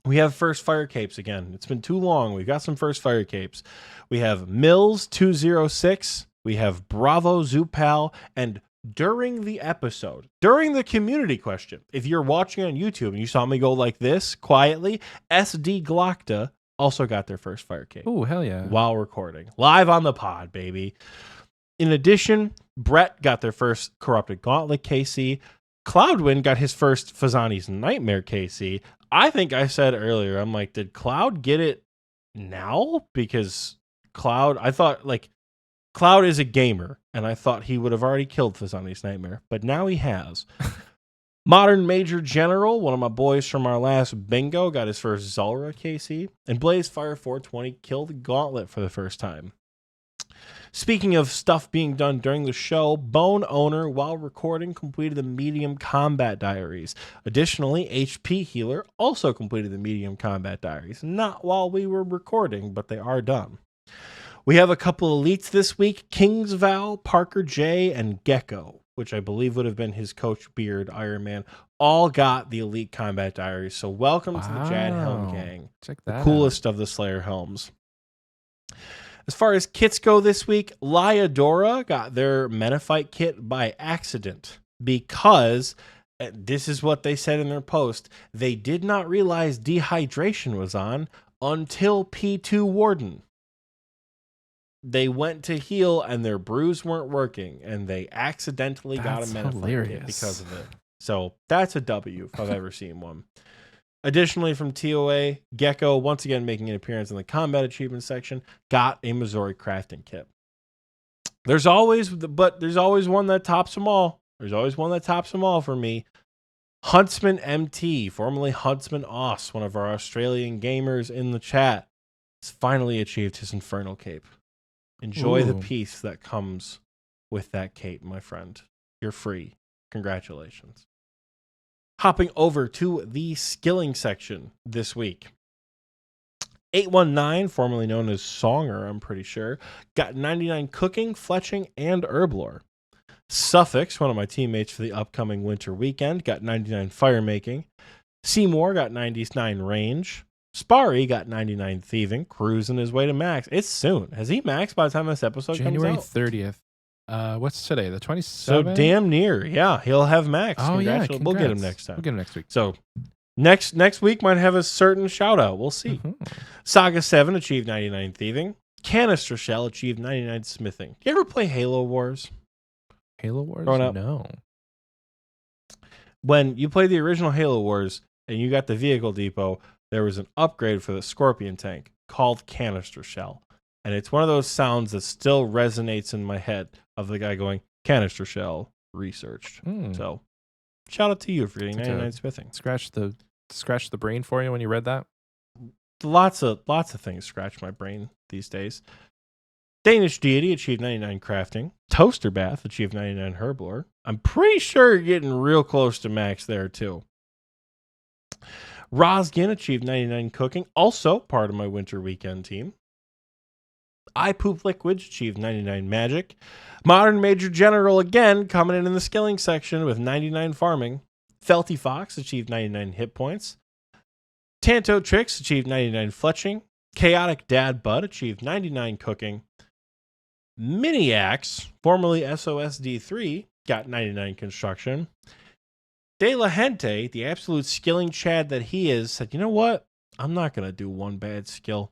We have first fire capes again. It's been too long. We've got some first fire capes. We have Mills 206. We have Bravo Zupal, and during the episode, during the community question, if you're watching on YouTube and you saw me go like this quietly, SD Glockta also got their first fire cape Oh, hell yeah. while recording. Live on the pod, baby. In addition, Brett got their first Corrupted Gauntlet KC. Cloudwind got his first Fazani's Nightmare KC. I think I said earlier, I'm like, did Cloud get it now? Because Cloud, I thought, like, Cloud is a gamer, and I thought he would have already killed Fazani's Nightmare, but now he has. Modern Major General, one of my boys from our last bingo, got his first Zulrah KC, and Blazefire 420 killed Gauntlet for the first time. Speaking of stuff being done during the show, Bone Owner, while recording, completed the Medium Combat Diaries. Additionally, HP Healer also completed the Medium Combat Diaries. Not while we were recording, but they are done. We have a couple elites this week, King's Vow, Parker J, and Gecko, which I believe would have been his Coach Beard, Iron Man, all got the Elite Combat Diaries. So welcome to the Jad Helm Gang. Check that the coolest of the Slayer helms. As far as kits go this week, Lyadora got their Menophyte kit by accident because, this is what they said in their post, they did not realize dehydration was on until P2 Warden. They went to heal and their brews weren't working, and they accidentally got a Menophyte kit because of it. So that's a W if I've ever seen one. Additionally, from TOA, Gecko, once again making an appearance in the combat achievement section, got a Missouri crafting kit. There's always one that tops them all. There's always one that tops them all for me. Huntsman MT, formerly Huntsman Oss, one of our Australian gamers in the chat, has finally achieved his Infernal Cape. Enjoy the peace that comes with that cape, my friend. You're free. Congratulations. Hopping over to the skilling section this week. 819, formerly known as Songer, I'm pretty sure, got 99 cooking, fletching, and herblore. Suffix, one of my teammates for the upcoming winter weekend, got 99 fire making. Seymour got 99 range. Sparry got 99 thieving, cruising his way to max. It's soon. Has he maxed by the time this episode January comes out? 30th. What's today? The 27th? So damn near. Yeah, he'll have max. Oh, yeah. We'll get him next time. We'll get him next week. So next week might have a certain shout out. We'll see. Mm-hmm. Saga 7 achieved 99 thieving. Canister Shell achieved 99 smithing. You ever play Halo Wars? Halo Wars? Growing up? No. When you played the original Halo Wars and you got the vehicle depot, there was an upgrade for the Scorpion tank called Canister Shell. And it's one of those sounds that still resonates in my head of the guy going, Canister Shell researched. So shout out to you for getting 99 smithing. Scratch the brain for you when you read that? Lots of things scratch my brain these days. Danish Deity achieved 99 crafting. Toaster Bath achieved 99 herblore. I'm pretty sure you're getting real close to max there too. Rosgin achieved 99 cooking, also part of my winter weekend team. I Poop Liquids achieved 99 magic. Modern Major General again coming in the skilling section with 99 farming. Felty Fox achieved 99 hit points. Tanto Tricks achieved 99 fletching. Chaotic Dad Bud achieved 99 cooking. Miniax, formerly SOSD3, got 99 construction. De La Gente, the absolute skilling Chad that he is, said, you know what? I'm not going to do one bad skill.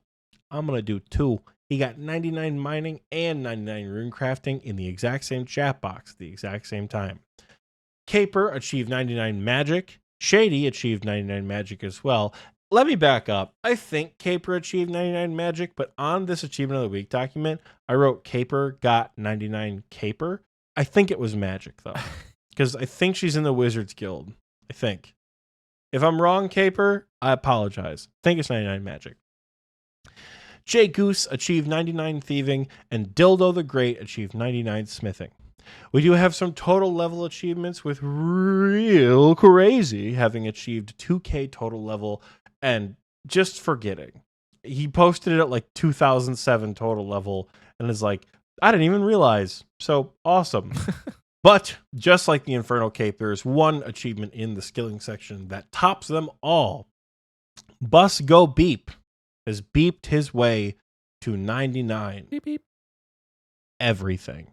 I'm going to do two. He got 99 mining and 99 rune crafting in the exact same chat box at the exact same time. Caper achieved 99 magic. Shady achieved 99 magic as well. Let me back up. I think Caper achieved 99 magic, but on this Achievement of the Week document, I wrote Caper got 99 Caper. I think it was magic, though, because I think she's in the Wizards Guild. I think. If I'm wrong, Caper, I apologize. I think it's 99 magic. Jay Goose achieved 99 thieving, and Dildo the Great achieved 99 smithing. We do have some total level achievements with Real Crazy having achieved 2K total level and just forgetting. He posted it at like 2007 total level and is like, I didn't even realize. So awesome. But just like the Infernal Cape, there is one achievement in the skilling section that tops them all. Bus Go Beep has beeped his way to 99. Beep, beep. Everything.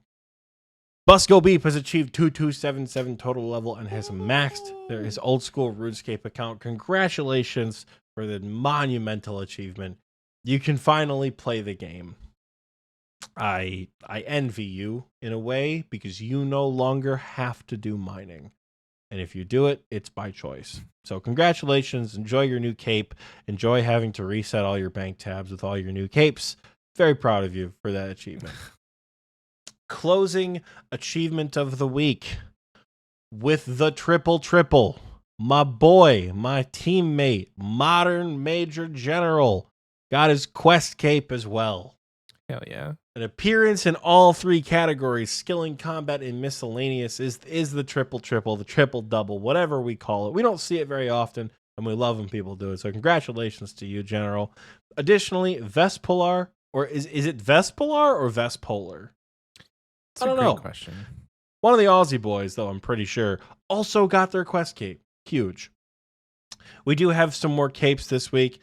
Bus Go Beep has achieved 2277 total level and has maxed his old school RuneScape account. Congratulations for the monumental achievement. You can finally play the game. I envy you in a way because you no longer have to do mining. And if you do it, it's by choice. So congratulations. Enjoy your new cape. Enjoy having to reset all your bank tabs with all your new capes. Very proud of you for that achievement. Closing achievement of the week with the triple. My boy, my teammate, Modern Major General, got his quest cape as well. Hell yeah. An appearance in all 3 categories, skilling, combat, and miscellaneous, is the triple, the triple-double, whatever we call it. We don't see it very often, and we love when people do it. So congratulations to you, General. Additionally, Vespolar, or is it Vespolar or Vespolar? It's I don't a great know. question. One of the Aussie boys, though, I'm pretty sure, also got their quest cape. Huge. We do have some more capes this week.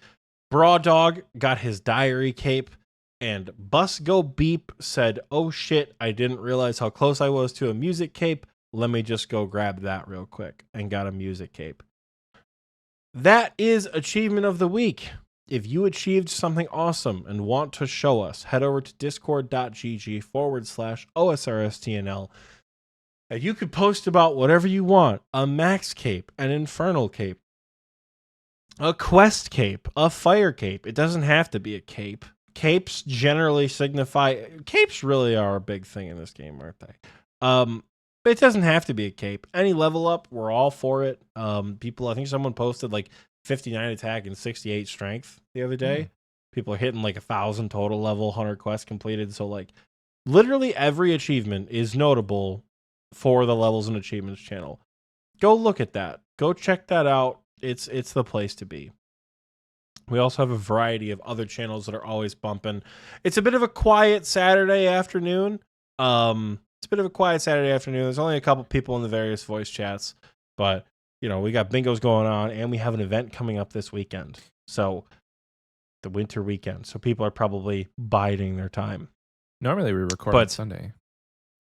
Braw Dog got his diary cape, and Bus Go Beep said, "Oh shit, I didn't realize how close I was to a music cape. Let me just go grab that real quick," and got a music cape. That is achievement of the week. If you achieved something awesome and want to show us, head over to discord.gg/OSRSTNL. And you could post about whatever you want. A max cape, an infernal cape, a quest cape, a fire cape. It doesn't have to be a cape. Capes generally signify... Capes really are a big thing in this game, aren't they? But it doesn't have to be a cape. Any level up, we're all for it. People, I think someone posted like 59 attack and 68 strength the other day. People are hitting like 1,000 total level, 100 quests completed. So like literally every achievement is notable for the Levels and Achievements channel. Go look at that. Go check that out. It's the place to be. We also have a variety of other channels that are always bumping. It's a bit of a quiet Saturday afternoon. There's only a couple people in the various voice chats, but you know, we got bingos going on and we have an event coming up this weekend. So the winter weekend. So people are probably biding their time. Normally we record on Sunday.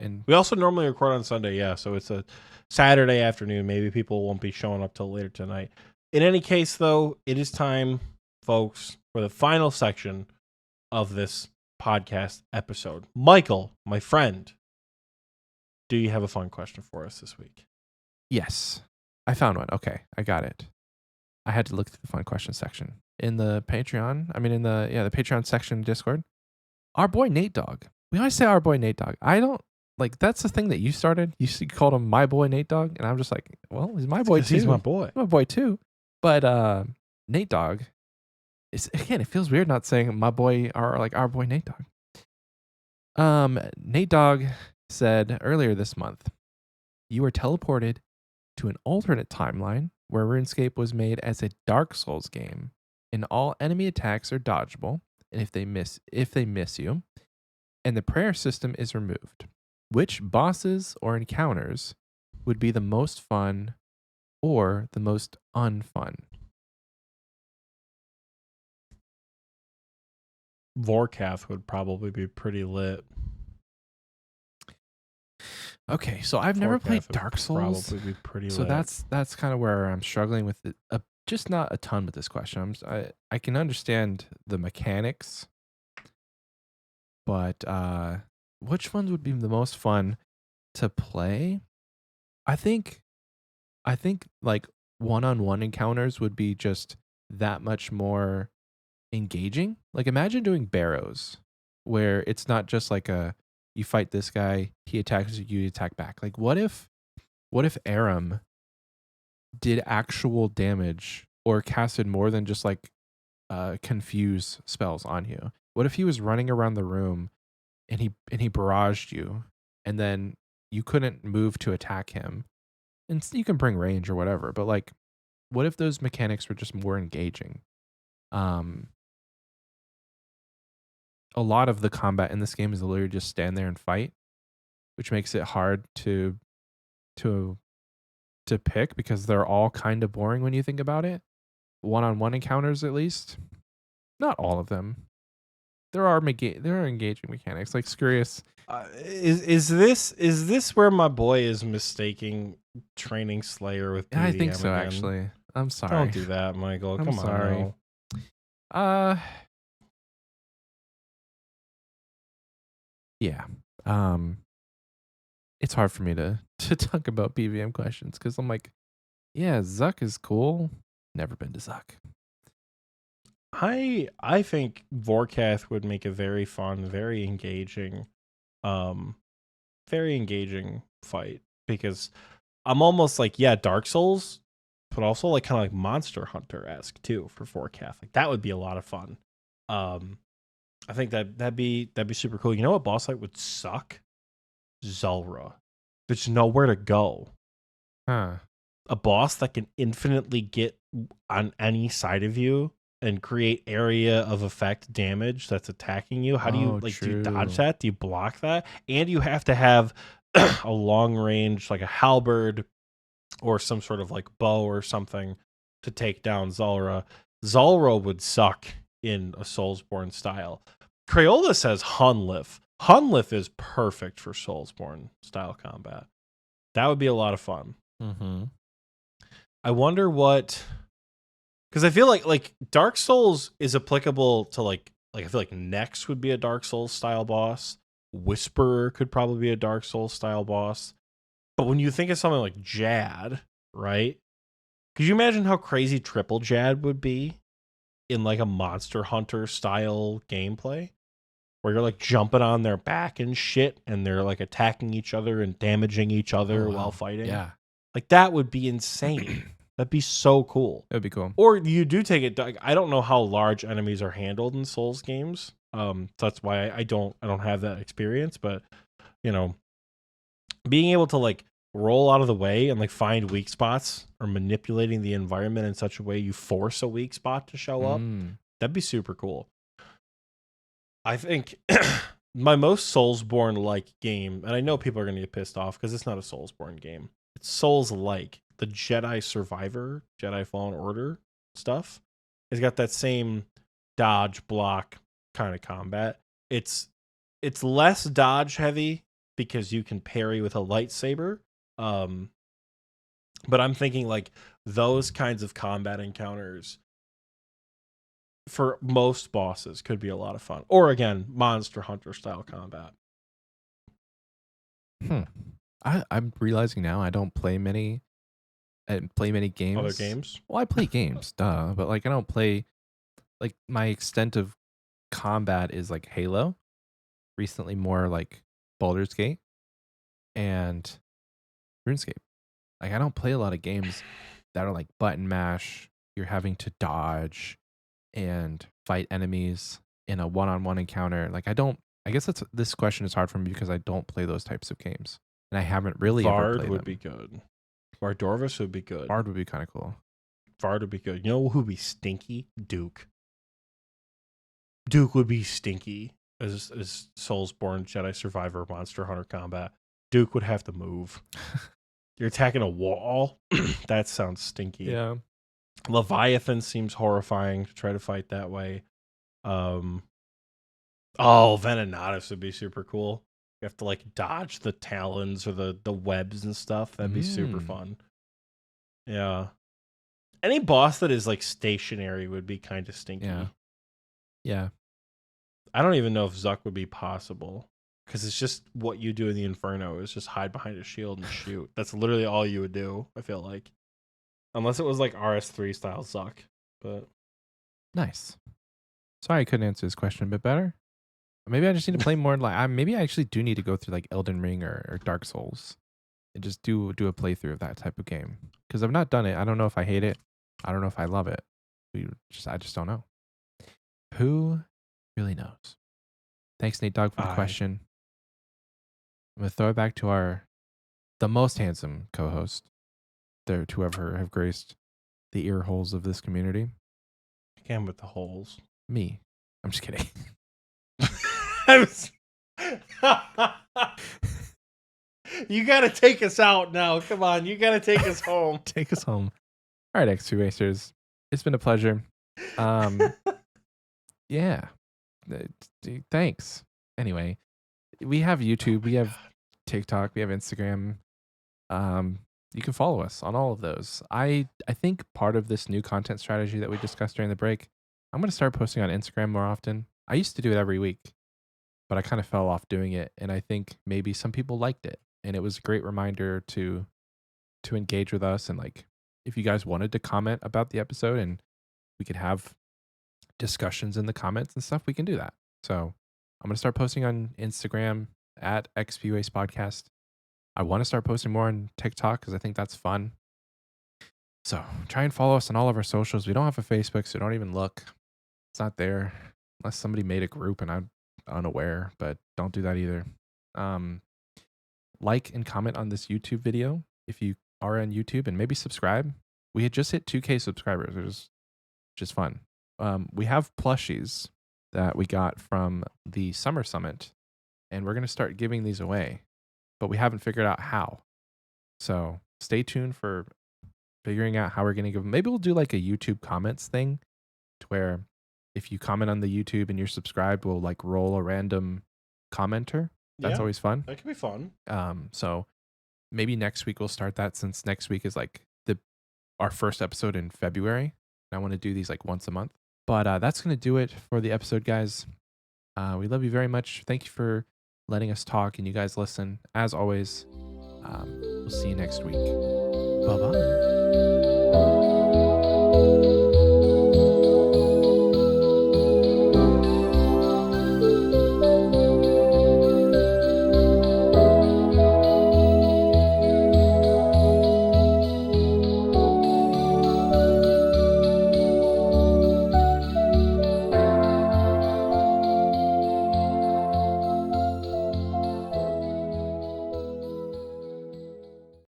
And we also normally record on Sunday, yeah. So it's a Saturday afternoon. Maybe people won't be showing up till later tonight. In any case, though, it is time, folks, for the final section of this podcast episode. Michael, my friend, do you have a fun question for us this week? yes, I found one. Okay, I got it. I had to look through the fun question section in the Patreon. The Patreon section Discord. Our boy Nate Dogg. We always say our boy Nate Dogg. I don't like that's the thing that you started. You called him my boy Nate Dogg, and I'm just like, well, he's my boy too. He's my boy. My boy too. But Nate Dogg is, again, it feels weird not saying my boy or like our boy Nate Dogg. Nate Dogg said earlier this month, you were teleported to an alternate timeline where RuneScape was made as a Dark Souls game, and all enemy attacks are dodgeable, and if they miss you, and the prayer system is removed. Which bosses or encounters would be the most fun or the most unfun? Vorkath would probably be pretty lit. Okay, so I've never played Vorkath would Dark Souls, Probably be pretty so lit. that's kind of where I'm struggling with it. Just not a ton with this question. I can understand the mechanics, but which ones would be the most fun to play? I think like one-on-one encounters would be just that much more engaging. Like imagine doing Barrows, where it's not just like you fight this guy, he attacks you, you attack back. Like what if Aram did actual damage or casted more than just like confuse spells on you? What if he was running around the room and he barraged you, and then you couldn't move to attack him? And you can bring range or whatever, but like, what if those mechanics were just more engaging? A lot of the combat in this game is literally just stand there and fight, which makes it hard to pick because they're all kind of boring when you think about it. One-on-one encounters, at least, not all of them. There are engaging mechanics like Scurious. Is this where my boy is mistaking training Slayer with BDM I think so, again? actually. I'm sorry. Don't do that, Michael. I'm Come sorry. on. Yeah. it's hard for me to talk about PVM questions because I'm like, yeah, Zuck is cool. Never been to Zuck. I think Vorkath would make a very fun, very engaging fight because I'm almost like, yeah, Dark Souls, but also like kind of like Monster Hunter-esque too for Vorkath. Like that would be a lot of fun. I think that'd be super cool. You know what boss fight would suck? Zulrah. There's nowhere to go. Huh. A boss that can infinitely get on any side of you and create area of effect damage that's attacking you. How do you do you dodge that? Do you block that? And you have to have a long range, like a halberd or some sort of like bow or something to take down Zulrah. Zulrah would suck in a Soulsborne style. Crayola says Hunlif. Hunlif is perfect for Soulsborne style combat. That would be a lot of fun. Mm-hmm. I wonder what, because I feel like Dark Souls is applicable to like I feel like Nex would be a Dark Souls style boss. Whisperer could probably be a Dark Souls style boss. But when you think of something like Jad, right? Could you imagine how crazy Triple Jad would be in like a Monster Hunter style gameplay? Where you're like jumping on their back and shit, and they're like attacking each other and damaging each other while fighting. Yeah. Like that would be insane. That'd be so cool. That would be cool. Or you do take it. I don't know how large enemies are handled in Souls games. So that's why I don't have that experience. But you know, being able to like roll out of the way and like find weak spots or manipulating the environment in such a way you force a weak spot to show up, that'd be super cool. I think my most Soulsborne-like game, and I know people are going to get pissed off because it's not a Soulsborne game. It's Souls-like. The Jedi Survivor, Jedi Fallen Order stuff has got that same dodge block kind of combat. It's less dodge heavy because you can parry with a lightsaber. But I'm thinking like those kinds of combat encounters for most bosses could be a lot of fun. Or again, Monster Hunter style combat. I'm realizing now I don't play many games. Other games? Well, I play games, duh, but like I don't play, like my extent of combat is like Halo. Recently more like Baldur's Gate and RuneScape. Like I don't play a lot of games that are like button mash, you're having to dodge and fight enemies in a one-on-one encounter. Like I guess this question is hard for me because I don't play those types of games. And I haven't really ever Vard played would them. be good. Vardorvis would be good. Vard would be kind of cool. Vard would be good. You know who would be stinky? Duke. Duke would be stinky as Soulsborne, Jedi Survivor, Monster Hunter combat. Duke would have to move. You're attacking a wall? That sounds stinky. Yeah. Leviathan seems horrifying to try to fight that way. Venenatus would be super cool. You have to like dodge the talons or the webs and stuff. That'd be super fun. Yeah. Any boss that is like stationary would be kind of stinky. Yeah. I don't even know if Zuck would be possible because it's just what you do in the Inferno is just hide behind a shield and shoot. That's literally all you would do, I feel like. Unless it was like RS3 style Zuck. But Nice. Sorry I couldn't answer this question a bit better. Maybe I just need to play more. Like maybe I actually do need to go through like Elden Ring or Dark Souls and just do a playthrough of that type of game because I've not done it. I don't know if I hate it. I don't know if I love it. I just don't know. Who really knows? Thanks, Nate Dogg, for the question. I'm gonna throw it back to the most handsome co-host there to ever have graced the ear holes of this community. Again with the holes. Me. I'm just kidding. You gotta take us out now. Come on, you gotta take us home. Take us home. All right, Xpwaste. It's been a pleasure. Yeah. Thanks. Anyway, we have YouTube, we have TikTok, we have Instagram. You can follow us on all of those. I think part of this new content strategy that we discussed during the break, I'm going to start posting on Instagram more often. I used to do it every week, but I kind of fell off doing it, and I think maybe some people liked it, and it was a great reminder to engage with us, and like if you guys wanted to comment about the episode and we could have discussions in the comments and stuff, we can do that. So I'm gonna start posting on Instagram at Xpwaste Podcast. I want to start posting more on TikTok because I think that's fun. So try and follow us on all of our socials. We don't have a Facebook, so don't even look. It's not there unless somebody made a group and I'm unaware, but don't do that either. Like and comment on this YouTube video if you are on YouTube, and maybe subscribe. We had just hit 2K subscribers, which is just fun. We have plushies that we got from the Summer Summit, and we're going to start giving these away, but we haven't figured out how. So stay tuned for figuring out how we're going to give them. Maybe we'll do like a YouTube comments thing to where if you comment on the YouTube and you're subscribed, we'll like roll a random commenter. That's always fun. That could be fun. So maybe next week we'll start that, since next week is like our first episode in February. I want to do these like once a month. But that's going to do it for the episode, guys. We love you very much. Thank you for letting us talk and you guys listen. As always, we'll see you next week. Bye-bye.